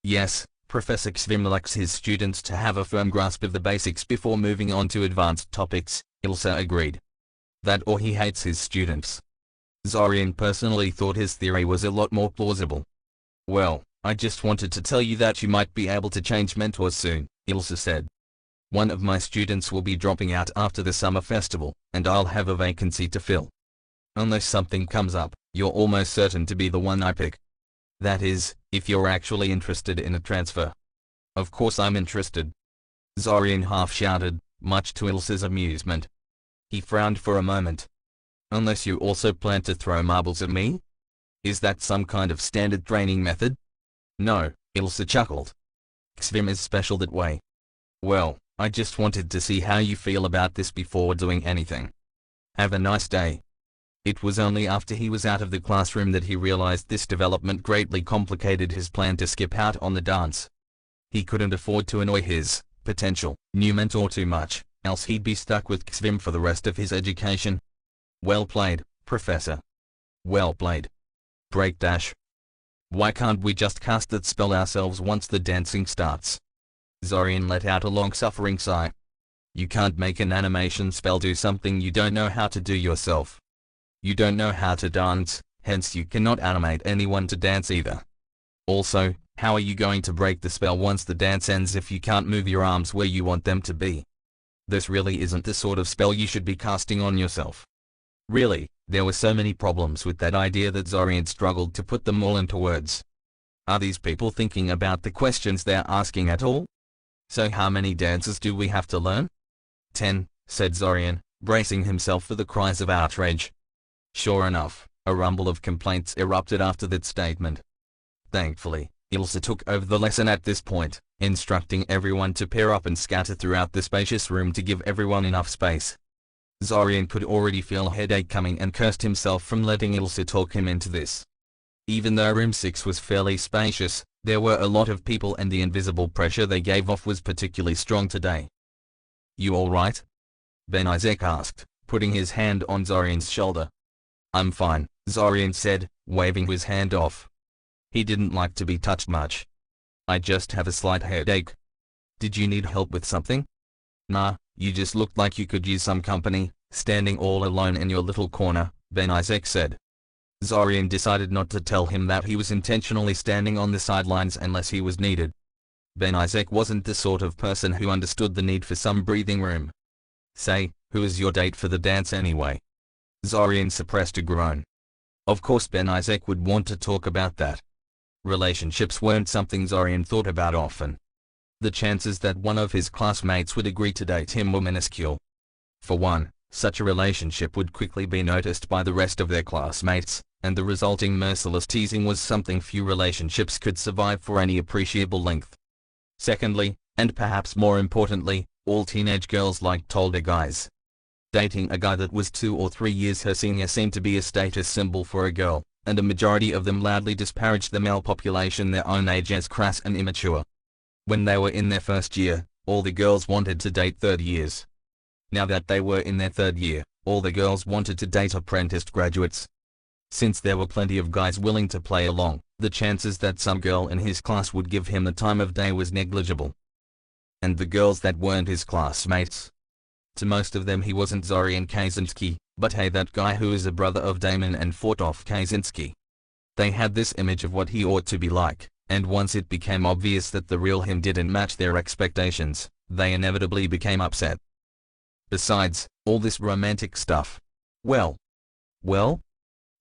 Yes, Professor Xvim likes his students to have a firm grasp of the basics before moving on to advanced topics, Ilsa agreed. That or he hates his students. Zorian personally thought his theory was a lot more plausible. Well, I just wanted to tell you that you might be able to change mentors soon, Ilsa said. One of my students will be dropping out after the summer festival, and I'll have a vacancy to fill. Unless something comes up, you're almost certain to be the one I pick. That is, if you're actually interested in a transfer. Of course I'm interested. Zorian half shouted, much to Ilsa's amusement. He frowned for a moment. Unless you also plan to throw marbles at me? Is that some kind of standard training method? No, Ilsa chuckled. Xvim is special that way. Well, I just wanted to see how you feel about this before doing anything. Have a nice day. It was only after he was out of the classroom that he realized this development greatly complicated his plan to skip out on the dance. He couldn't afford to annoy his potential new mentor too much, else he'd be stuck with Xvim for the rest of his education. Well played, Professor. Well played. Break dash. Why can't we just cast that spell ourselves once the dancing starts? Zorian let out a long-suffering sigh. You can't make an animation spell do something you don't know how to do yourself. You don't know how to dance, hence you cannot animate anyone to dance either. Also, how are you going to break the spell once the dance ends if you can't move your arms where you want them to be? This really isn't the sort of spell you should be casting on yourself. Really, there were so many problems with that idea that Zorian struggled to put them all into words. Are these people thinking about the questions they're asking at all? So how many dances do we have to learn? 10, said Zorian, bracing himself for the cries of outrage. Sure enough, a rumble of complaints erupted after that statement. Thankfully, Ilsa took over the lesson at this point, instructing everyone to pair up and scatter throughout the spacious room to give everyone enough space. Zorian could already feel a headache coming and cursed himself from letting Ilsa talk him into this. Even though room 6 was fairly spacious, there were a lot of people and the invisible pressure they gave off was particularly strong today. You alright? Ben Isaac asked, putting his hand on Zorian's shoulder. I'm fine, Zorian said, waving his hand off. He didn't like to be touched much. I just have a slight headache. Did you need help with something? Nah, you just looked like you could use some company, standing all alone in your little corner, Ben Isaac said. Zorian decided not to tell him that he was intentionally standing on the sidelines unless he was needed. Ben Isaac wasn't the sort of person who understood the need for some breathing room. Say, who is your date for the dance anyway? Zorian suppressed a groan. Of course Ben Isaac would want to talk about that. Relationships weren't something Zorian thought about often. The chances that one of his classmates would agree to date him were minuscule. For one, such a relationship would quickly be noticed by the rest of their classmates, and the resulting merciless teasing was something few relationships could survive for any appreciable length. Secondly, And perhaps more importantly, all teenage girls liked older guys. Dating a guy that was 2 or 3 years her senior seemed to be a status symbol for a girl, and a majority of them loudly disparaged the male population their own age as crass and immature. When they were in their first year, all the girls wanted to date third years. Now that they were in their third year, all the girls wanted to date apprenticed graduates. Since there were plenty of guys willing to play along, the chances that some girl in his class would give him the time of day was negligible. And the girls that weren't his classmates? To most of them he wasn't Zorian Kaczynski, but hey, that guy who is a brother of Damon and Fortov Kaczynski. They had this image of what he ought to be like, and once it became obvious that the real him didn't match their expectations, they inevitably became upset. Besides, all this romantic stuff. Well?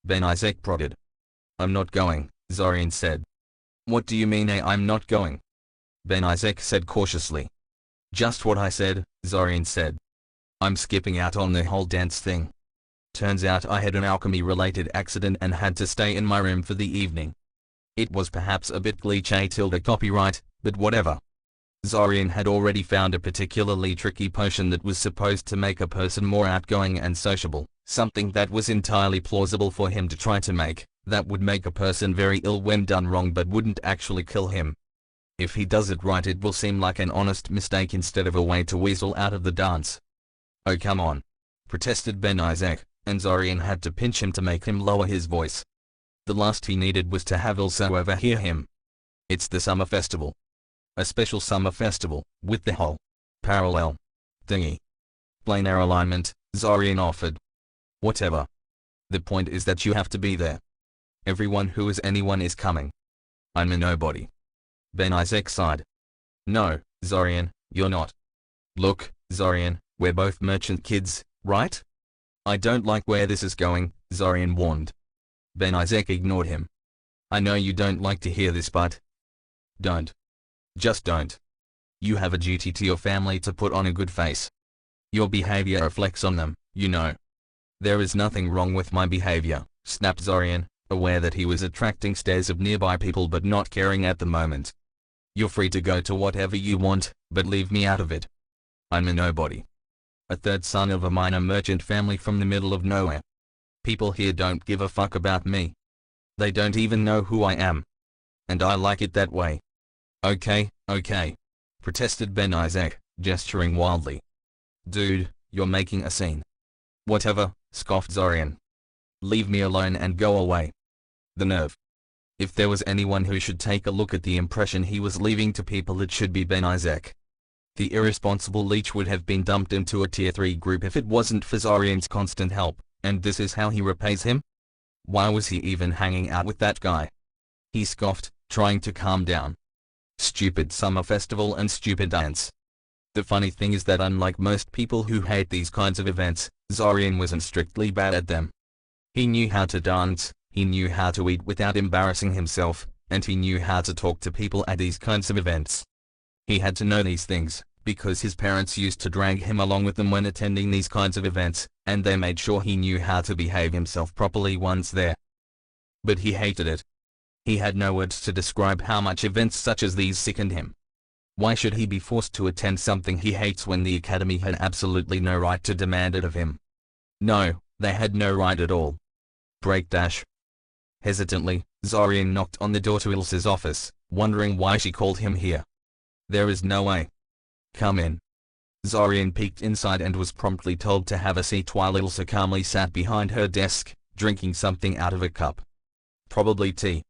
Ben Isaac prodded. I'm not going, Zorian said. What do you mean I'm not going? Ben Isaac said cautiously. Just what I said, Zorian said. I'm skipping out on the whole dance thing. Turns out I had an alchemy-related accident and had to stay in my room for the evening. It was perhaps a bit cliché / copyright, but whatever. Zorian had already found a particularly tricky potion that was supposed to make a person more outgoing and sociable, something that was entirely plausible for him to try to make, that would make a person very ill when done wrong but wouldn't actually kill him. If he does it right it will seem like an honest mistake instead of a way to weasel out of the dance. Oh come on, protested Ben Isaac, and Zorian had to pinch him to make him lower his voice. The last he needed was to have Ilsa overhear him. It's the summer festival. A special summer festival, with the whole parallel thingy. Planar alignment, Zorian offered. Whatever. The point is that you have to be there. Everyone who is anyone is coming. I'm a nobody. Ben Isaac sighed. No, Zorian, you're not. Look, Zorian, we're both merchant kids, right? I don't like where this is going, Zorian warned. Ben Isaac ignored him. I know you don't like to hear this but... Don't. Just don't. You have a duty to your family to put on a good face. Your behavior reflects on them, you know. There is nothing wrong with my behavior, snapped Zorian, aware that he was attracting stares of nearby people but not caring at the moment. You're free to go to whatever you want, but leave me out of it. I'm a nobody. A third son of a minor merchant family from the middle of nowhere. People here don't give a fuck about me. They don't even know who I am. And I like it that way. Okay, protested Ben Isaac, gesturing wildly. Dude, you're making a scene. Whatever, scoffed Zorian. Leave me alone and go away. The nerve. If there was anyone who should take a look at the impression he was leaving to people it should be Ben Isaac. The irresponsible leech would have been dumped into a tier 3 group if it wasn't for Zorian's constant help, and this is how he repays him? Why was he even hanging out with that guy? He scoffed, trying to calm down. Stupid summer festival and stupid dance. The funny thing is that unlike most people who hate these kinds of events, Zorian wasn't strictly bad at them. He knew how to dance, he knew how to eat without embarrassing himself, and he knew how to talk to people at these kinds of events. He had to know these things, because his parents used to drag him along with them when attending these kinds of events, and they made sure he knew how to behave himself properly once there. But he hated it. He had no words to describe how much events such as these sickened him. Why should he be forced to attend something he hates when the Academy had absolutely no right to demand it of him? No, they had no right at all. Break dash. Hesitantly, Zorian knocked on the door to Ilsa's office, wondering why she called him here. There is no way. Come in. Zorian peeked inside and was promptly told to have a seat while Ilsa calmly sat behind her desk, drinking something out of a cup. Probably tea.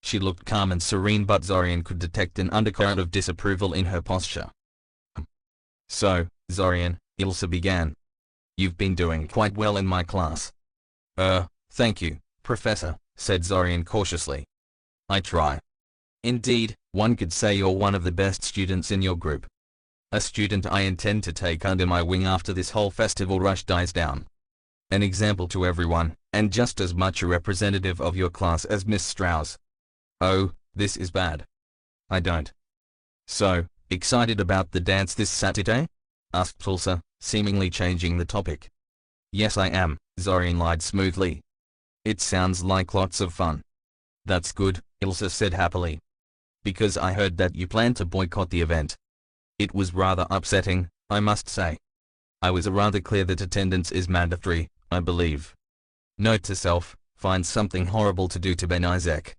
She looked calm and serene but Zorian could detect an undercurrent of disapproval in her posture. So, Zorian, Ilsa began. You've been doing quite well in my class. Thank you, Professor, said Zorian cautiously. I try. Indeed, one could say you're one of the best students in your group. A student I intend to take under my wing after this whole festival rush dies down. An example to everyone, and just as much a representative of your class as Miss Strauss. Oh, this is bad. I don't. So, excited about the dance this Saturday? Asked Ilsa, seemingly changing the topic. Yes I am, Zorian lied smoothly. It sounds like lots of fun. That's good, Ilsa said happily. Because I heard that you plan to boycott the event. It was rather upsetting, I must say. I was rather clear that attendance is mandatory, I believe. Note to self, find something horrible to do to Ben Isaac.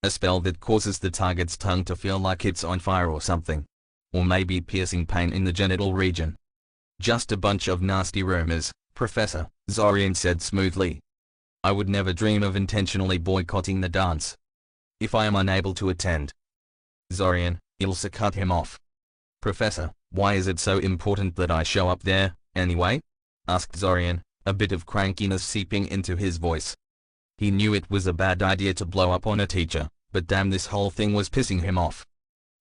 A spell that causes the target's tongue to feel like it's on fire or something. Or maybe piercing pain in the genital region. Just a bunch of nasty rumors, Professor, Zorian said smoothly. I would never dream of intentionally boycotting the dance. If I am unable to attend. Zorian, Ilsa cut him off. Professor, why is it so important that I show up there, anyway? Asked Zorian, a bit of crankiness seeping into his voice. He knew it was a bad idea to blow up on a teacher, but damn, this whole thing was pissing him off.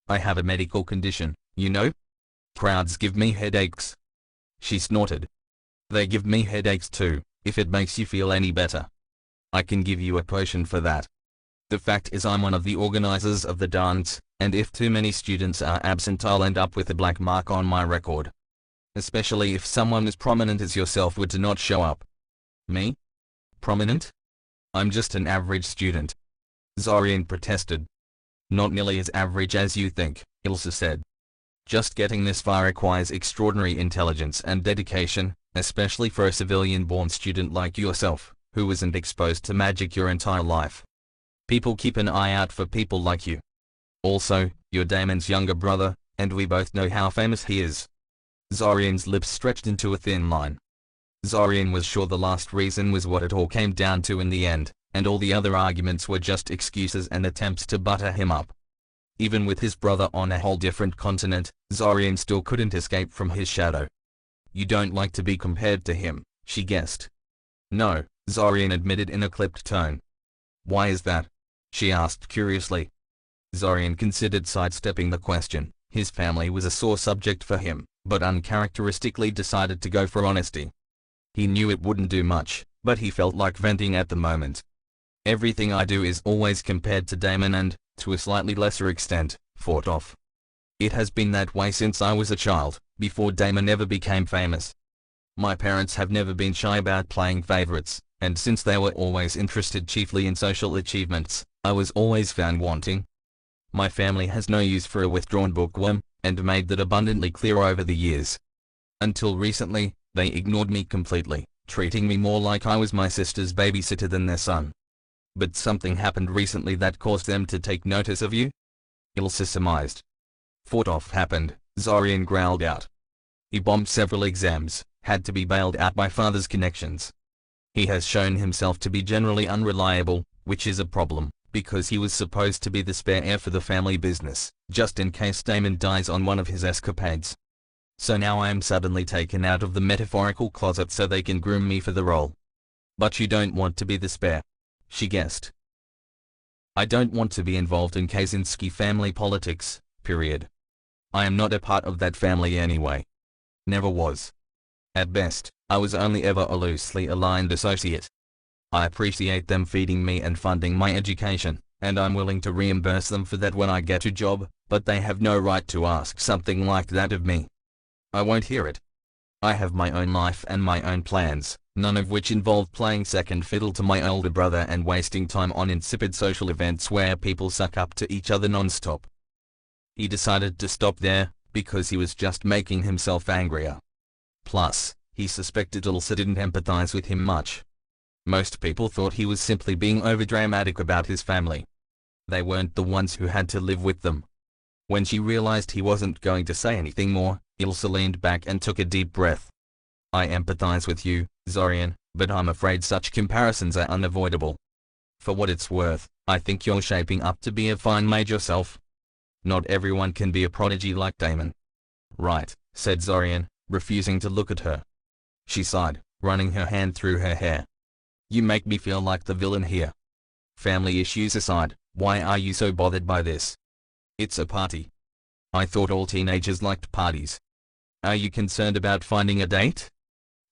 I have a medical condition, you know? Crowds give me headaches. She snorted. They give me headaches too, if it makes you feel any better. I can give you a potion for that. The fact is I'm one of the organizers of the dance, and if too many students are absent I'll end up with a black mark on my record. Especially if someone as prominent as yourself were to not show up. Me? Prominent? I'm just an average student. Zorian protested. Not nearly as average as you think, Ilsa said. Just getting this far requires extraordinary intelligence and dedication, especially for a civilian-born student like yourself, who isn't exposed to magic your entire life. People keep an eye out for people like you. Also, you're Damon's younger brother, and we both know how famous he is. Zorian's lips stretched into a thin line. Zorian was sure the last reason was what it all came down to in the end, and all the other arguments were just excuses and attempts to butter him up. Even with his brother on a whole different continent, Zorian still couldn't escape from his shadow. You don't like to be compared to him, she guessed. No, Zorian admitted in a clipped tone. Why is that? She asked curiously. Zorian considered sidestepping the question. His family was a sore subject for him, but uncharacteristically decided to go for honesty. He knew it wouldn't do much, but he felt like venting at the moment. Everything I do is always compared to Damon and, to a slightly lesser extent, fought off. It has been that way since I was a child, before Damon ever became famous. My parents have never been shy about playing favorites, and since they were always interested chiefly in social achievements, I was always found wanting. My family has no use for a withdrawn bookworm, and made that abundantly clear over the years. Until recently, they ignored me completely, treating me more like I was my sister's babysitter than their son. But something happened recently that caused them to take notice of you? Ilsa surmised. Fought off happened, Zorian growled out. He bombed several exams, had to be bailed out by father's connections. He has shown himself to be generally unreliable, which is a problem, because he was supposed to be the spare heir for the family business, just in case Damon dies on one of his escapades. So now I am suddenly taken out of the metaphorical closet so they can groom me for the role. But you don't want to be the spare, she guessed. I don't want to be involved in Kaczynski family politics, period. I am not a part of that family anyway. Never was. At best, I was only ever a loosely aligned associate. I appreciate them feeding me and funding my education, and I'm willing to reimburse them for that when I get a job, but they have no right to ask something like that of me. I won't hear it. I have my own life and my own plans, none of which involve playing second fiddle to my older brother and wasting time on insipid social events where people suck up to each other non-stop. He decided to stop there, because he was just making himself angrier. Plus, he suspected Ilsa didn't empathize with him much. Most people thought he was simply being overdramatic about his family. They weren't the ones who had to live with them. When she realized he wasn't going to say anything more, Ilsa leaned back and took a deep breath. I empathize with you, Zorian, but I'm afraid such comparisons are unavoidable. For what it's worth, I think you're shaping up to be a fine maid yourself. Not everyone can be a prodigy like Damon. Right, said Zorian, refusing to look at her. She sighed, running her hand through her hair. You make me feel like the villain here. Family issues aside, why are you so bothered by this? It's a party. I thought all teenagers liked parties. Are you concerned about finding a date?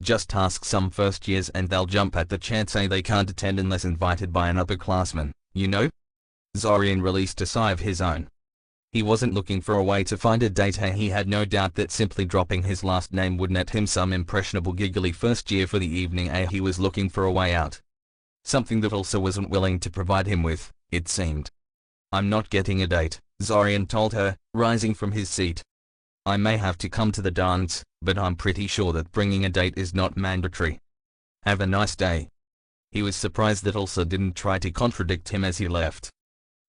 Just ask some first years and they'll jump at the chance they can't attend unless invited by an upperclassman, you know? Zorian released a sigh of his own. He wasn't looking for a way to find a date. He had no doubt that simply dropping his last name would net him some impressionable giggly first year for the evening. He was looking for a way out. Something that Ilsa wasn't willing to provide him with, it seemed. I'm not getting a date, Zorian told her, rising from his seat. I may have to come to the dance, but I'm pretty sure that bringing a date is not mandatory. Have a nice day. He was surprised that Elsa didn't try to contradict him as he left.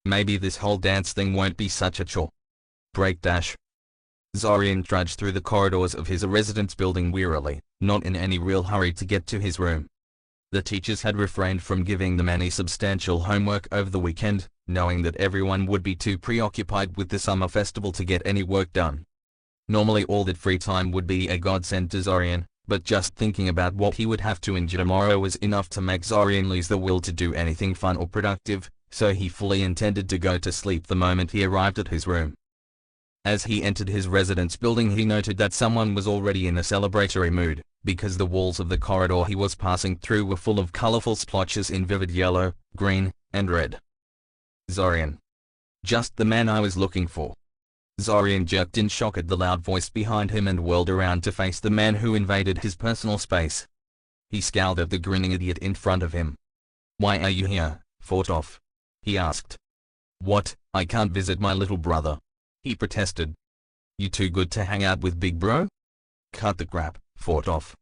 Maybe this whole dance thing won't be such a chore. Break dash. Zorian trudged through the corridors of his residence building wearily, not in any real hurry to get to his room. The teachers had refrained from giving them any substantial homework over the weekend, knowing that everyone would be too preoccupied with the summer festival to get any work done. Normally all that free time would be a godsend to Zorian, but just thinking about what he would have to endure tomorrow was enough to make Zorian lose the will to do anything fun or productive, so he fully intended to go to sleep the moment he arrived at his room. As he entered his residence building, he noted that someone was already in a celebratory mood, because the walls of the corridor he was passing through were full of colorful splotches in vivid yellow, green, and red. Zorian. Just the man I was looking for. Zorian jerked in shock at the loud voice behind him and whirled around to face the man who invaded his personal space. He scowled at the grinning idiot in front of him. "Why are you here, Fortov?" he asked. "What, I can't visit my little brother," he protested. "You too good to hang out with big bro? Cut the crap, Fortov.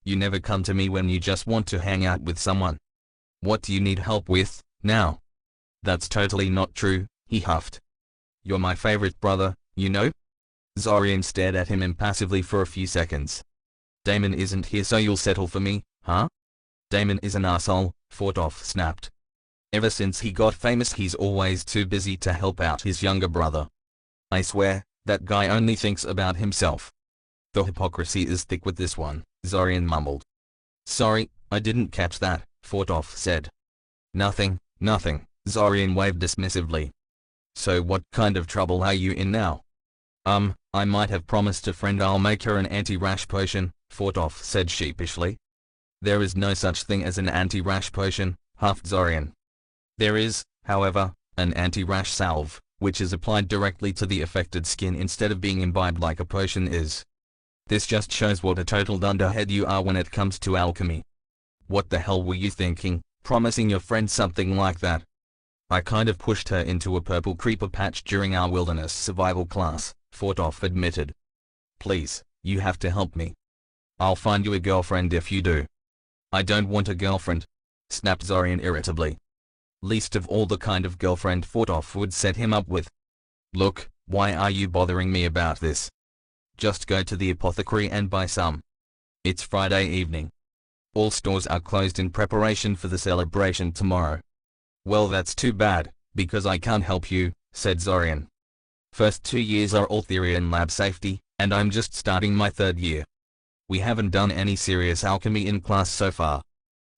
You never come to me when you just want to hang out with someone. What do you need help with, now?" "That's totally not true," he huffed. "You're my favorite brother, you know?" Zorian stared at him impassively for a few seconds. "Damon isn't here, so you'll settle for me, huh?" "Damon is an asshole," Fortov snapped. "Ever since he got famous he's always too busy to help out his younger brother. I swear, that guy only thinks about himself." "The hypocrisy is thick with this one," Zorian mumbled. "Sorry, I didn't catch that," Fortov said. Nothing," Zorian waved dismissively. "So what kind of trouble are you in now?" I might have promised a friend I'll make her an anti-rash potion," Fortov said sheepishly. "There is no such thing as an anti-rash potion," huffed Zorian. "There is, however, an anti-rash salve, which is applied directly to the affected skin instead of being imbibed like a potion is. This just shows what a total dunderhead you are when it comes to alchemy. What the hell were you thinking, promising your friend something like that?" "I kind of pushed her into a purple creeper patch during our wilderness survival class," Fortov admitted. "Please, you have to help me. I'll find you a girlfriend if you do." "I don't want a girlfriend," snapped Zorian irritably. Least of all the kind of girlfriend Fortov would set him up with. "Look, why are you bothering me about this? Just go to the apothecary and buy some. It's Friday evening. All stores are closed in preparation for the celebration tomorrow." "Well, that's too bad, because I can't help you," said Zorian. "First 2 years are all theory and lab safety, and I'm just starting my 3rd year. We haven't done any serious alchemy in class so far."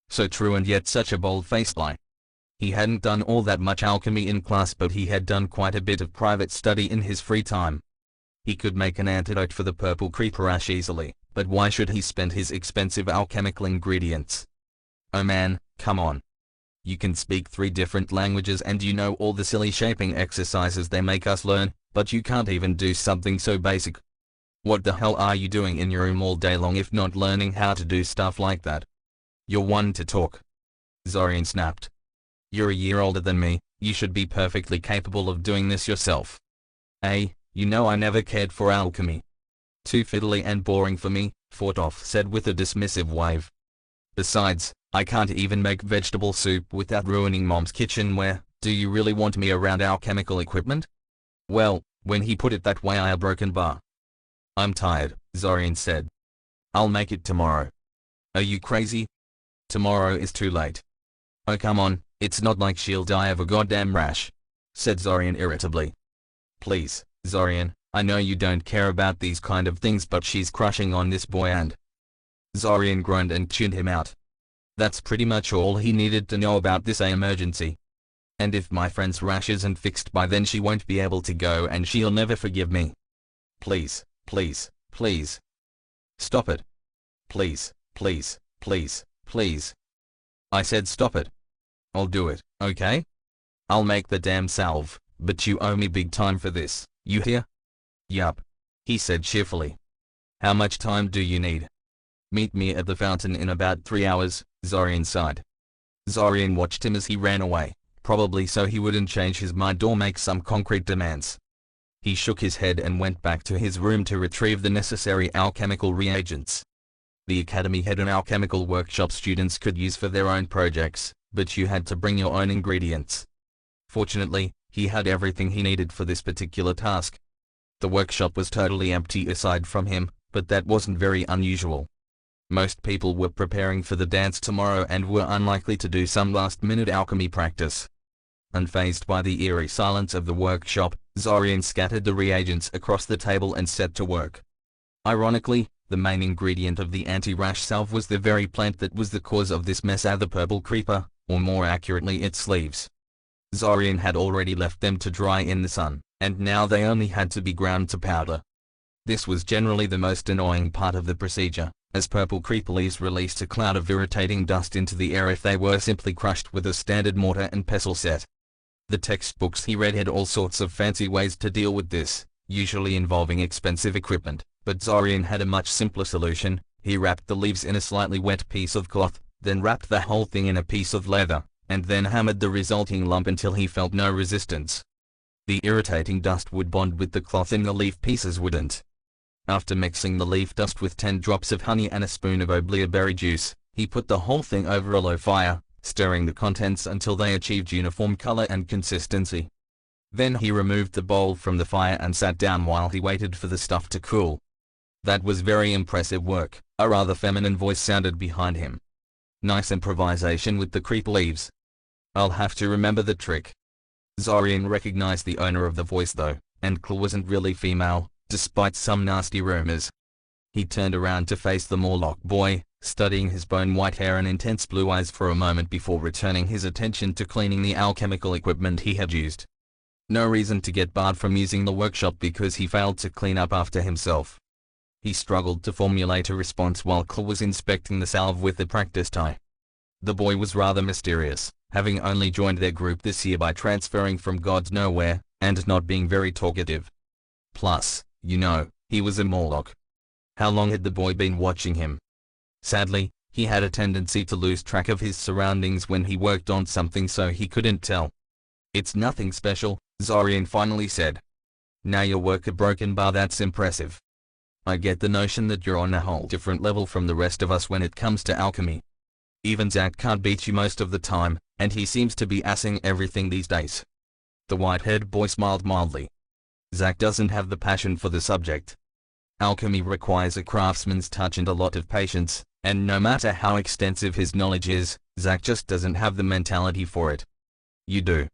So true, and yet such a bold-faced lie. He hadn't done all that much alchemy in class, but he had done quite a bit of private study in his free time. He could make an antidote for the purple creeper ash easily, but why should he spend his expensive alchemical ingredients? Oh man, come on. You can speak 3 different languages and you know all the silly shaping exercises they make us learn, but you can't even do something so basic. What the hell are you doing in your room all day long if not learning how to do stuff like that? You're one to talk. Zorian snapped. You're a year older than me, you should be perfectly capable of doing this yourself. You know I never cared for alchemy. Too fiddly and boring for me, Fortov said with a dismissive wave. Besides, I can't even make vegetable soup without ruining Mom's kitchenware. Do you really want me around alchemical equipment? Well, when he put it that way I broken bar. I'm tired, Zorian said. I'll make it tomorrow. Are you crazy? Tomorrow is too late. Oh come on, it's not like she'll die of a goddamn rash, said Zorian irritably. Please, Zorian, I know you don't care about these kind of things, but she's crushing on this boy and... Zorian groaned and tuned him out. That's pretty much all he needed to know about this emergency. And if my friend's rash isn't fixed by then she won't be able to go and she'll never forgive me. Please, please, please. Stop it. Please, please, please, please. I said stop it. I'll do it, okay? I'll make the damn salve, but you owe me big time for this, you hear? Yup, he said cheerfully. How much time do you need? Meet me at the fountain in about 3 hours, Zorian sighed. Zorian watched him as he ran away, probably so he wouldn't change his mind or make some concrete demands. He shook his head and went back to his room to retrieve the necessary alchemical reagents. The academy had an alchemical workshop students could use for their own projects, but you had to bring your own ingredients. Fortunately, he had everything he needed for this particular task. The workshop was totally empty aside from him, but that wasn't very unusual. Most people were preparing for the dance tomorrow and were unlikely to do some last-minute alchemy practice. Unfazed by the eerie silence of the workshop, Zorian scattered the reagents across the table and set to work. Ironically, the main ingredient of the anti-rash salve was the very plant that was the cause of this mess, the purple creeper, or more accurately its leaves. Zorian had already left them to dry in the sun, and now they only had to be ground to powder. This was generally the most annoying part of the procedure, as purple creeper leaves released a cloud of irritating dust into the air if they were simply crushed with a standard mortar and pestle set. The textbooks he read had all sorts of fancy ways to deal with this, usually involving expensive equipment, but Zorian had a much simpler solution. He wrapped the leaves in a slightly wet piece of cloth, then wrapped the whole thing in a piece of leather, and then hammered the resulting lump until he felt no resistance. The irritating dust would bond with the cloth and the leaf pieces wouldn't. After mixing the leaf dust with 10 drops of honey and a spoon of oblea berry juice, he put the whole thing over a low fire, stirring the contents until they achieved uniform color and consistency. Then he removed the bowl from the fire and sat down while he waited for the stuff to cool. That was very impressive work, a rather feminine voice sounded behind him. Nice improvisation with the creep leaves. I'll have to remember the trick. Zorian recognized the owner of the voice though, and Claw wasn't really female, despite some nasty rumors. He turned around to face the Morlock boy, studying his bone-white hair and intense blue eyes for a moment before returning his attention to cleaning the alchemical equipment he had used. No reason to get barred from using the workshop because he failed to clean up after himself. He struggled to formulate a response while Claw was inspecting the salve with the practice tie. The boy was rather mysterious, having only joined their group this year by transferring from God's Nowhere, and not being very talkative. Plus, you know, he was a Morlock. How long had the boy been watching him? Sadly, he had a tendency to lose track of his surroundings when he worked on something, so he couldn't tell. It's nothing special, Zorian finally said. Now your work a broken bar, that's impressive. I get the notion that you're on a whole different level from the rest of us when it comes to alchemy. Even Zack can't beat you most of the time, and he seems to be assing everything these days. The white-haired boy smiled mildly. Zack doesn't have the passion for the subject. Alchemy requires a craftsman's touch and a lot of patience, and no matter how extensive his knowledge is, Zack just doesn't have the mentality for it. You do.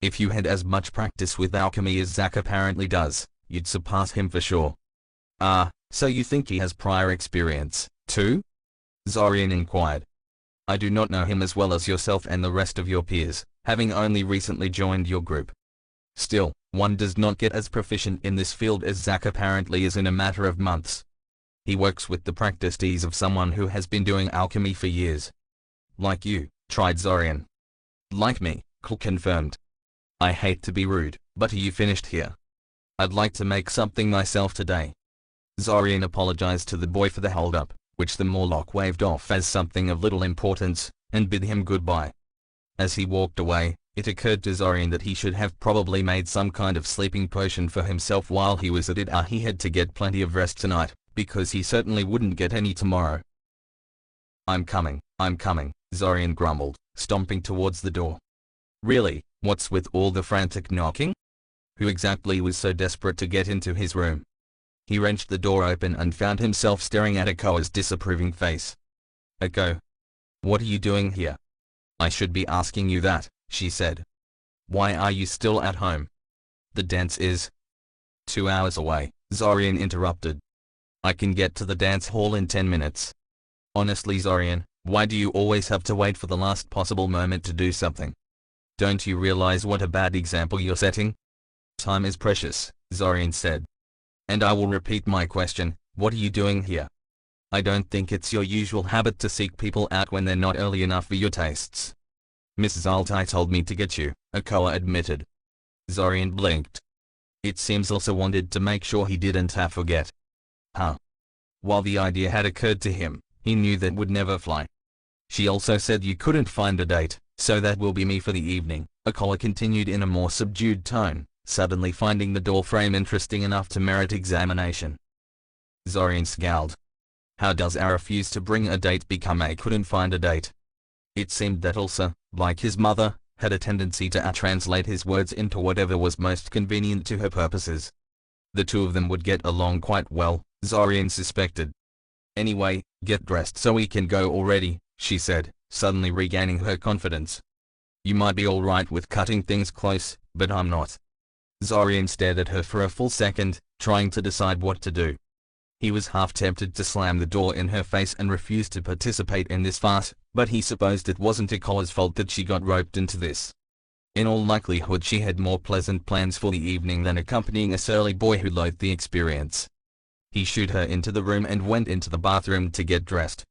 If you had as much practice with alchemy as Zack apparently does, you'd surpass him for sure. Ah, so you think he has prior experience, too? Zorian inquired. I do not know him as well as yourself and the rest of your peers, having only recently joined your group. Still, one does not get as proficient in this field as Zack apparently is in a matter of months. He works with the practiced ease of someone who has been doing alchemy for years. Like you, tried Zorian. Like me, Claw confirmed. I hate to be rude, but are you finished here? I'd like to make something myself today. Zorian apologized to the boy for the hold-up, which the Morlock waved off as something of little importance, and bid him goodbye. As he walked away, it occurred to Zorian that he should have probably made some kind of sleeping potion for himself while he was at it. He had to get plenty of rest tonight, because he certainly wouldn't get any tomorrow. I'm coming, Zorian grumbled, stomping towards the door. Really, what's with all the frantic knocking? Who exactly was so desperate to get into his room? He wrenched the door open and found himself staring at Akoa's disapproving face. Ako, what are you doing here? I should be asking you that, she said. Why are you still at home? The dance is 2 hours away, Zorian interrupted. I can get to the dance hall in 10 minutes. Honestly, Zorian, why do you always have to wait for the last possible moment to do something? Don't you realize what a bad example you're setting? Time is precious, Zorian said. And I will repeat my question, what are you doing here? I don't think it's your usual habit to seek people out when they're not early enough for your tastes. Mrs. Altai told me to get you, Akoa admitted. Zorian blinked. It seems Elsa wanted to make sure he didn't forget. Huh. While the idea had occurred to him, he knew that would never fly. She also said you couldn't find a date, so that will be me for the evening, Akoa continued in a more subdued tone, suddenly finding the door frame interesting enough to merit examination. Zorian scowled. How does a refuse to bring a date become a couldn't find a date? It seemed that Elsa, like his mother, had a tendency to translate his words into whatever was most convenient to her purposes. The two of them would get along quite well, Zorian suspected. Anyway, get dressed so we can go already, she said, suddenly regaining her confidence. You might be alright with cutting things close, but I'm not. Zorian stared at her for a full second, trying to decide what to do. He was half tempted to slam the door in her face and refuse to participate in this farce, but he supposed it wasn't Ikoa's fault that she got roped into this. In all likelihood she had more pleasant plans for the evening than accompanying a surly boy who loathed the experience. He shooed her into the room and went into the bathroom to get dressed.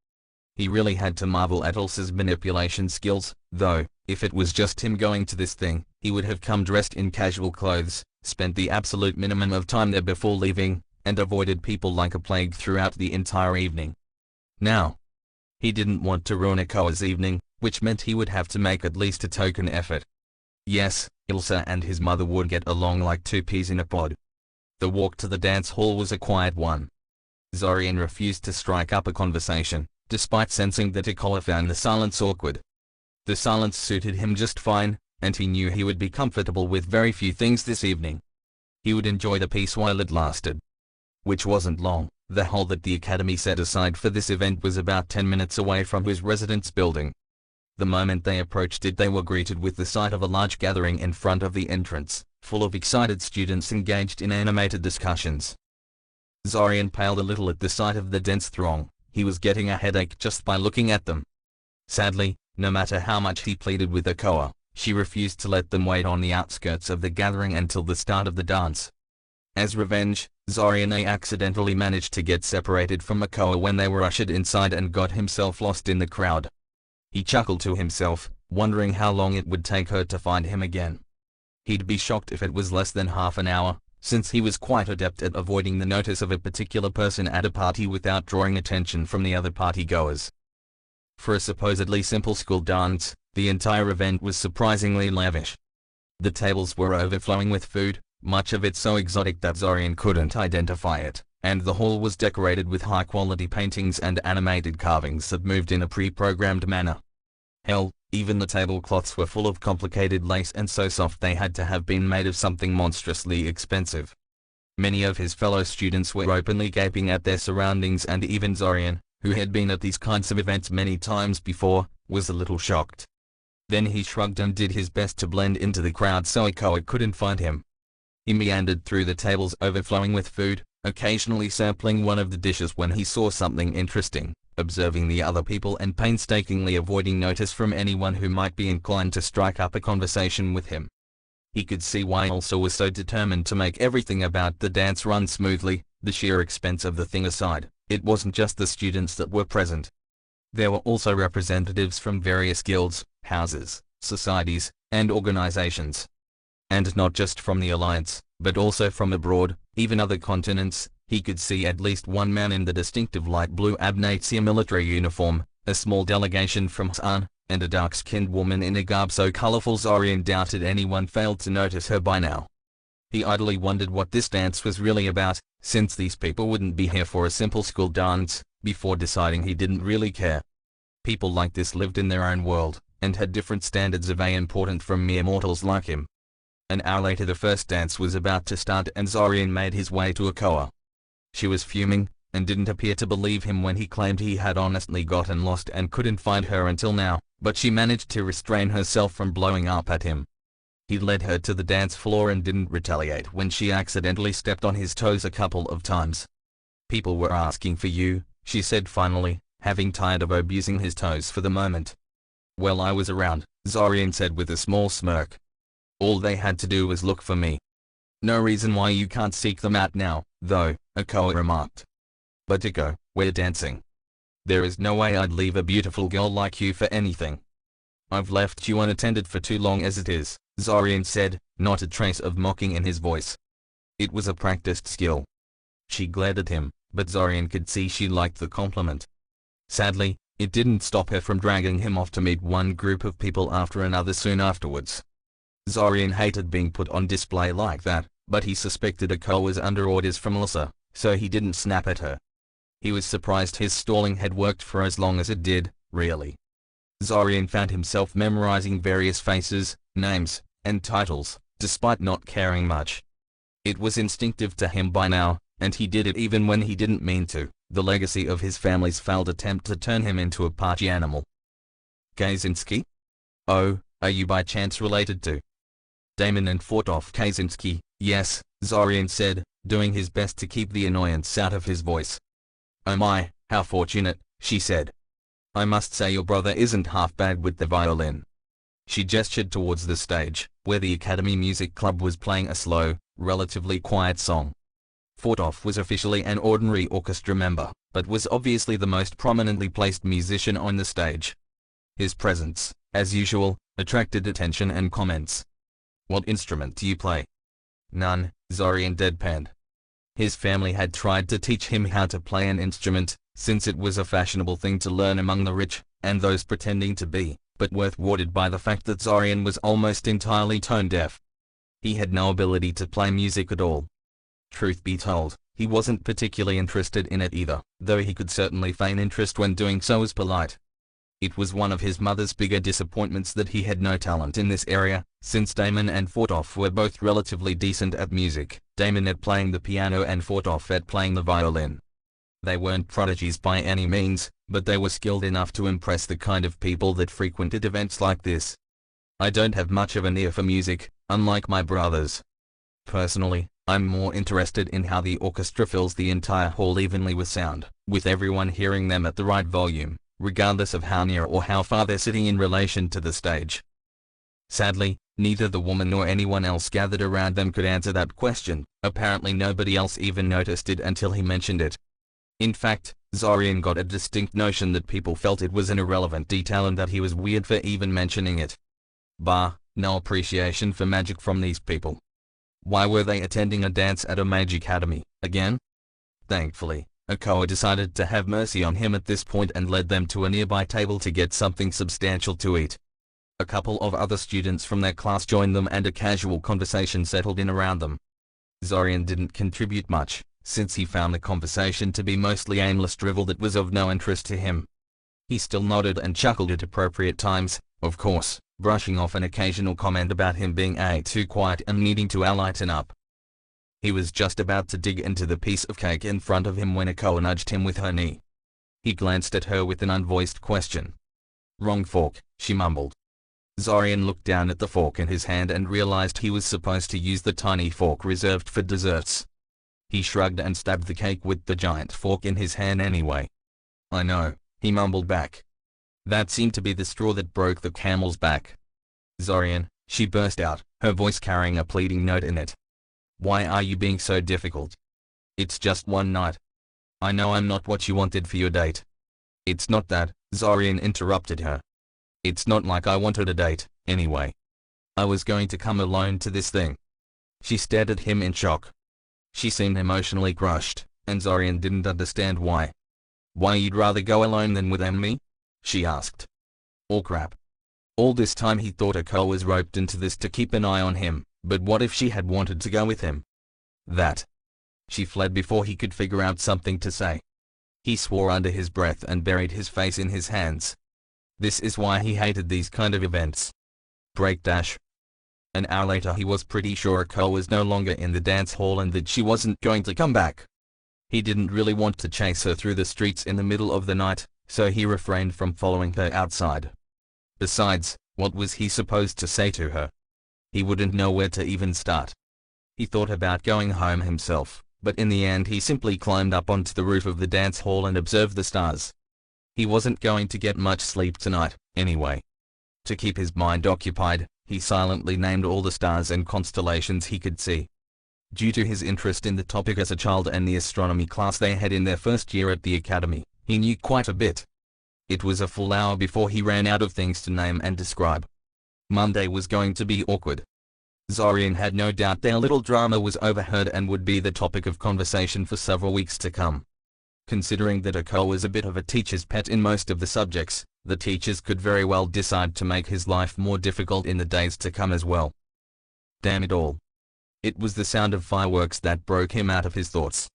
He really had to marvel at Elsa's manipulation skills, though, if it was just him going to this thing, he would have come dressed in casual clothes, spent the absolute minimum of time there before leaving, and avoided people like a plague throughout the entire evening. Now, he didn't want to ruin Ikoa's evening, which meant he would have to make at least a token effort. Yes, Elsa and his mother would get along like two peas in a pod. The walk to the dance hall was a quiet one. Zorian refused to strike up a conversation, despite sensing that Ikoa found the silence awkward. The silence suited him just fine, and he knew he would be comfortable with very few things this evening. He would enjoy the peace while it lasted. Which wasn't long. The hall that the academy set aside for this event was about 10 minutes away from his residence building. The moment they approached it, they were greeted with the sight of a large gathering in front of the entrance, full of excited students engaged in animated discussions. Zorian paled a little at the sight of the dense throng. He was getting a headache just by looking at them. Sadly, no matter how much he pleaded with Ikoa, she refused to let them wait on the outskirts of the gathering until the start of the dance. As revenge, Zorian accidentally managed to get separated from Ikoa when they were ushered inside and got himself lost in the crowd. He chuckled to himself, wondering how long it would take her to find him again. He'd be shocked if it was less than half an hour, since he was quite adept at avoiding the notice of a particular person at a party without drawing attention from the other partygoers. For a supposedly simple school dance, the entire event was surprisingly lavish. The tables were overflowing with food, much of it so exotic that Zorian couldn't identify it, and the hall was decorated with high-quality paintings and animated carvings that moved in a pre-programmed manner. Hell, even the tablecloths were full of complicated lace and so soft they had to have been made of something monstrously expensive. Many of his fellow students were openly gaping at their surroundings, and even Zorian, who had been at these kinds of events many times before, was a little shocked. Then he shrugged and did his best to blend into the crowd so Ikoa couldn't find him. He meandered through the tables overflowing with food, occasionally sampling one of the dishes when he saw something interesting, observing the other people and painstakingly avoiding notice from anyone who might be inclined to strike up a conversation with him. He could see why Elsa was so determined to make everything about the dance run smoothly. The sheer expense of the thing aside, it wasn't just the students that were present. There were also representatives from various guilds, houses, societies, and organizations. And not just from the Alliance, but also from abroad, even other continents. He could see at least one man in the distinctive light blue Abnatia military uniform, a small delegation from Hassan, and a dark-skinned woman in a garb so colorful Zorian doubted anyone failed to notice her by now. He idly wondered what this dance was really about, since these people wouldn't be here for a simple school dance. Before deciding, he didn't really care. People like this lived in their own world, and had different standards of important from mere mortals like him. An hour later the first dance was about to start and Zorian made his way to Ikoa. She was fuming, and didn't appear to believe him when he claimed he had honestly gotten lost and couldn't find her until now, but she managed to restrain herself from blowing up at him. He led her to the dance floor and didn't retaliate when she accidentally stepped on his toes a couple of times. "People were asking for you," she said finally, having tired of abusing his toes for the moment. "Well, I was around," Zorian said with a small smirk. "All they had to do was look for me." "No reason why you can't seek them out now, though," Ikoa remarked. "But Iko, we're dancing. There is no way I'd leave a beautiful girl like you for anything." "I've left you unattended for too long as it is," Zorian said, not a trace of mocking in his voice. It was a practiced skill. She glared at him, but Zorian could see she liked the compliment. Sadly, it didn't stop her from dragging him off to meet one group of people after another soon afterwards. Zorian hated being put on display like that, but he suspected Ako was under orders from Lissa, so he didn't snap at her. He was surprised his stalling had worked for as long as it did, really. Zorian found himself memorizing various faces, names, and titles, despite not caring much. It was instinctive to him by now, and he did it even when he didn't mean to, the legacy of his family's failed attempt to turn him into a party animal. Kaczynski? Oh, are you by chance related to Damon and Fortov Kaczynski? Yes, Zorian said, doing his best to keep the annoyance out of his voice. Oh my, how fortunate, she said. I must say your brother isn't half bad with the violin. She gestured towards the stage, where the Academy Music Club was playing a slow, relatively quiet song. Fortov was officially an ordinary orchestra member, but was obviously the most prominently placed musician on the stage. His presence, as usual, attracted attention and comments. What instrument do you play? None, Zorian deadpanned. His family had tried to teach him how to play an instrument, since it was a fashionable thing to learn among the rich, and those pretending to be, but were thwarted by the fact that Zorian was almost entirely tone-deaf. He had no ability to play music at all. Truth be told, he wasn't particularly interested in it either, though he could certainly feign interest when doing so was polite. It was one of his mother's bigger disappointments that he had no talent in this area, since Damon and Fortov were both relatively decent at music, Damon at playing the piano and Fortov at playing the violin. They weren't prodigies by any means, but they were skilled enough to impress the kind of people that frequented events like this. I don't have much of an ear for music, unlike my brothers. Personally, I'm more interested in how the orchestra fills the entire hall evenly with sound, with everyone hearing them at the right volume, regardless of how near or how far they're sitting in relation to the stage. Sadly, neither the woman nor anyone else gathered around them could answer that question. Apparently nobody else even noticed it until he mentioned it. In fact, Zorian got a distinct notion that people felt it was an irrelevant detail and that he was weird for even mentioning it. Bah, no appreciation for magic from these people. Why were they attending a dance at a mage academy, again? Thankfully, Akoa decided to have mercy on him at this point and led them to a nearby table to get something substantial to eat. A couple of other students from their class joined them and a casual conversation settled in around them. Zorian didn't contribute much, since he found the conversation to be mostly aimless drivel that was of no interest to him. He still nodded and chuckled at appropriate times, of course, brushing off an occasional comment about him being too quiet and needing to lighten up. He was just about to dig into the piece of cake in front of him when Akoa nudged him with her knee. He glanced at her with an unvoiced question. Wrong fork, she mumbled. Zorian looked down at the fork in his hand and realized he was supposed to use the tiny fork reserved for desserts. He shrugged and stabbed the cake with the giant fork in his hand anyway. I know, he mumbled back. That seemed to be the straw that broke the camel's back. Zorian, she burst out, her voice carrying a pleading note in it. Why are you being so difficult? It's just one night. I know I'm not what you wanted for your date. It's not that, Zorian interrupted her. It's not like I wanted a date, anyway. I was going to come alone to this thing. She stared at him in shock. She seemed emotionally crushed, and Zorian didn't understand why. Why you'd rather go alone than with me? She asked. Oh crap. All this time he thought Akoa was roped into this to keep an eye on him, but what if she had wanted to go with him? That. She fled before he could figure out something to say. He swore under his breath and buried his face in his hands. This is why he hated these kind of events. Break dash. An hour later he was pretty sure Akoa was no longer in the dance hall and that she wasn't going to come back. He didn't really want to chase her through the streets in the middle of the night, so he refrained from following her outside. Besides, what was he supposed to say to her? He wouldn't know where to even start. He thought about going home himself, but in the end he simply climbed up onto the roof of the dance hall and observed the stars. He wasn't going to get much sleep tonight, anyway. To keep his mind occupied, he silently named all the stars and constellations he could see. Due to his interest in the topic as a child and the astronomy class they had in their first year at the academy, he knew quite a bit. It was a full hour before he ran out of things to name and describe. Monday was going to be awkward. Zorian had no doubt their little drama was overheard and would be the topic of conversation for several weeks to come. Considering that Akoa was a bit of a teacher's pet in most of the subjects, the teachers could very well decide to make his life more difficult in the days to come as well. Damn it all. It was the sound of fireworks that broke him out of his thoughts.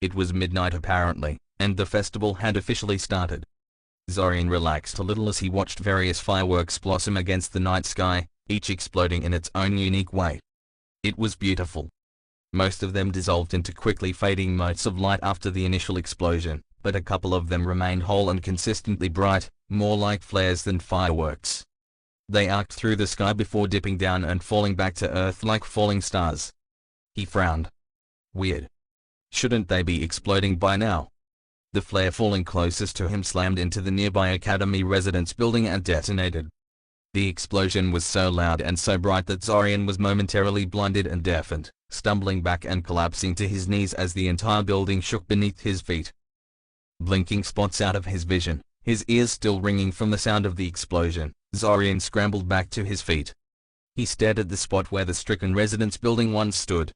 It was midnight apparently, and the festival had officially started. Zorian relaxed a little as he watched various fireworks blossom against the night sky, each exploding in its own unique way. It was beautiful. Most of them dissolved into quickly fading motes of light after the initial explosion, but a couple of them remained whole and consistently bright, more like flares than fireworks. They arced through the sky before dipping down and falling back to Earth like falling stars. He frowned. Weird. Shouldn't they be exploding by now? The flare falling closest to him slammed into the nearby Academy residence building and detonated. The explosion was so loud and so bright that Zorian was momentarily blinded and deafened, stumbling back and collapsing to his knees as the entire building shook beneath his feet. Blinking spots out of his vision, his ears still ringing from the sound of the explosion, Zorian scrambled back to his feet. He stared at the spot where the stricken residence building once stood.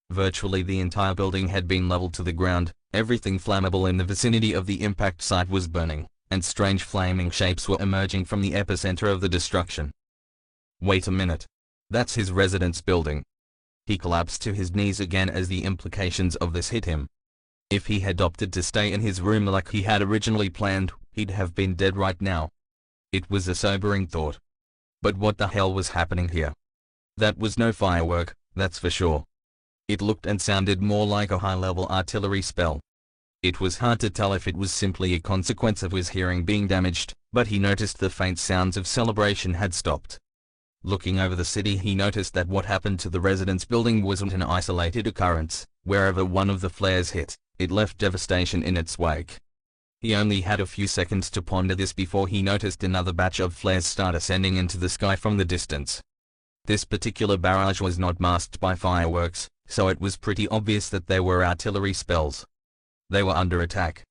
Virtually the entire building had been leveled to the ground, everything flammable in the vicinity of the impact site was burning, and strange flaming shapes were emerging from the epicenter of the destruction. Wait a minute. That's his residence building. He collapsed to his knees again as the implications of this hit him. If he had opted to stay in his room like he had originally planned, he'd have been dead right now. It was a sobering thought. But what the hell was happening here? That was no firework, that's for sure. It looked and sounded more like a high-level artillery spell. It was hard to tell if it was simply a consequence of his hearing being damaged, but he noticed the faint sounds of celebration had stopped. Looking over the city, he noticed that what happened to the residence building wasn't an isolated occurrence. Wherever one of the flares hit, it left devastation in its wake. He only had a few seconds to ponder this before he noticed another batch of flares start ascending into the sky from the distance. This particular barrage was not masked by fireworks, so it was pretty obvious that they were artillery spells. They were under attack.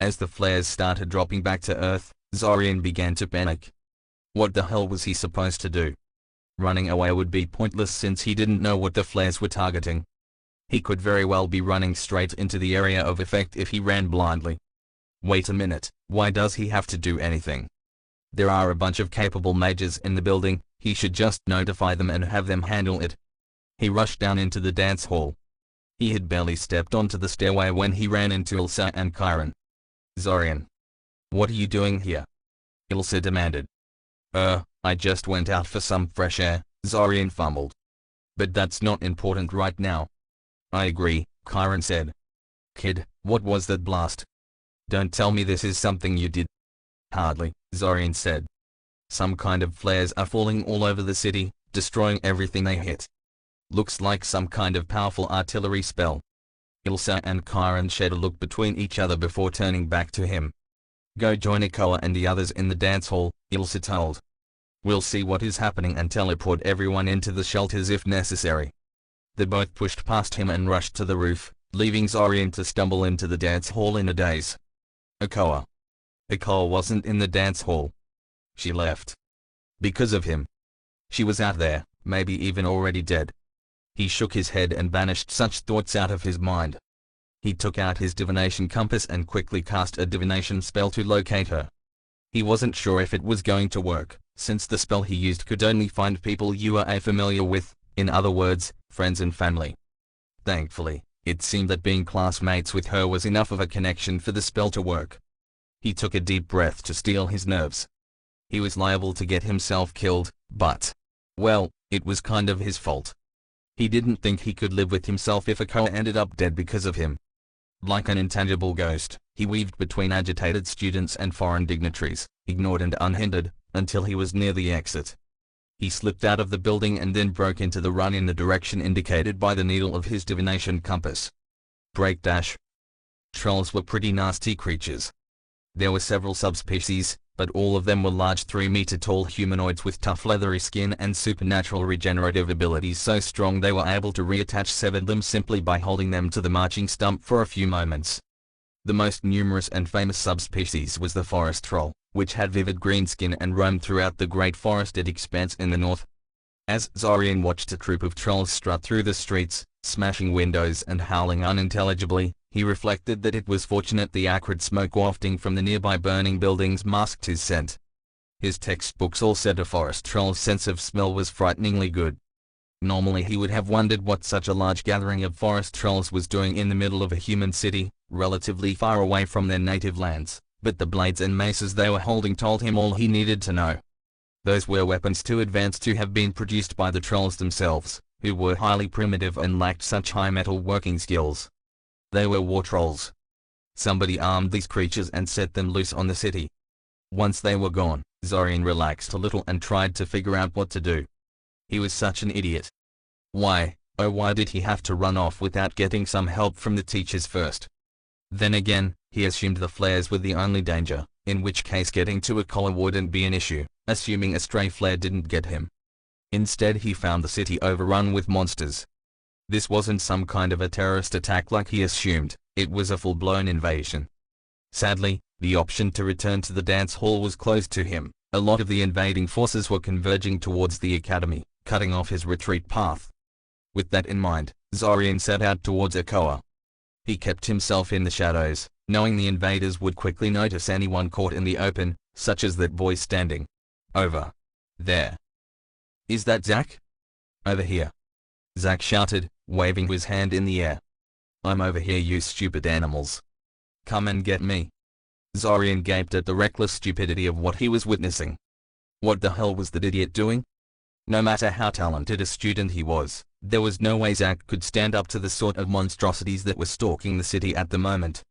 As the flares started dropping back to Earth, Zorian began to panic. What the hell was he supposed to do? Running away would be pointless since he didn't know what the flares were targeting. He could very well be running straight into the area of effect if he ran blindly. Wait a minute, why does he have to do anything? There are a bunch of capable mages in the building, he should just notify them and have them handle it. He rushed down into the dance hall. He had barely stepped onto the stairway when he ran into Ilsa and Chiron. Zorian. What are you doing here? Ilsa demanded. I just went out for some fresh air, Zorian fumbled. But that's not important right now. I agree, Chiron said. Kid, what was that blast? Don't tell me this is something you did. Hardly, Zorian said. Some kind of flares are falling all over the city, destroying everything they hit. Looks like some kind of powerful artillery spell. Ilsa and Chiron shared a look between each other before turning back to him. Go join Ikoa and the others in the dance hall, Ilsa told. We'll see what is happening and teleport everyone into the shelters if necessary. They both pushed past him and rushed to the roof, leaving Zorian to stumble into the dance hall in a daze. Ikoa. Ikoa wasn't in the dance hall. She left. Because of him. She was out there, maybe even already dead. He shook his head and banished such thoughts out of his mind. He took out his divination compass and quickly cast a divination spell to locate her. He wasn't sure if it was going to work, since the spell he used could only find people you were familiar with, in other words, friends and family. Thankfully, it seemed that being classmates with her was enough of a connection for the spell to work. He took a deep breath to steel his nerves. He was liable to get himself killed, but, well, it was kind of his fault. He didn't think he could live with himself if Ikoa ended up dead because of him. Like an intangible ghost, he weaved between agitated students and foreign dignitaries, ignored and unhindered, until he was near the exit. He slipped out of the building and then broke into the run in the direction indicated by the needle of his divination compass. Break dash. Trolls were pretty nasty creatures. There were several subspecies, but all of them were large 3-meter-tall humanoids with tough leathery skin and supernatural regenerative abilities so strong they were able to reattach severed limbs simply by holding them to the marching stump for a few moments. The most numerous and famous subspecies was the forest troll, which had vivid green skin and roamed throughout the great forested expanse in the north. As Zorian watched a troop of trolls strut through the streets, smashing windows and howling unintelligibly, he reflected that it was fortunate the acrid smoke wafting from the nearby burning buildings masked his scent. His textbooks all said a forest troll's sense of smell was frighteningly good. Normally he would have wondered what such a large gathering of forest trolls was doing in the middle of a human city, relatively far away from their native lands, but the blades and maces they were holding told him all he needed to know. Those were weapons too advanced to have been produced by the trolls themselves, who were highly primitive and lacked such high metal working skills. They were war trolls. Somebody armed these creatures and set them loose on the city. Once they were gone, Zorian relaxed a little and tried to figure out what to do. He was such an idiot. Why, oh why did he have to run off without getting some help from the teachers first? Then again, he assumed the flares were the only danger, in which case getting to Akoa wouldn't be an issue, assuming a stray flare didn't get him. Instead he found the city overrun with monsters. This wasn't some kind of a terrorist attack like he assumed, it was a full-blown invasion. Sadly, the option to return to the dance hall was closed to him. A lot of the invading forces were converging towards the academy, cutting off his retreat path. With that in mind, Zorian set out towards Akoa. He kept himself in the shadows, knowing the invaders would quickly notice anyone caught in the open, such as that boy standing over there. Is that Zack? Over here. Zack shouted, waving his hand in the air. I'm over here, you stupid animals. Come and get me. Zorian gaped at the reckless stupidity of what he was witnessing. What the hell was that idiot doing? No matter how talented a student he was, there was no way Zack could stand up to the sort of monstrosities that were stalking the city at the moment.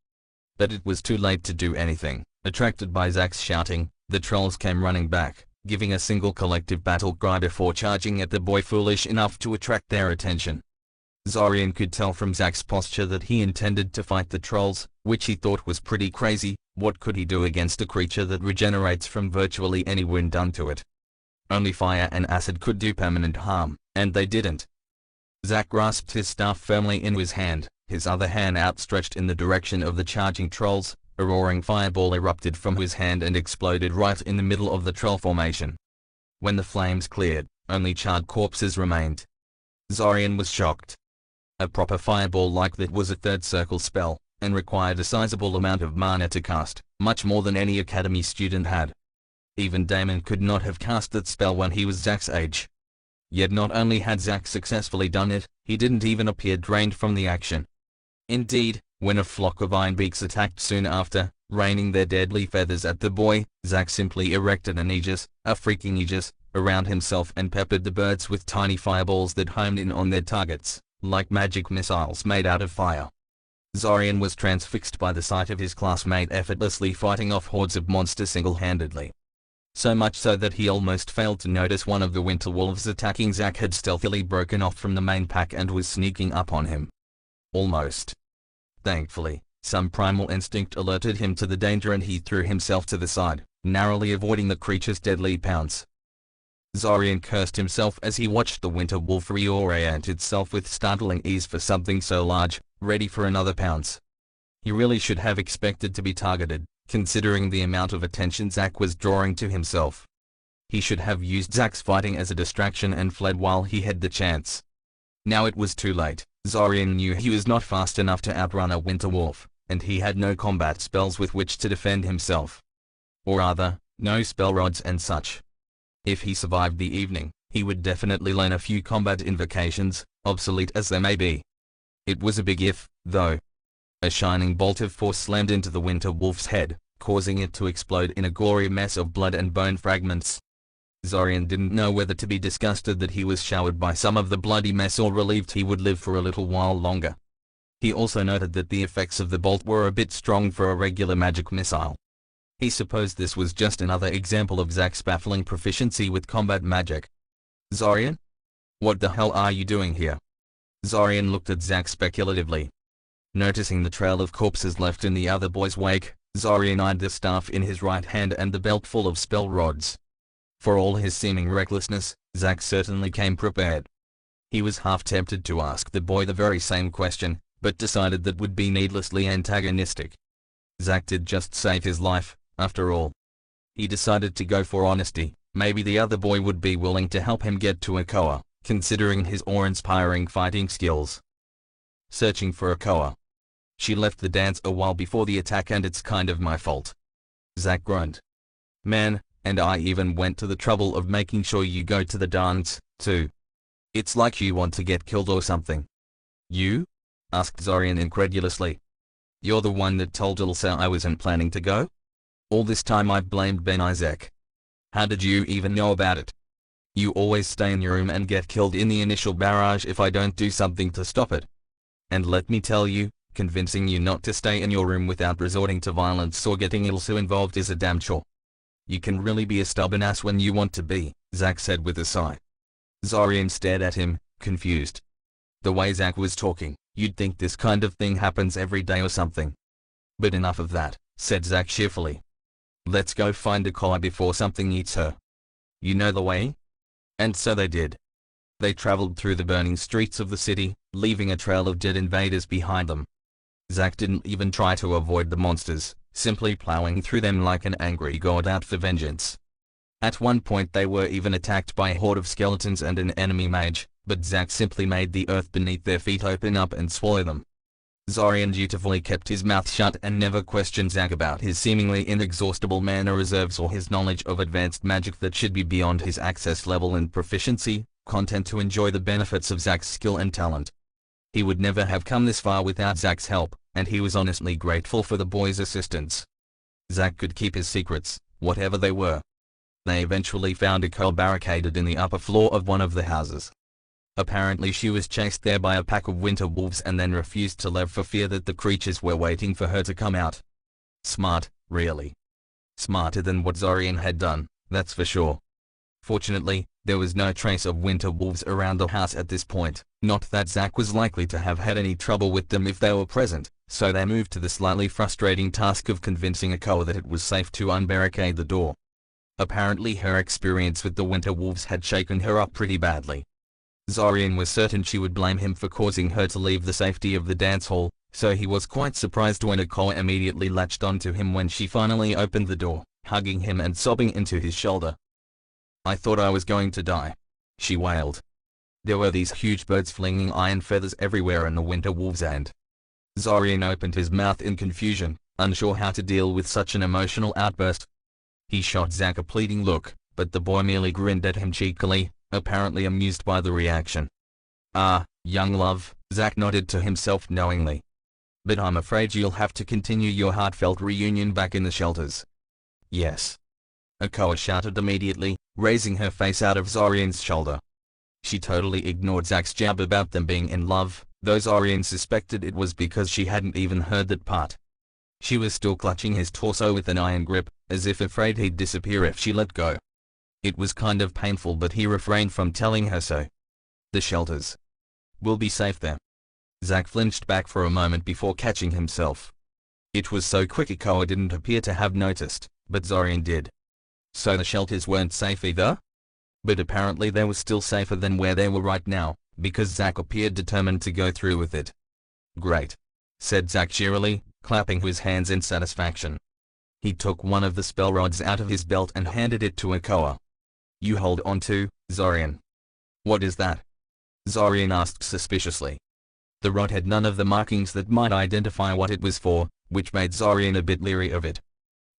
But it was too late to do anything. Attracted by Zack's shouting, the trolls came running back, giving a single collective battle cry before charging at the boy foolish enough to attract their attention. Zorian could tell from Zack's posture that he intended to fight the trolls, which he thought was pretty crazy. What could he do against a creature that regenerates from virtually any wound done to it? Only fire and acid could do permanent harm, and they didn't. Zack grasped his staff firmly in his hand, his other hand outstretched in the direction of the charging trolls. A roaring fireball erupted from his hand and exploded right in the middle of the troll formation. When the flames cleared, only charred corpses remained. Zorian was shocked. A proper fireball like that was a third circle spell, and required a sizable amount of mana to cast, much more than any academy student had. Even Damon could not have cast that spell when he was Zack's age. Yet not only had Zack successfully done it, he didn't even appear drained from the action. Indeed, when a flock of ironbeaks attacked soon after, raining their deadly feathers at the boy, Zack simply erected an aegis, a freaking aegis, around himself and peppered the birds with tiny fireballs that homed in on their targets, like magic missiles made out of fire. Zorian was transfixed by the sight of his classmate effortlessly fighting off hordes of monsters single-handedly. So much so that he almost failed to notice one of the winter wolves attacking Zack had stealthily broken off from the main pack and was sneaking up on him. Almost. Thankfully, some primal instinct alerted him to the danger and he threw himself to the side, narrowly avoiding the creature's deadly pounce. Zorian cursed himself as he watched the winter wolf reorient itself with startling ease for something so large, ready for another pounce. He really should have expected to be targeted, considering the amount of attention Zack was drawing to himself. He should have used Zack's fighting as a distraction and fled while he had the chance. Now it was too late. Zorian knew he was not fast enough to outrun a winter wolf, and he had no combat spells with which to defend himself. Or rather, no spell rods and such. If he survived the evening, he would definitely learn a few combat invocations, obsolete as they may be. It was a big if, though. A shining bolt of force slammed into the winter wolf's head, causing it to explode in a gory mess of blood and bone fragments. Zorian didn't know whether to be disgusted that he was showered by some of the bloody mess or relieved he would live for a little while longer. He also noted that the effects of the bolt were a bit strong for a regular magic missile. He supposed this was just another example of Zack's baffling proficiency with combat magic. Zorian? What the hell are you doing here? Zorian looked at Zack speculatively. Noticing the trail of corpses left in the other boy's wake, Zorian eyed the staff in his right hand and the belt full of spell rods. For all his seeming recklessness, Zack certainly came prepared. He was half tempted to ask the boy the very same question, but decided that would be needlessly antagonistic. Zack did just save his life, after all. He decided to go for honesty. Maybe the other boy would be willing to help him get to Akoa, considering his awe-inspiring fighting skills. Searching for Akoa. She left the dance a while before the attack and it's kind of my fault. Zack groaned. Man, and I even went to the trouble of making sure you go to the dance, too. It's like you want to get killed or something. You? Asked Zorian incredulously. You're the one that told Ilsa I wasn't planning to go? All this time I've blamed Ben Isaac. How did you even know about it? You always stay in your room and get killed in the initial barrage if I don't do something to stop it. And let me tell you, convincing you not to stay in your room without resorting to violence or getting Ilsa involved is a damn chore. You can really be a stubborn ass when you want to be, Zack said with a sigh. Zorian stared at him, confused. The way Zack was talking, you'd think this kind of thing happens every day or something. But enough of that, said Zack cheerfully. Let's go find Akoa before something eats her. You know the way? And so they did. They traveled through the burning streets of the city, leaving a trail of dead invaders behind them. Zack didn't even try to avoid the monsters, simply plowing through them like an angry god out for vengeance. At one point they were even attacked by a horde of skeletons and an enemy mage, but Zack simply made the earth beneath their feet open up and swallow them. Zorian dutifully kept his mouth shut and never questioned Zack about his seemingly inexhaustible mana reserves or his knowledge of advanced magic that should be beyond his access level and proficiency, content to enjoy the benefits of Zack's skill and talent. He would never have come this far without Zack's help, and he was honestly grateful for the boy's assistance. Zack could keep his secrets, whatever they were. They eventually found Akoa barricaded in the upper floor of one of the houses. Apparently she was chased there by a pack of winter wolves and then refused to leave for fear that the creatures were waiting for her to come out. Smart, really. Smarter than what Zorian had done, that's for sure. Fortunately, there was no trace of winter wolves around the house at this point, not that Zack was likely to have had any trouble with them if they were present, so they moved to the slightly frustrating task of convincing Akoa that it was safe to unbarricade the door. Apparently her experience with the winter wolves had shaken her up pretty badly. Zorian was certain she would blame him for causing her to leave the safety of the dance hall, so he was quite surprised when Akoa immediately latched onto him when she finally opened the door, hugging him and sobbing into his shoulder. I thought I was going to die, she wailed. There were these huge birds flinging iron feathers everywhere and the winter wolves and... Zorian opened his mouth in confusion, unsure how to deal with such an emotional outburst. He shot Zack a pleading look, but the boy merely grinned at him cheekily, apparently amused by the reaction. Ah, young love, Zack nodded to himself knowingly. But I'm afraid you'll have to continue your heartfelt reunion back in the shelters. Yes. Akoa shouted immediately, raising her face out of Zorian's shoulder. She totally ignored Zack's jab about them being in love, though Zorian suspected it was because she hadn't even heard that part. She was still clutching his torso with an iron grip, as if afraid he'd disappear if she let go. It was kind of painful, but he refrained from telling her so. The shelters. We'll be safe there. Zack flinched back for a moment before catching himself. It was so quick Akoa didn't appear to have noticed, but Zorian did. So the shelters weren't safe either? But apparently they were still safer than where they were right now, because Zack appeared determined to go through with it. Great, said Zack cheerily, clapping his hands in satisfaction. He took one of the spell rods out of his belt and handed it to Akoa. You hold on to, Zorian. What is that? Zorian asked suspiciously. The rod had none of the markings that might identify what it was for, which made Zorian a bit leery of it.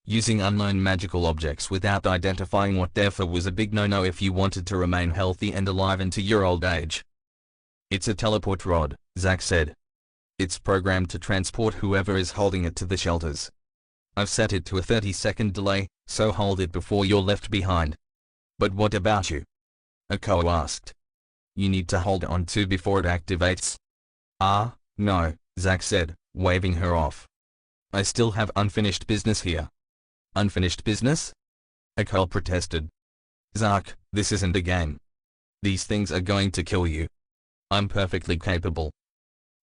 Using unknown magical objects without identifying what they're for was a big no-no if you wanted to remain healthy and alive into your old age. It's a teleport rod, Zack said. It's programmed to transport whoever is holding it to the shelters. I've set it to a 30-second delay, so hold it before you're left behind. But what about you? Akoa asked. You need to hold on to before it activates. Ah, no, Zack said, waving her off. I still have unfinished business here. Unfinished business? Akoa protested. Zack, this isn't a game. These things are going to kill you. I'm perfectly capable.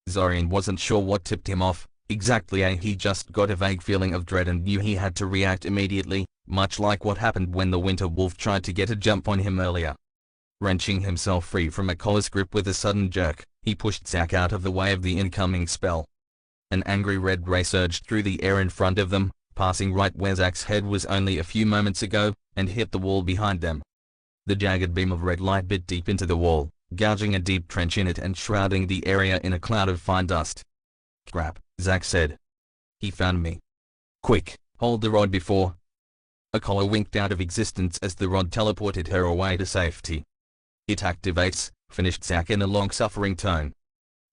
Zorian wasn't sure what tipped him off, exactly. He just got a vague feeling of dread and knew he had to react immediately, much like what happened when the winter wolf tried to get a jump on him earlier. Wrenching himself free from Akoa's grip with a sudden jerk, he pushed Zack out of the way of the incoming spell. An angry red ray surged through the air in front of them, passing right where Zack's head was only a few moments ago, and hit the wall behind them. The jagged beam of red light bit deep into the wall, gouging a deep trench in it and shrouding the area in a cloud of fine dust. Crap, Zack said. He found me. Quick, hold the rod before... Akoa winked out of existence as the rod teleported her away to safety. It activates, finished Zack in a long-suffering tone.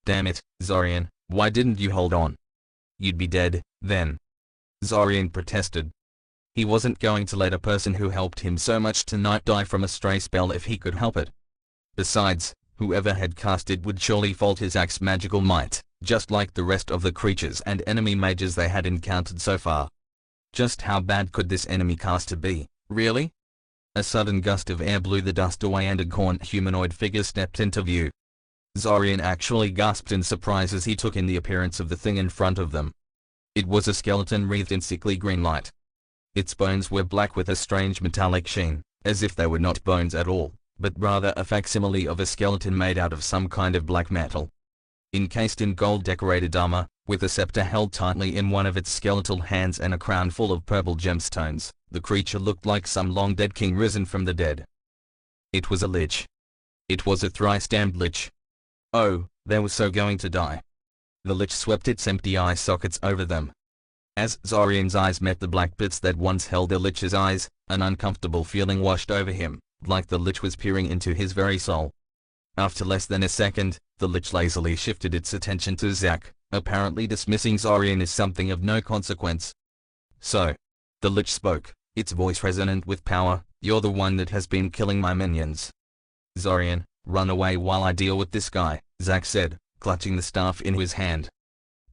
Damn it, Zorian, why didn't you hold on? You'd be dead, then. Zorian protested. He wasn't going to let a person who helped him so much tonight die from a stray spell if he could help it. Besides, whoever had cast it would surely falter Zack's magical might, just like the rest of the creatures and enemy mages they had encountered so far. Just how bad could this enemy caster be, really? A sudden gust of air blew the dust away and a gaunt humanoid figure stepped into view. Zorian actually gasped in surprise as he took in the appearance of the thing in front of them. It was a skeleton wreathed in sickly green light. Its bones were black with a strange metallic sheen, as if they were not bones at all, but rather a facsimile of a skeleton made out of some kind of black metal. Encased in gold-decorated armor, with a scepter held tightly in one of its skeletal hands and a crown full of purple gemstones, the creature looked like some long-dead king risen from the dead. It was a lich. It was a thrice-damned lich. Oh, they were so going to die. The lich swept its empty eye sockets over them. As Zorian's eyes met the black bits that once held the lich's eyes, an uncomfortable feeling washed over him, like the lich was peering into his very soul. After less than a second, the lich lazily shifted its attention to Zack, apparently dismissing Zorian as something of no consequence. So, the lich spoke, its voice resonant with power, "You're the one that has been killing my minions. Zorian, run away while I deal with this guy," Zack said, clutching the staff in his hand.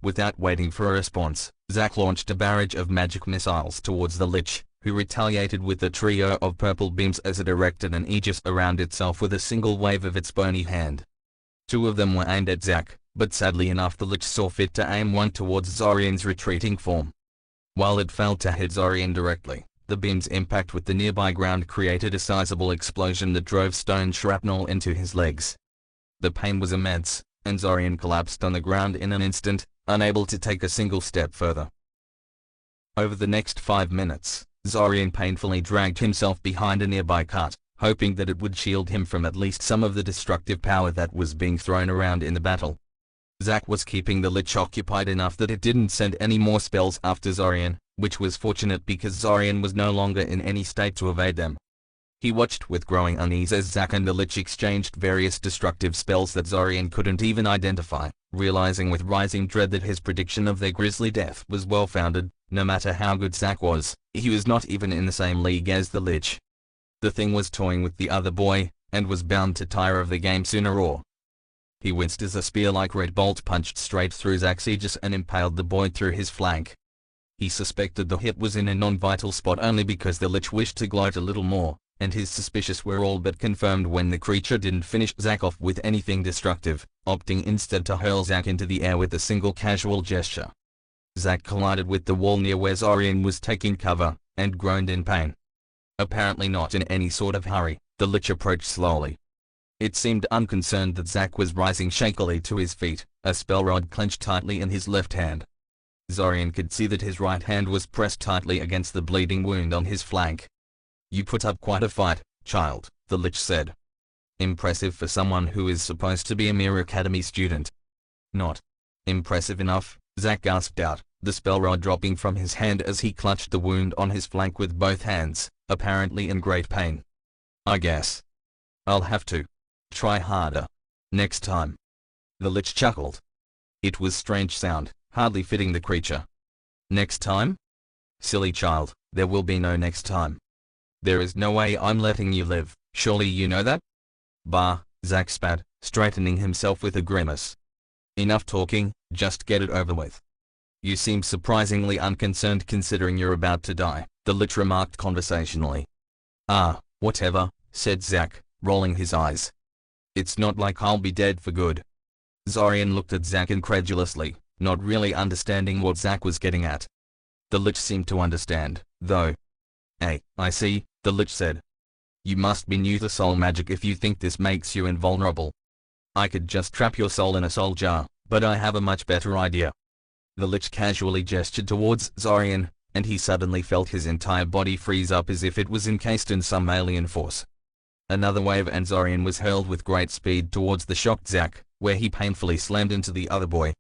Without waiting for a response, Zack launched a barrage of magic missiles towards the lich, who retaliated with a trio of purple beams as it erected an aegis around itself with a single wave of its bony hand. Two of them were aimed at Zack, but sadly enough the lich saw fit to aim one towards Zorian's retreating form. While it failed to hit Zorian directly, the beam's impact with the nearby ground created a sizable explosion that drove stone shrapnel into his legs. The pain was immense, and Zorian collapsed on the ground in an instant, unable to take a single step further. Over the next 5 minutes, Zorian painfully dragged himself behind a nearby cart, hoping that it would shield him from at least some of the destructive power that was being thrown around in the battle. Zack was keeping the lich occupied enough that it didn't send any more spells after Zorian, which was fortunate because Zorian was no longer in any state to evade them. He watched with growing unease as Zack and the lich exchanged various destructive spells that Zorian couldn't even identify, realizing with rising dread that his prediction of their grisly death was well-founded. No matter how good Zack was, he was not even in the same league as the lich. The thing was toying with the other boy, and was bound to tire of the game sooner or. He winced as a spear-like red bolt punched straight through Zack's aegis and impaled the boy through his flank. He suspected the hit was in a non-vital spot only because the lich wished to gloat a little more, and his suspicions were all but confirmed when the creature didn't finish Zack off with anything destructive, opting instead to hurl Zack into the air with a single casual gesture. Zack collided with the wall near where Zorian was taking cover, and groaned in pain. Apparently not in any sort of hurry, the lich approached slowly. It seemed unconcerned that Zack was rising shakily to his feet, a spell rod clenched tightly in his left hand. Zorian could see that his right hand was pressed tightly against the bleeding wound on his flank. "You put up quite a fight, child," the lich said. "Impressive for someone who is supposed to be a mere academy student." "Not impressive enough," Zack gasped out, the spell rod dropping from his hand as he clutched the wound on his flank with both hands, apparently in great pain. "I guess I'll have to try harder next time." The lich chuckled. It was strange sound, hardly fitting the creature. "Next time? Silly child, there will be no next time. There is no way I'm letting you live, surely you know that?" "Bah," Zack spat, straightening himself with a grimace. "Enough talking, just get it over with." "You seem surprisingly unconcerned considering you're about to die," the lich remarked conversationally. "Ah, whatever," said Zack, rolling his eyes. "It's not like I'll be dead for good." Zorian looked at Zack incredulously, not really understanding what Zack was getting at. The lich seemed to understand, though. "Hey, I see," the lich said. "You must be new to soul magic if you think this makes you invulnerable. I could just trap your soul in a soul jar, but I have a much better idea." The lich casually gestured towards Zorian, and he suddenly felt his entire body freeze up as if it was encased in some alien force. Another wave and Zorian was hurled with great speed towards the shocked Zack, where he painfully slammed into the other boy.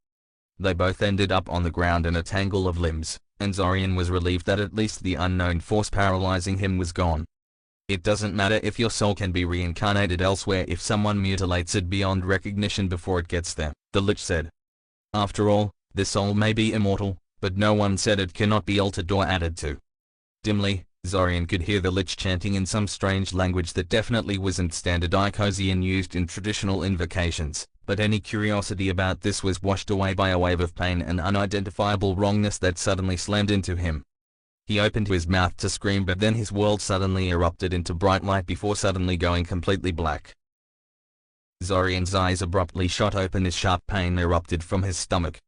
They both ended up on the ground in a tangle of limbs, and Zorian was relieved that at least the unknown force paralyzing him was gone. It doesn't matter if your soul can be reincarnated elsewhere if someone mutilates it beyond recognition before it gets there, the Lich said. After all, the soul may be immortal, but no one said it cannot be altered or added to. Dimly, Zorian could hear the Lich chanting in some strange language that definitely wasn't standard Icosian used in traditional invocations, but any curiosity about this was washed away by a wave of pain and unidentifiable wrongness that suddenly slammed into him. He opened his mouth to scream, but then his world suddenly erupted into bright light before suddenly going completely black. Zorian's eyes abruptly shot open as sharp pain erupted from his stomach.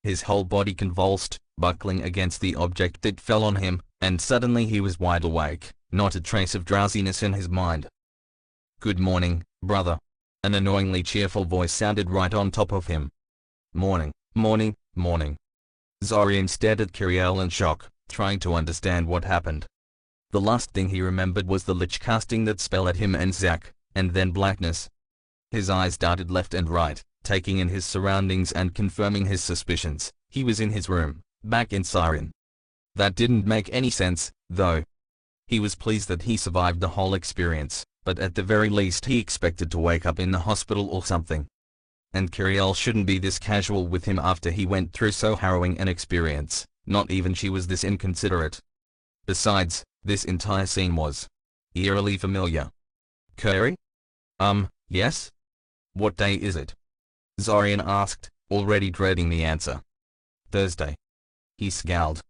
His whole body convulsed, buckling against the object that fell on him, and suddenly he was wide awake, not a trace of drowsiness in his mind. "Good morning, brother." An annoyingly cheerful voice sounded right on top of him. "Morning, morning, morning." Zorian stared at Kiriel in shock, trying to understand what happened. The last thing he remembered was the Lich casting that spell at him and Zack, and then blackness. His eyes darted left and right, taking in his surroundings and confirming his suspicions. He was in his room, back in Siren. That didn't make any sense, though. He was pleased that he survived the whole experience, but at the very least he expected to wake up in the hospital or something. And Kiriel shouldn't be this casual with him after he went through so harrowing an experience. Not even she was this inconsiderate. Besides, this entire scene was eerily familiar. "Curry? Yes? What day is it?" Zorian asked, already dreading the answer. "Thursday." He scowled.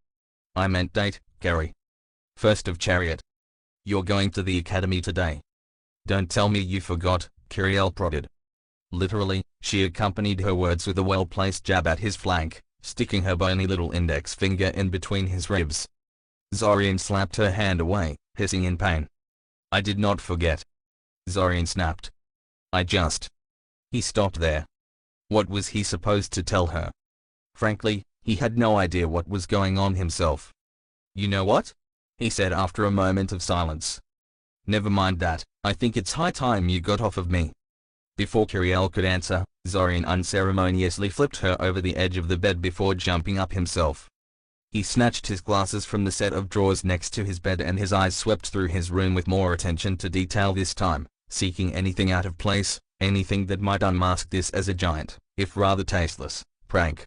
"I meant date, Gary. 1st of Chariot. You're going to the academy today." "Don't tell me you forgot," Kiriel prodded. Literally, she accompanied her words with a well-placed jab at his flank, sticking her bony little index finger in between his ribs. Zorian slapped her hand away, hissing in pain. "I did not forget." Zorian snapped. "I just..." He stopped there. What was he supposed to tell her? Frankly, he had no idea what was going on himself. "You know what?" he said after a moment of silence. "Never mind that, I think it's high time you got off of me." Before Kiriel could answer, Zorian unceremoniously flipped her over the edge of the bed before jumping up himself. He snatched his glasses from the set of drawers next to his bed and his eyes swept through his room with more attention to detail this time, seeking anything out of place, anything that might unmask this as a giant, if rather tasteless, prank.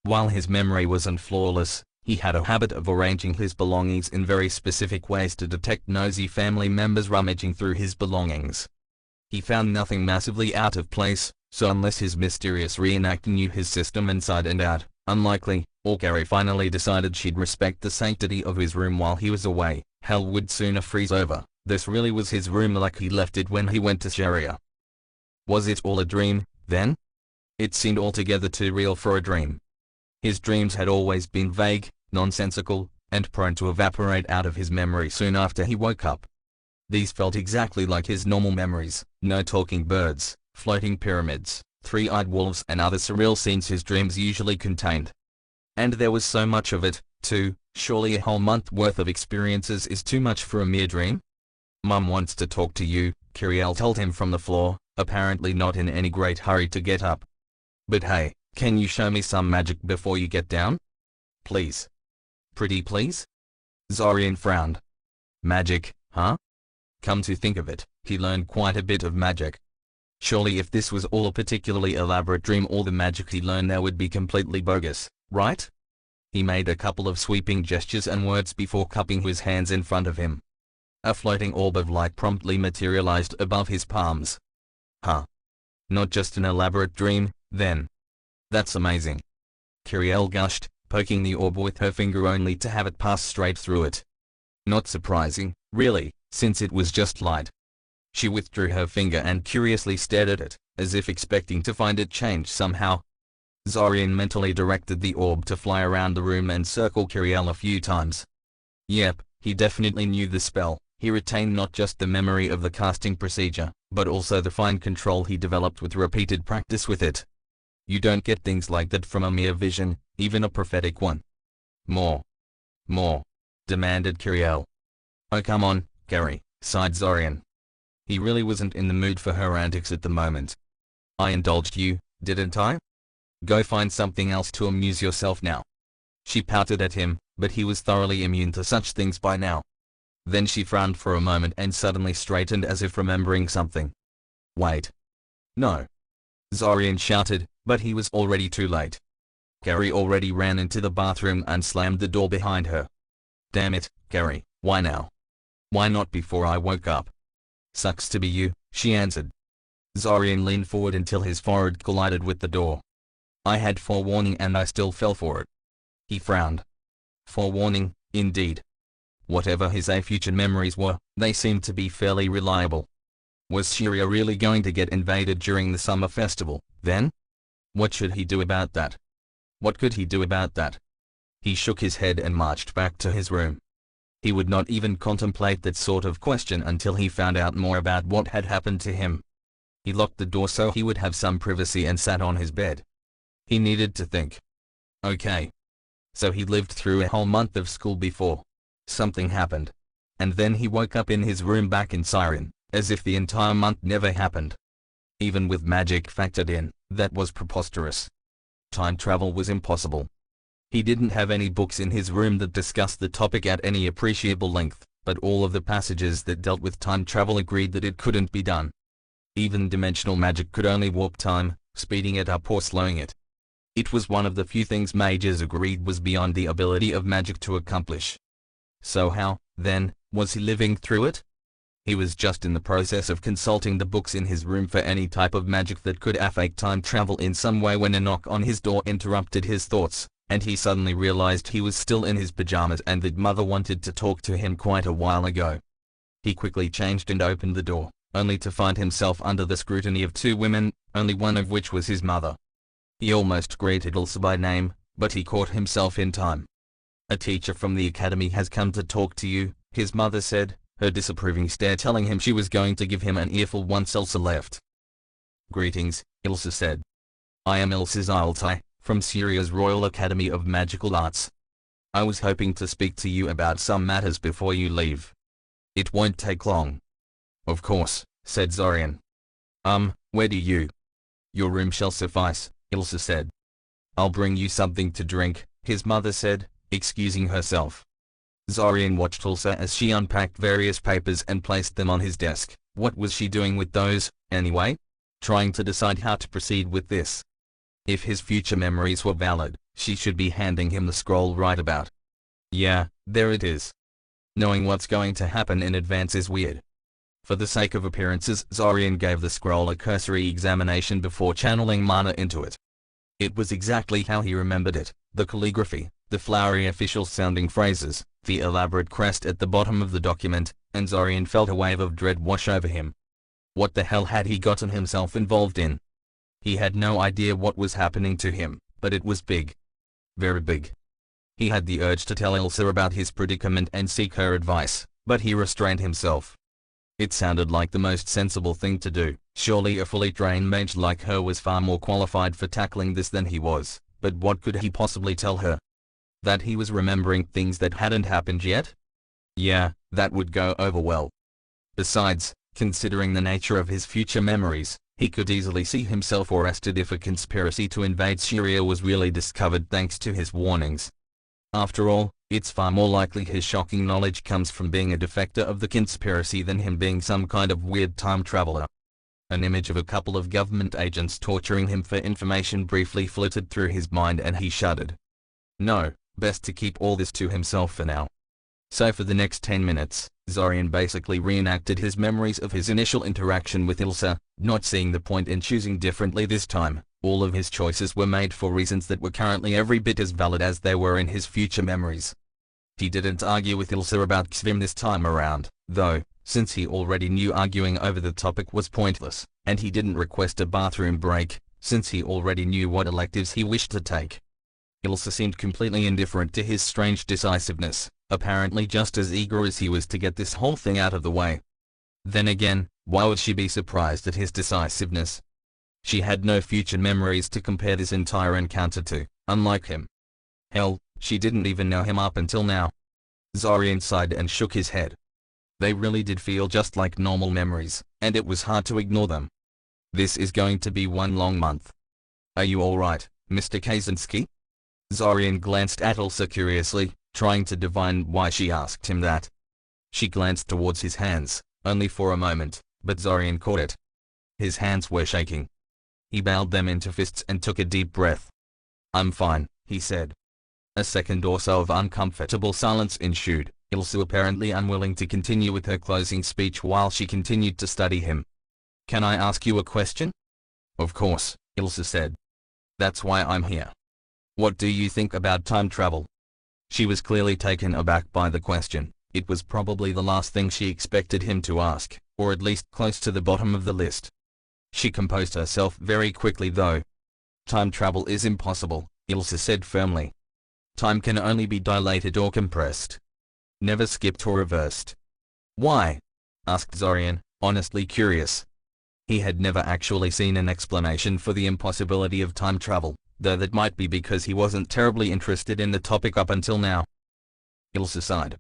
While his memory wasn't flawless, he had a habit of arranging his belongings in very specific ways to detect nosy family members rummaging through his belongings. He found nothing massively out of place, so unless his mysterious reenactor knew his system inside and out, unlikely, or Gary finally decided she'd respect the sanctity of his room while he was away, hell would sooner freeze over. This really was his room like he left it when he went to Sharia. Was it all a dream, then? It seemed altogether too real for a dream. His dreams had always been vague, nonsensical, and prone to evaporate out of his memory soon after he woke up. These felt exactly like his normal memories: no talking birds, floating pyramids, three-eyed wolves and other surreal scenes his dreams usually contained. And there was so much of it, too. Surely a whole month worth of experiences is too much for a mere dream? "Mum wants to talk to you," Kiriel told him from the floor, apparently not in any great hurry to get up. "But hey, can you show me some magic before you get down? Please." "Pretty please?" Zorian frowned. "Magic, huh?" Come to think of it, he learned quite a bit of magic. Surely if this was all a particularly elaborate dream, all the magic he learned there would be completely bogus, right? He made a couple of sweeping gestures and words before cupping his hands in front of him. A floating orb of light promptly materialized above his palms. "Huh. Not just an elaborate dream, then. That's amazing." Kiriel gushed, poking the orb with her finger only to have it pass straight through it. "Not surprising, really, since it was just light." She withdrew her finger and curiously stared at it, as if expecting to find it change somehow. Zorian mentally directed the orb to fly around the room and circle Kiriel a few times. Yep, he definitely knew the spell. He retained not just the memory of the casting procedure, but also the fine control he developed with repeated practice with it. You don't get things like that from a mere vision, even a prophetic one. "More. More," demanded Kiriel. "Oh come on, Gary," sighed Zorian. He really wasn't in the mood for her antics at the moment. "I indulged you, didn't I? Go find something else to amuse yourself now." She pouted at him, but he was thoroughly immune to such things by now. Then she frowned for a moment and suddenly straightened as if remembering something. Wait. No. Zorian shouted, but he was already too late. Gary already ran into the bathroom and slammed the door behind her. Damn it, Gary, why now? Why not before I woke up? Sucks to be you, she answered. Zorian leaned forward until his forehead collided with the door. I had forewarning and I still fell for it. He frowned. Forewarning, indeed. Whatever his future memories were, they seemed to be fairly reliable. Was Shiria really going to get invaded during the summer festival, then? What should he do about that? What could he do about that? He shook his head and marched back to his room. He would not even contemplate that sort of question until he found out more about what had happened to him. He locked the door so he would have some privacy and sat on his bed. He needed to think. Okay. So he lived through a whole month of school before something happened. And then he woke up in his room back in Siren, as if the entire month never happened. Even with magic factored in, that was preposterous. Time travel was impossible. He didn't have any books in his room that discussed the topic at any appreciable length, but all of the passages that dealt with time travel agreed that it couldn't be done. Even dimensional magic could only warp time, speeding it up or slowing it. It was one of the few things mages agreed was beyond the ability of magic to accomplish. So how, then, was he living through it? He was just in the process of consulting the books in his room for any type of magic that could affect time travel in some way when a knock on his door interrupted his thoughts, and he suddenly realized he was still in his pajamas and that Mother wanted to talk to him quite a while ago. He quickly changed and opened the door, only to find himself under the scrutiny of two women, only one of which was his mother. He almost greeted Ilsa by name, but he caught himself in time. A teacher from the academy has come to talk to you, his mother said, her disapproving stare telling him she was going to give him an earful once Ilsa left. Greetings, Ilsa said. I am Ilsa Zyltai, from Syria's Royal Academy of Magical Arts. I was hoping to speak to you about some matters before you leave. It won't take long. Of course, said Zorian. Where do you? Your room shall suffice, Ilsa said. I'll bring you something to drink, his mother said, excusing herself. Zorian watched Ilsa as she unpacked various papers and placed them on his desk. What was she doing with those, anyway? Trying to decide how to proceed with this. If his future memories were valid, she should be handing him the scroll right about. Yeah, there it is. Knowing what's going to happen in advance is weird. For the sake of appearances, Zorian gave the scroll a cursory examination before channeling mana into it. It was exactly how he remembered it, the calligraphy, the flowery official-sounding phrases, the elaborate crest at the bottom of the document, and Zorian felt a wave of dread wash over him. What the hell had he gotten himself involved in? He had no idea what was happening to him, but it was big. Very big. He had the urge to tell Ilsa about his predicament and seek her advice, but he restrained himself. It sounded like the most sensible thing to do. Surely a fully trained mage like her was far more qualified for tackling this than he was, but what could he possibly tell her? That he was remembering things that hadn't happened yet? Yeah, that would go over well. Besides, considering the nature of his future memories, he could easily see himself arrested if a conspiracy to invade Syria was really discovered thanks to his warnings. After all, it's far more likely his shocking knowledge comes from being a defector of the conspiracy than him being some kind of weird time traveler. An image of a couple of government agents torturing him for information briefly flitted through his mind and he shuddered. No, best to keep all this to himself for now. So for the next 10 minutes, Zorian basically reenacted his memories of his initial interaction with Ilsa, not seeing the point in choosing differently this time. All of his choices were made for reasons that were currently every bit as valid as they were in his future memories. He didn't argue with Ilsa about Xvim this time around, though, since he already knew arguing over the topic was pointless, and he didn't request a bathroom break, since he already knew what electives he wished to take. Ilsa seemed completely indifferent to his strange decisiveness, apparently just as eager as he was to get this whole thing out of the way. Then again, why would she be surprised at his decisiveness? She had no future memories to compare this entire encounter to, unlike him. Hell, she didn't even know him up until now. Zorian sighed and shook his head. They really did feel just like normal memories, and it was hard to ignore them. This is going to be one long month. Are you alright, Mr. Kaczynski? Zorian glanced at Ilsa curiously, trying to divine why she asked him that. She glanced towards his hands, only for a moment, but Zorian caught it. His hands were shaking. He bowed them into fists and took a deep breath. "I'm fine," he said. A second or so of uncomfortable silence ensued, Ilse apparently unwilling to continue with her closing speech while she continued to study him. "Can I ask you a question?" "Of course," Ilse said. "That's why I'm here. What do you think about time travel?" She was clearly taken aback by the question. It was probably the last thing she expected him to ask, or at least close to the bottom of the list. She composed herself very quickly though. "Time travel is impossible," Ilse said firmly. "Time can only be dilated or compressed. Never skipped or reversed." "Why?" asked Zorian, honestly curious. He had never actually seen an explanation for the impossibility of time travel, though that might be because he wasn't terribly interested in the topic up until now. Ilse sighed.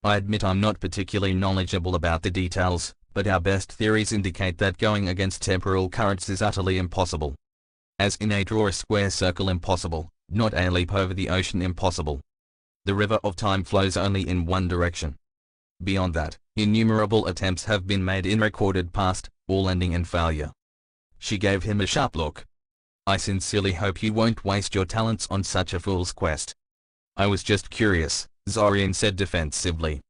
"I admit I'm not particularly knowledgeable about the details, but our best theories indicate that going against temporal currents is utterly impossible. As in a draw a square circle impossible, not a leap over the ocean impossible. The river of time flows only in one direction. Beyond that, innumerable attempts have been made in recorded past, all ending in failure." She gave him a sharp look. "I sincerely hope you won't waste your talents on such a fool's quest." "I was just curious," Zorian said defensively.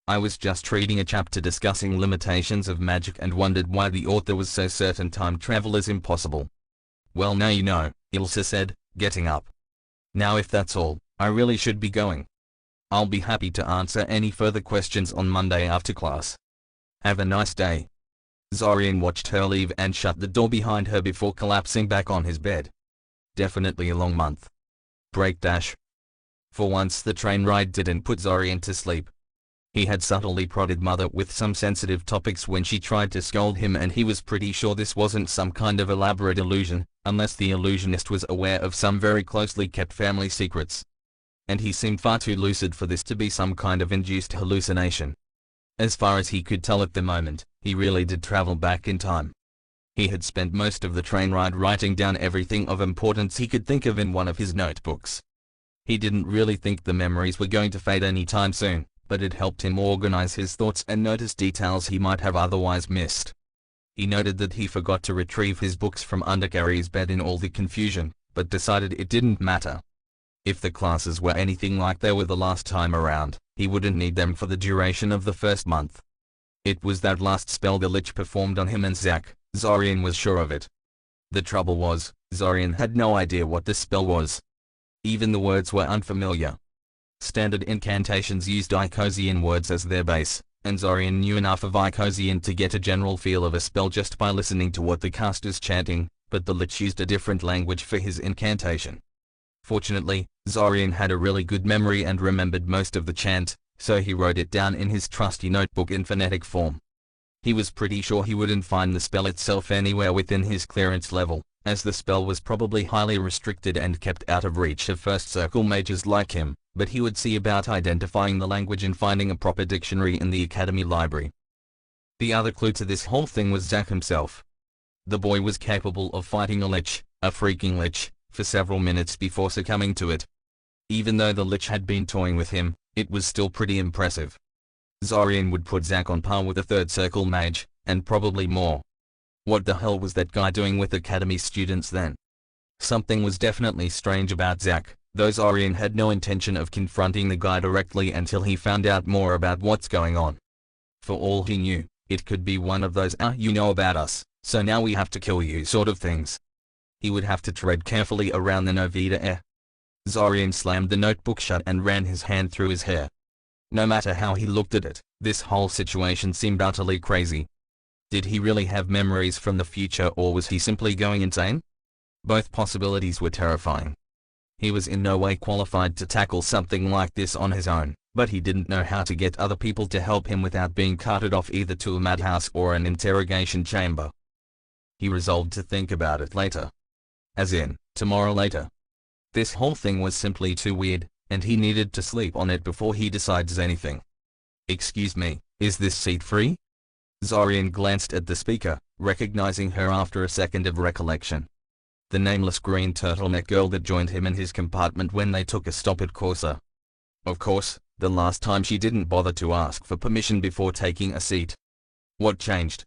"I was just reading a chapter discussing limitations of magic and wondered why the author was so certain time travel is impossible." "Well, now you know," Ilse said, getting up. "Now if that's all, I really should be going. I'll be happy to answer any further questions on Monday after class. Have a nice day." Zorian watched her leave and shut the door behind her before collapsing back on his bed. Definitely a long month. Break dash. For once the train ride didn't put Zorian to sleep. He had subtly prodded Mother with some sensitive topics when she tried to scold him, and he was pretty sure this wasn't some kind of elaborate illusion, unless the illusionist was aware of some very closely kept family secrets. And he seemed far too lucid for this to be some kind of induced hallucination. As far as he could tell at the moment, he really did travel back in time. He had spent most of the train ride writing down everything of importance he could think of in one of his notebooks. He didn't really think the memories were going to fade any time soon, but it helped him organize his thoughts and notice details he might have otherwise missed. He noted that he forgot to retrieve his books from under Gary's bed in all the confusion, but decided it didn't matter. If the classes were anything like they were the last time around, he wouldn't need them for the duration of the first month. It was that last spell the Lich performed on him and Zack, Zorian was sure of it. The trouble was, Zorian had no idea what the spell was. Even the words were unfamiliar. Standard incantations used Icosian words as their base, and Zorian knew enough of Icosian to get a general feel of a spell just by listening to what the casters chanting, but the Lich used a different language for his incantation. Fortunately, Zorian had a really good memory and remembered most of the chant, so he wrote it down in his trusty notebook in phonetic form. He was pretty sure he wouldn't find the spell itself anywhere within his clearance level, as the spell was probably highly restricted and kept out of reach of first circle mages like him, but he would see about identifying the language and finding a proper dictionary in the academy library. The other clue to this whole thing was Zack himself. The boy was capable of fighting a lich, a freaking lich, for several minutes before succumbing to it. Even though the lich had been toying with him, it was still pretty impressive. Zorian would put Zack on par with a third circle mage, and probably more. What the hell was that guy doing with academy students then? Something was definitely strange about Zack, though Zorian had no intention of confronting the guy directly until he found out more about what's going on. For all he knew, it could be one of those you know about us, so now we have to kill you sort of things. He would have to tread carefully around the Novita air. Zorian slammed the notebook shut and ran his hand through his hair. No matter how he looked at it, this whole situation seemed utterly crazy. Did he really have memories from the future, or was he simply going insane? Both possibilities were terrifying. He was in no way qualified to tackle something like this on his own, but he didn't know how to get other people to help him without being carted off either to a madhouse or an interrogation chamber. He resolved to think about it later. As in, tomorrow later. This whole thing was simply too weird, and he needed to sleep on it before he decides anything. "Excuse me, is this seat free?" Zorian glanced at the speaker, recognizing her after a second of recollection. The nameless green turtleneck girl that joined him in his compartment when they took a stop at Corsa. "Of course," The last time she didn't bother to ask for permission before taking a seat. What changed?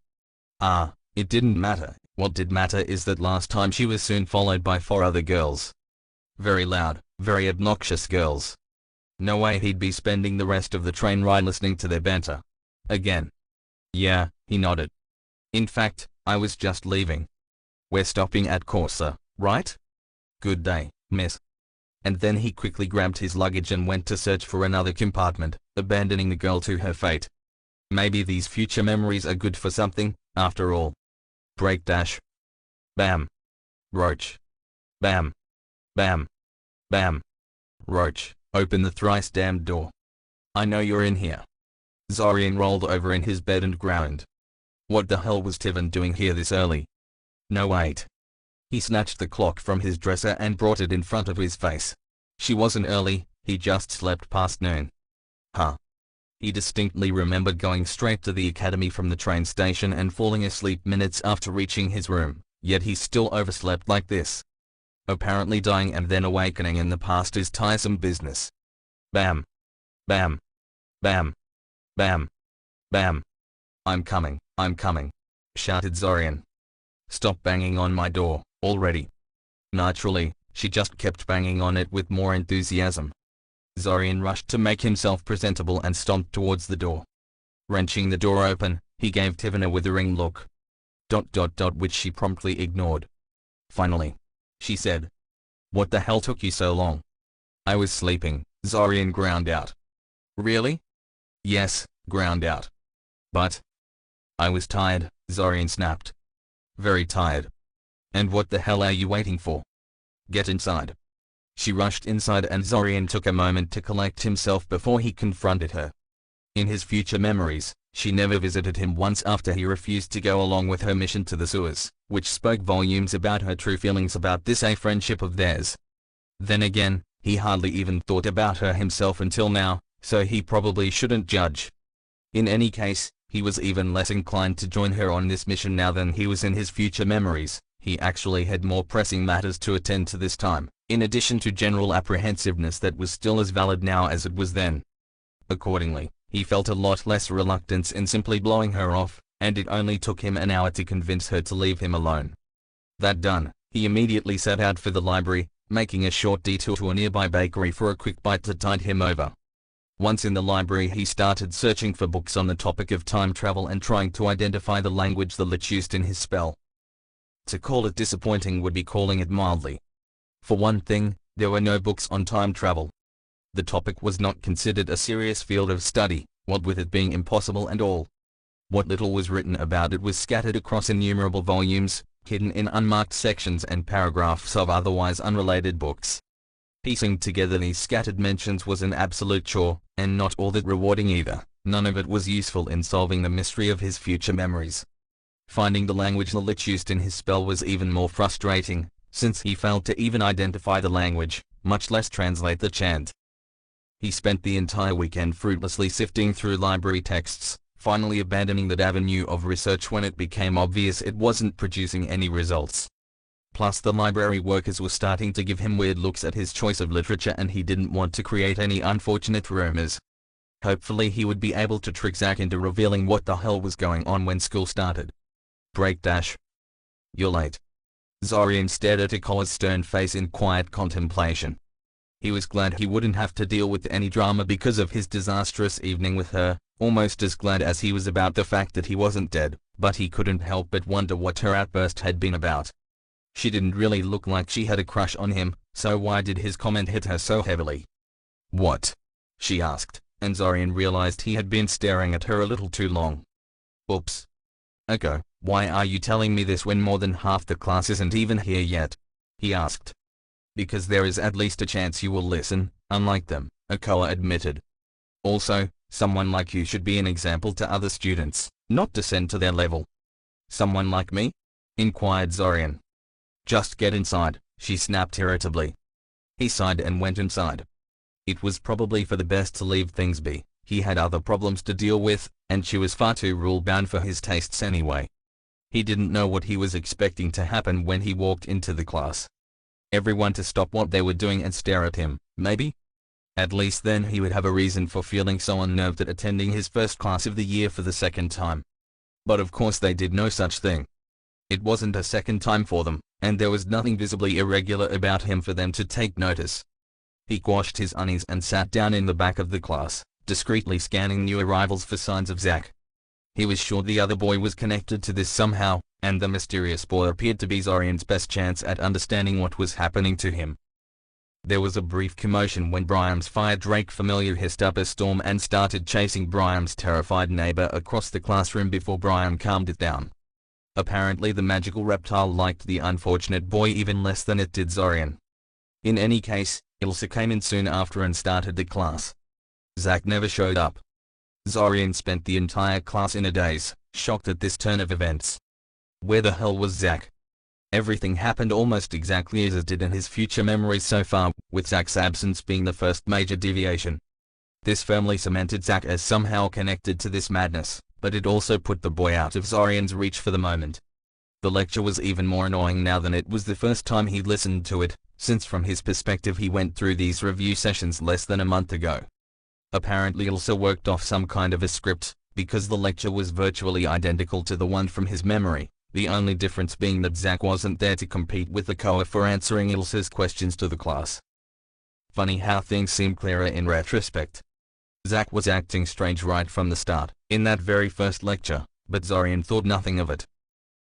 It didn't matter. What did matter is that last time she was soon followed by 4 other girls. Very loud, very obnoxious girls. No way he'd be spending the rest of the train ride listening to their banter. Again. Yeah, he nodded. In fact, I was just leaving. We're stopping at Corsa, right? Good day, miss. And then he quickly grabbed his luggage and went to search for another compartment, abandoning the girl to her fate. Maybe these future memories are good for something, after all. Break dash. Bam. Roach. Bam. Bam. Bam. Roach, open the thrice damned door. I know you're in here. Zorian rolled over in his bed and groaned. What the hell was Tivan doing here this early? No wait. He snatched the clock from his dresser and brought it in front of his face. She wasn't early, he just slept past noon. Huh. He distinctly remembered going straight to the academy from the train station and falling asleep minutes after reaching his room, yet he still overslept like this. Apparently dying and then awakening in the past is tiresome business. Bam. Bam. Bam. Bam. Bam. I'm coming, shouted Zorian. Stop banging on my door, already. Naturally, she just kept banging on it with more enthusiasm. Zorian rushed to make himself presentable and stomped towards the door. Wrenching the door open, he gave Tivan a withering look. Which she promptly ignored. Finally, she said. What the hell took you so long? I was sleeping, Zorian ground out. Really? Yes, ground out. But I was tired, Zorian snapped. Very tired. And what the hell are you waiting for? Get inside. She rushed inside and Zorian took a moment to collect himself before he confronted her. In his future memories, she never visited him once after he refused to go along with her mission to the sewers, which spoke volumes about her true feelings about this friendship of theirs. Then again, he hardly even thought about her himself until now, so he probably shouldn't judge. In any case, he was even less inclined to join her on this mission now than he was in his future memories. He actually had more pressing matters to attend to this time, in addition to general apprehensiveness that was still as valid now as it was then. Accordingly, he felt a lot less reluctance in simply blowing her off, and it only took him an hour to convince her to leave him alone. That done, he immediately set out for the library, making a short detour to a nearby bakery for a quick bite to tide him over. Once in the library, he started searching for books on the topic of time travel and trying to identify the language the lich used in his spell. To call it disappointing would be calling it mildly. For one thing, there were no books on time travel. The topic was not considered a serious field of study, what with it being impossible and all. What little was written about it was scattered across innumerable volumes, hidden in unmarked sections and paragraphs of otherwise unrelated books. Piecing together these scattered mentions was an absolute chore, and not all that rewarding either. None of it was useful in solving the mystery of his future memories. Finding the language the lich used in his spell was even more frustrating, since he failed to even identify the language, much less translate the chant. He spent the entire weekend fruitlessly sifting through library texts, finally abandoning that avenue of research when it became obvious it wasn't producing any results. Plus the library workers were starting to give him weird looks at his choice of literature and he didn't want to create any unfortunate rumors. Hopefully he would be able to trick Zack into revealing what the hell was going on when school started. Break dash. You're late. Zorian stared at Akola's stern face in quiet contemplation. He was glad he wouldn't have to deal with any drama because of his disastrous evening with her, almost as glad as he was about the fact that he wasn't dead, but he couldn't help but wonder what her outburst had been about. She didn't really look like she had a crush on him, so why did his comment hit her so heavily? What? She asked, and Zorian realized he had been staring at her a little too long. Oops. Eko, why are you telling me this when more than half the class isn't even here yet? He asked. Because there is at least a chance you will listen, unlike them, Akoa admitted. Also, someone like you should be an example to other students, not descend to their level. Someone like me? Inquired Zorian. Just get inside, she snapped irritably. He sighed and went inside. It was probably for the best to leave things be. He had other problems to deal with, and she was far too rule-bound for his tastes anyway. He didn't know what he was expecting to happen when he walked into the class. Everyone to stop what they were doing and stare at him, maybe? At least then he would have a reason for feeling so unnerved at attending his first class of the year for the second time. But of course they did no such thing. It wasn't a second time for them, and there was nothing visibly irregular about him for them to take notice. He quashed his unease and sat down in the back of the class, discreetly scanning new arrivals for signs of Zach. He was sure the other boy was connected to this somehow, and the mysterious boy appeared to be Zorian's best chance at understanding what was happening to him. There was a brief commotion when Briam's fire Drake familiar hissed up a storm and started chasing Briam's terrified neighbor across the classroom before Briam calmed it down. Apparently the magical reptile liked the unfortunate boy even less than it did Zorian. In any case, Ilsa came in soon after and started the class. Zach never showed up. Zorian spent the entire class in a daze, shocked at this turn of events. Where the hell was Zach? Everything happened almost exactly as it did in his future memories so far, with Zach's absence being the first major deviation. This firmly cemented Zach as somehow connected to this madness, but it also put the boy out of Zorian's reach for the moment. The lecture was even more annoying now than it was the first time he listened to it, since from his perspective he went through these review sessions less than a month ago. Apparently Ilsa worked off some kind of a script, because the lecture was virtually identical to the one from his memory, the only difference being that Zach wasn't there to compete with the Koa for answering Ilsa's questions to the class. Funny how things seem clearer in retrospect. Zach was acting strange right from the start, in that very first lecture, but Zorian thought nothing of it.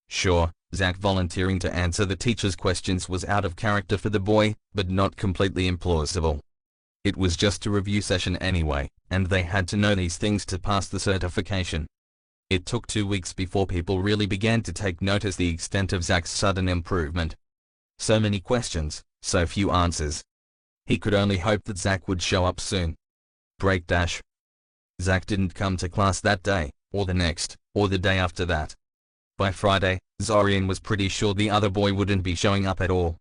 Sure, Zach volunteering to answer the teacher's questions was out of character for the boy, but not completely implausible. It was just a review session anyway, and they had to know these things to pass the certification. It took 2 weeks before people really began to take notice the extent of Zach's sudden improvement. So many questions, so few answers. He could only hope that Zach would show up soon. Break dash. Zach didn't come to class that day, or the next, or the day after that. By Friday, Zorian was pretty sure the other boy wouldn't be showing up at all.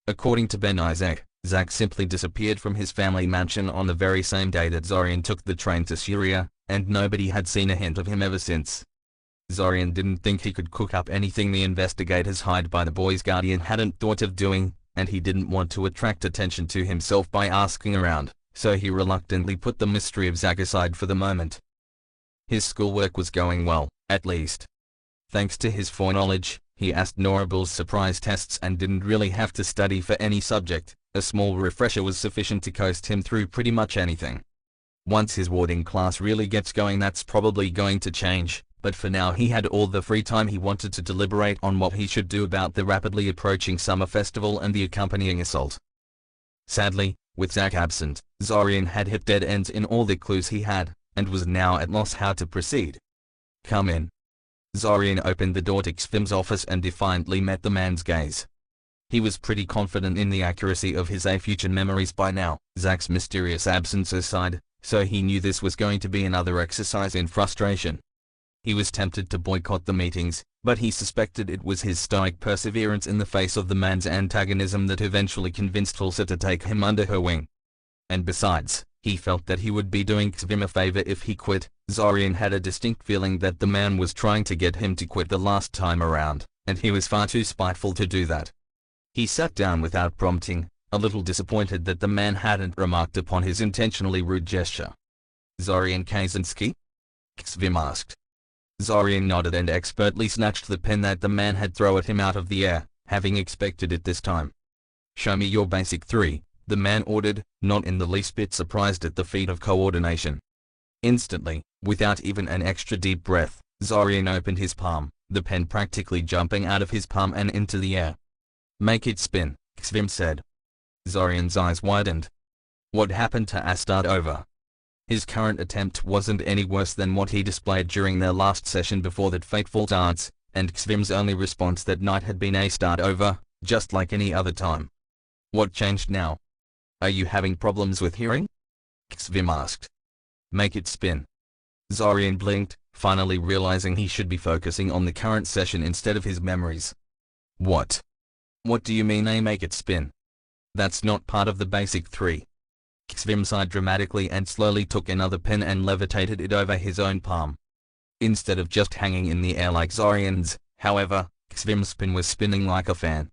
According to Ben Isaac, Zach simply disappeared from his family mansion on the very same day that Zorian took the train to Syria, and nobody had seen a hint of him ever since. Zorian didn't think he could cook up anything the investigators hired by the boy's guardian hadn't thought of doing, and he didn't want to attract attention to himself by asking around, so he reluctantly put the mystery of Zach aside for the moment. His schoolwork was going well, at least. Thanks to his foreknowledge, he asked Norable's surprise tests and didn't really have to study for any subject. A small refresher was sufficient to coast him through pretty much anything. Once his warding class really gets going, that's probably going to change, but for now he had all the free time he wanted to deliberate on what he should do about the rapidly approaching summer festival and the accompanying assault. Sadly, with Zach absent, Zorian had hit dead ends in all the clues he had, and was now at loss how to proceed. "Come in." Zorian opened the door to Xvim's office and defiantly met the man's gaze. He was pretty confident in the accuracy of his future memories by now, Zach's mysterious absence aside, so he knew this was going to be another exercise in frustration. He was tempted to boycott the meetings, but he suspected it was his stoic perseverance in the face of the man's antagonism that eventually convinced Ilsa to take him under her wing. And besides, he felt that he would be doing Xvim a favor if he quit. Zorian had a distinct feeling that the man was trying to get him to quit the last time around, and he was far too spiteful to do that. He sat down without prompting, a little disappointed that the man hadn't remarked upon his intentionally rude gesture. "Zorian Kaczynski?" Xvim asked. Zorian nodded and expertly snatched the pen that the man had thrown at him out of the air, having expected it this time. "Show me your basic 3, the man ordered, not in the least bit surprised at the feat of coordination. Instantly, without even an extra deep breath, Zorian opened his palm, the pen practically jumping out of his palm and into the air. "Make it spin," Xvim said. Zorian's eyes widened. What happened to start over? His current attempt wasn't any worse than what he displayed during their last session before that fateful dance, and Xvim's only response that night had been a start over, just like any other time. What changed now? "Are you having problems with hearing?" Xvim asked. "Make it spin." Zorian blinked, finally realizing he should be focusing on the current session instead of his memories. "What? What do you mean make it spin? That's not part of the basic 3. Xvim sighed dramatically and slowly took another pen and levitated it over his own palm. Instead of just hanging in the air like Zorian's, however, Xvim's spin was spinning like a fan.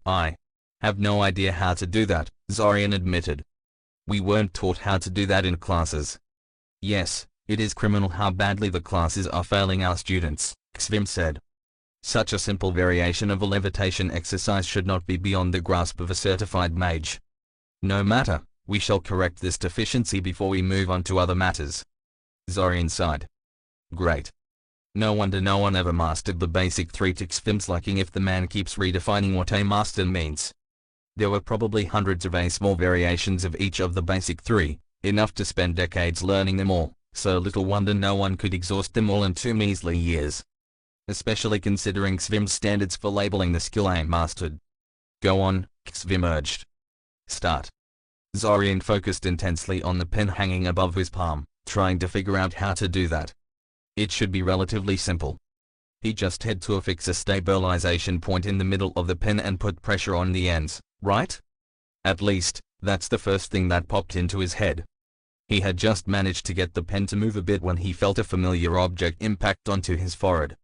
"I have no idea how to do that," Zorian admitted. We weren't taught how to do that in classes. Yes, it is criminal how badly the classes are failing our students, Xvim said. Such a simple variation of a levitation exercise should not be beyond the grasp of a certified mage. No matter, we shall correct this deficiency before we move on to other matters. Zorian sighed. Great. No wonder no one ever mastered the basic 3 to Xvim's liking if the man keeps redefining what a master means. There were probably hundreds of small variations of each of the basic 3, enough to spend decades learning them all, so little wonder no one could exhaust them all in 2 measly years. Especially considering Xvim's standards for labeling the skill mastered. Go on, Xvim urged. Start. Zorian focused intensely on the pen hanging above his palm, trying to figure out how to do that. It should be relatively simple. He just had to affix a stabilization point in the middle of the pen and put pressure on the ends, right? At least, that's the first thing that popped into his head. He had just managed to get the pen to move a bit when he felt a familiar object impact onto his forehead.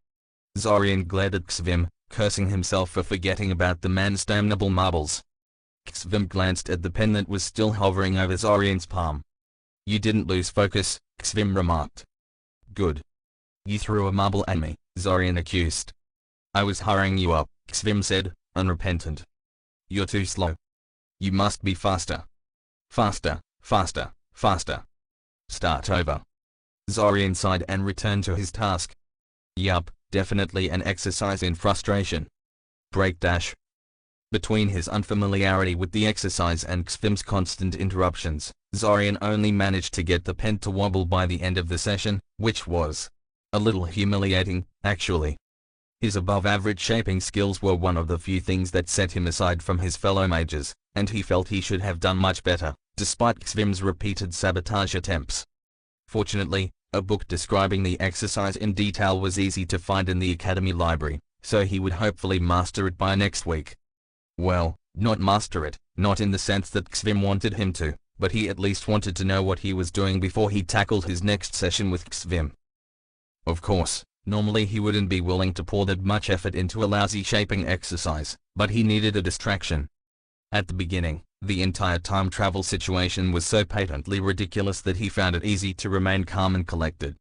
Zorian glared at Xvim, cursing himself for forgetting about the man's damnable marbles. Xvim glanced at the pen that was still hovering over Zorian's palm. You didn't lose focus, Xvim remarked. Good. You threw a marble at me, Zorian accused. I was hurrying you up, Xvim said, unrepentant. You're too slow. You must be faster. Faster, faster, faster. Start over. Zorian sighed and returned to his task. Yup, definitely an exercise in frustration. Break dash. Between his unfamiliarity with the exercise and Xvim's constant interruptions, Zorian only managed to get the pen to wobble by the end of the session, which was a little humiliating, actually. His above-average shaping skills were one of the few things that set him aside from his fellow mages, and he felt he should have done much better, despite Xvim's repeated sabotage attempts. Fortunately, a book describing the exercise in detail was easy to find in the Academy library, so he would hopefully master it by next week. Well, not master it, not in the sense that Xvim wanted him to, but he at least wanted to know what he was doing before he tackled his next session with Xvim. Of course, normally he wouldn't be willing to pour that much effort into a lousy shaping exercise, but he needed a distraction. At the beginning, the entire time travel situation was so patently ridiculous that he found it easy to remain calm and collected.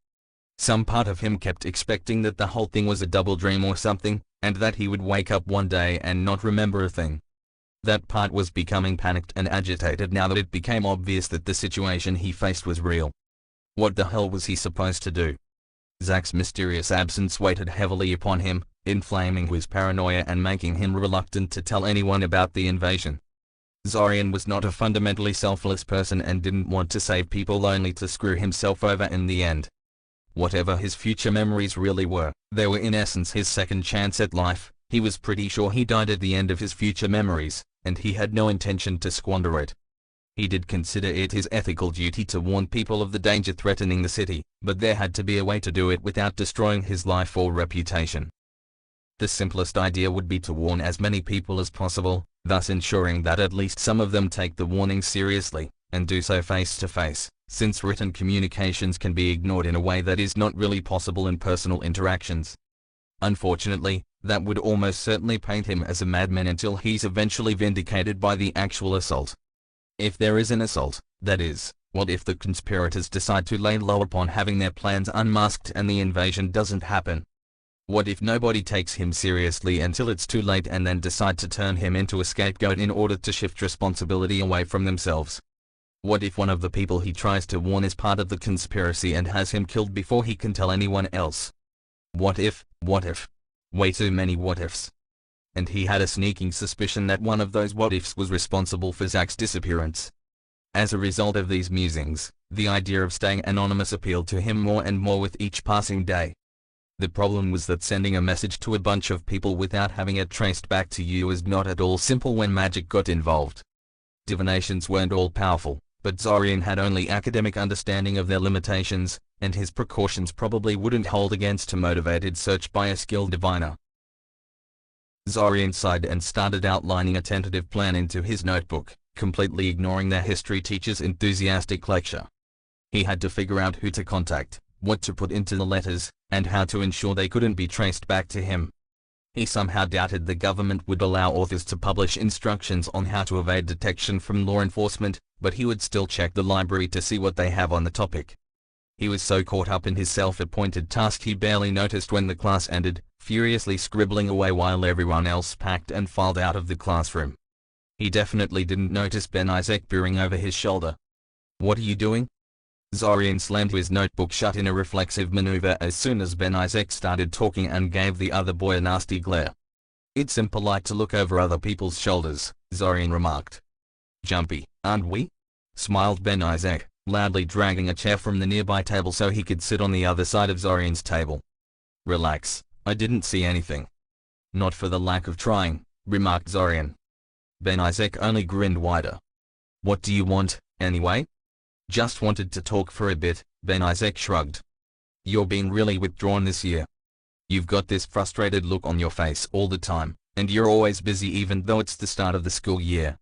Some part of him kept expecting that the whole thing was a double dream or something, and that he would wake up one day and not remember a thing. That part was becoming panicked and agitated now that it became obvious that the situation he faced was real. What the hell was he supposed to do? Zack's mysterious absence weighed heavily upon him, inflaming his paranoia and making him reluctant to tell anyone about the invasion. Zorian was not a fundamentally selfless person and didn't want to save people only to screw himself over in the end. Whatever his future memories really were, they were in essence his second chance at life. He was pretty sure he died at the end of his future memories, and he had no intention to squander it. He did consider it his ethical duty to warn people of the danger threatening the city, but there had to be a way to do it without destroying his life or reputation. The simplest idea would be to warn as many people as possible, thus ensuring that at least some of them take the warning seriously, and do so face to face, since written communications can be ignored in a way that is not really possible in personal interactions. Unfortunately, that would almost certainly paint him as a madman until he's eventually vindicated by the actual assault. If there is an assault, that is, what if the conspirators decide to lay low upon having their plans unmasked and the invasion doesn't happen? What if nobody takes him seriously until it's too late and then decide to turn him into a scapegoat in order to shift responsibility away from themselves? What if one of the people he tries to warn is part of the conspiracy and has him killed before he can tell anyone else? What if? Way too many what ifs. And he had a sneaking suspicion that one of those what-ifs was responsible for Zack's disappearance. As a result of these musings, the idea of staying anonymous appealed to him more and more with each passing day. The problem was that sending a message to a bunch of people without having it traced back to you was not at all simple when magic got involved. Divinations weren't all powerful, but Zorian had only academic understanding of their limitations, and his precautions probably wouldn't hold against a motivated search by a skilled diviner. Zorian sighed and started outlining a tentative plan into his notebook, completely ignoring their history teacher's enthusiastic lecture. He had to figure out who to contact, what to put into the letters, and how to ensure they couldn't be traced back to him. He somehow doubted the government would allow authors to publish instructions on how to evade detection from law enforcement, but he would still check the library to see what they have on the topic. He was so caught up in his self-appointed task he barely noticed when the class ended, furiously scribbling away while everyone else packed and filed out of the classroom. He definitely didn't notice Ben Isaac peering over his shoulder. "What are you doing?" Zorian slammed his notebook shut in a reflexive maneuver as soon as Ben Isaac started talking and gave the other boy a nasty glare. "It's impolite to look over other people's shoulders," Zorian remarked. "Jumpy, aren't we?" smiled Ben Isaac, loudly dragging a chair from the nearby table so he could sit on the other side of Zorian's table. "Relax, I didn't see anything." "Not for the lack of trying," remarked Zorian. Ben Isaac only grinned wider. "What do you want, anyway?" "Just wanted to talk for a bit," Ben Isaac shrugged. "You're being really withdrawn this year. You've got this frustrated look on your face all the time, and you're always busy even though it's the start of the school year.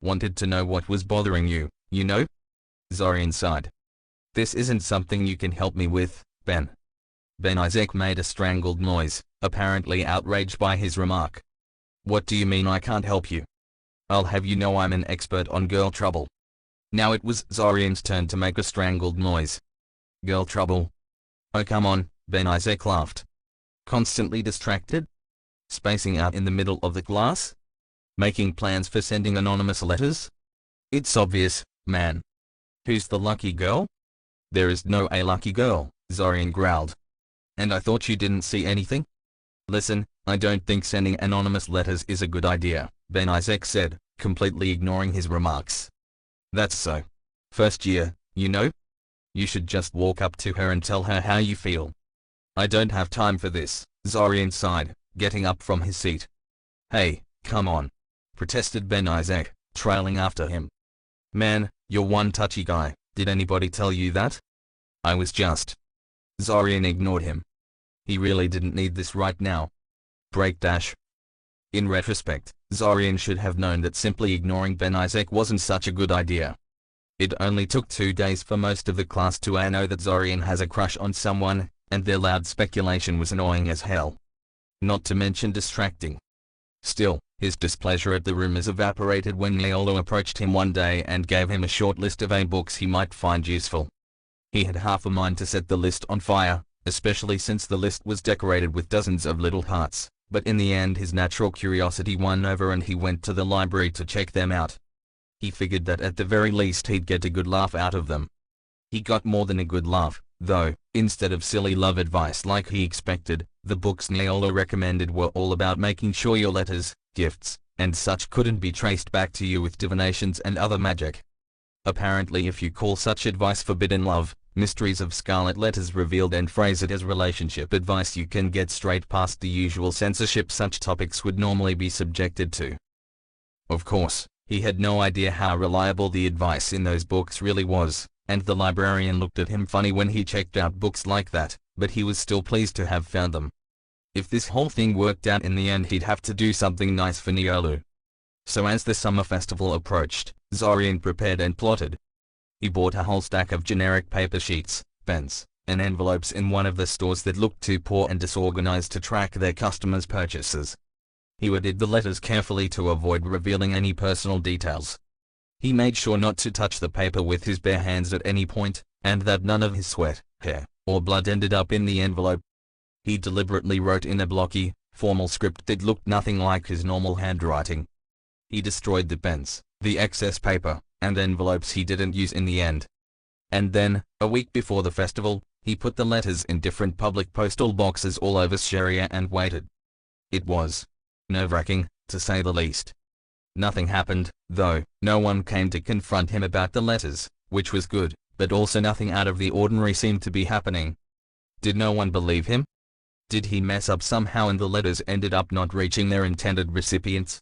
Wanted to know what was bothering you, you know?" Zorian sighed. "This isn't something you can help me with, Ben." Ben Isaac made a strangled noise, apparently outraged by his remark. "What do you mean I can't help you? I'll have you know I'm an expert on girl trouble." Now it was Zorian's turn to make a strangled noise. "Girl trouble? Oh come on," Ben Isaac laughed. "Constantly distracted? Spacing out in the middle of the class? Making plans for sending anonymous letters? It's obvious, man. Who's the lucky girl?" "There is no a lucky girl," Zorian growled. "And I thought you didn't see anything?" "Listen, I don't think sending anonymous letters is a good idea," Ben Isaac said, completely ignoring his remarks. "That's so. First year, you know? You should just walk up to her and tell her how you feel." "I don't have time for this," Zorian sighed, getting up from his seat. "Hey, come on," protested Ben Isaac, trailing after him. "Man, you're one touchy guy, did anybody tell you that?" "I was just..." Zorian ignored him. He really didn't need this right now. Break dash. In retrospect, Zorian should have known that simply ignoring Ben Isaac wasn't such a good idea. It only took 2 days for most of the class to know that Zorian has a crush on someone, and their loud speculation was annoying as hell. Not to mention distracting. Still, his displeasure at the rumors evaporated when Neolo approached him one day and gave him a short list of books he might find useful. He had half a mind to set the list on fire, especially since the list was decorated with dozens of little hearts, but in the end his natural curiosity won over and he went to the library to check them out. He figured that at the very least he'd get a good laugh out of them. He got more than a good laugh, though. Instead of silly love advice like he expected, the books Neolo recommended were all about making sure your letters, gifts, and such couldn't be traced back to you with divinations and other magic. Apparently if you call such advice forbidden love, mysteries of scarlet letters revealed and phrase it as relationship advice, you can get straight past the usual censorship such topics would normally be subjected to. Of course, he had no idea how reliable the advice in those books really was, and the librarian looked at him funny when he checked out books like that, but he was still pleased to have found them. If this whole thing worked out in the end, he'd have to do something nice for Neolu. So as the summer festival approached, Zorian prepared and plotted. He bought a whole stack of generic paper sheets, pens, and envelopes in one of the stores that looked too poor and disorganized to track their customers' purchases. He worded the letters carefully to avoid revealing any personal details. He made sure not to touch the paper with his bare hands at any point, and that none of his sweat, hair, or blood ended up in the envelope. He deliberately wrote in a blocky, formal script that looked nothing like his normal handwriting. He destroyed the pens, the excess paper, and envelopes he didn't use in the end. And then, a week before the festival, he put the letters in different public postal boxes all over Sharia and waited. It was nerve-wracking, to say the least. Nothing happened, though. No one came to confront him about the letters, which was good, but also nothing out of the ordinary seemed to be happening. Did no one believe him? Did he mess up somehow and the letters ended up not reaching their intended recipients?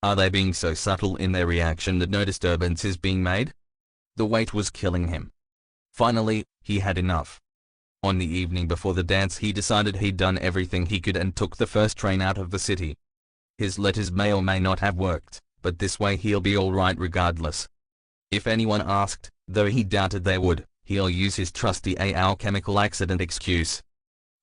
Are they being so subtle in their reaction that no disturbance is being made? The wait was killing him. Finally, he had enough. On the evening before the dance he decided he'd done everything he could and took the first train out of the city. His letters may or may not have worked, but this way he'll be alright regardless. If anyone asked, though he doubted they would, he'll use his trusty alchemical accident excuse.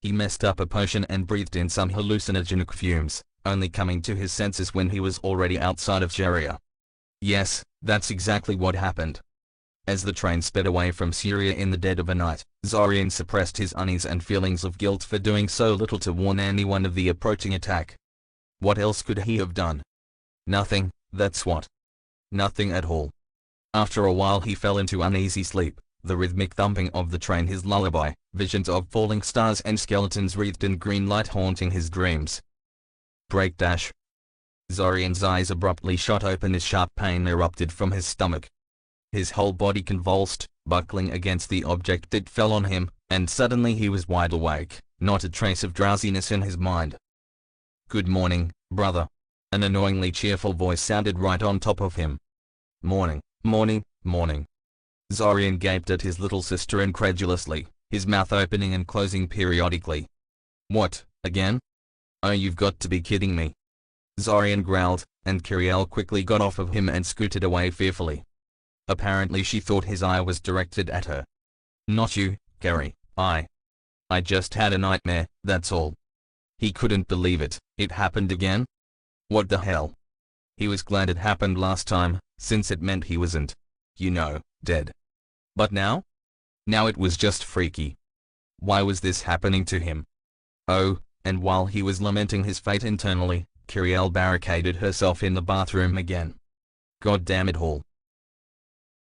He messed up a potion and breathed in some hallucinogenic fumes, only coming to his senses when he was already outside of Sharia. Yes, That's exactly what happened. As the train sped away from Syria in the dead of a night, Zorian suppressed his unease and feelings of guilt for doing so little to warn anyone of the approaching attack. What else could he have done? Nothing, that's what. Nothing at all. After a while he fell into uneasy sleep, the rhythmic thumping of the train his lullaby, visions of falling stars and skeletons wreathed in green light haunting his dreams. Break dash. Zorian's eyes abruptly shot open as sharp pain erupted from his stomach. His whole body convulsed, buckling against the object that fell on him, and suddenly he was wide awake, not a trace of drowsiness in his mind. "Good morning, brother." An annoyingly cheerful voice sounded right on top of him. "Morning, morning, morning." Zorian gaped at his little sister incredulously, his mouth opening and closing periodically. "What, again? Oh, you've got to be kidding me." Zorian growled, and Kiriel quickly got off of him and scooted away fearfully. Apparently she thought his eye was directed at her. "Not you, Carrie, I just had a nightmare, that's all." He couldn't believe it. It happened again? What the hell? He was glad it happened last time, since it meant he wasn't, dead. But now? Now it was just freaky. Why was this happening to him? Oh, and while he was lamenting his fate internally, Kiriel barricaded herself in the bathroom again. God damn it all.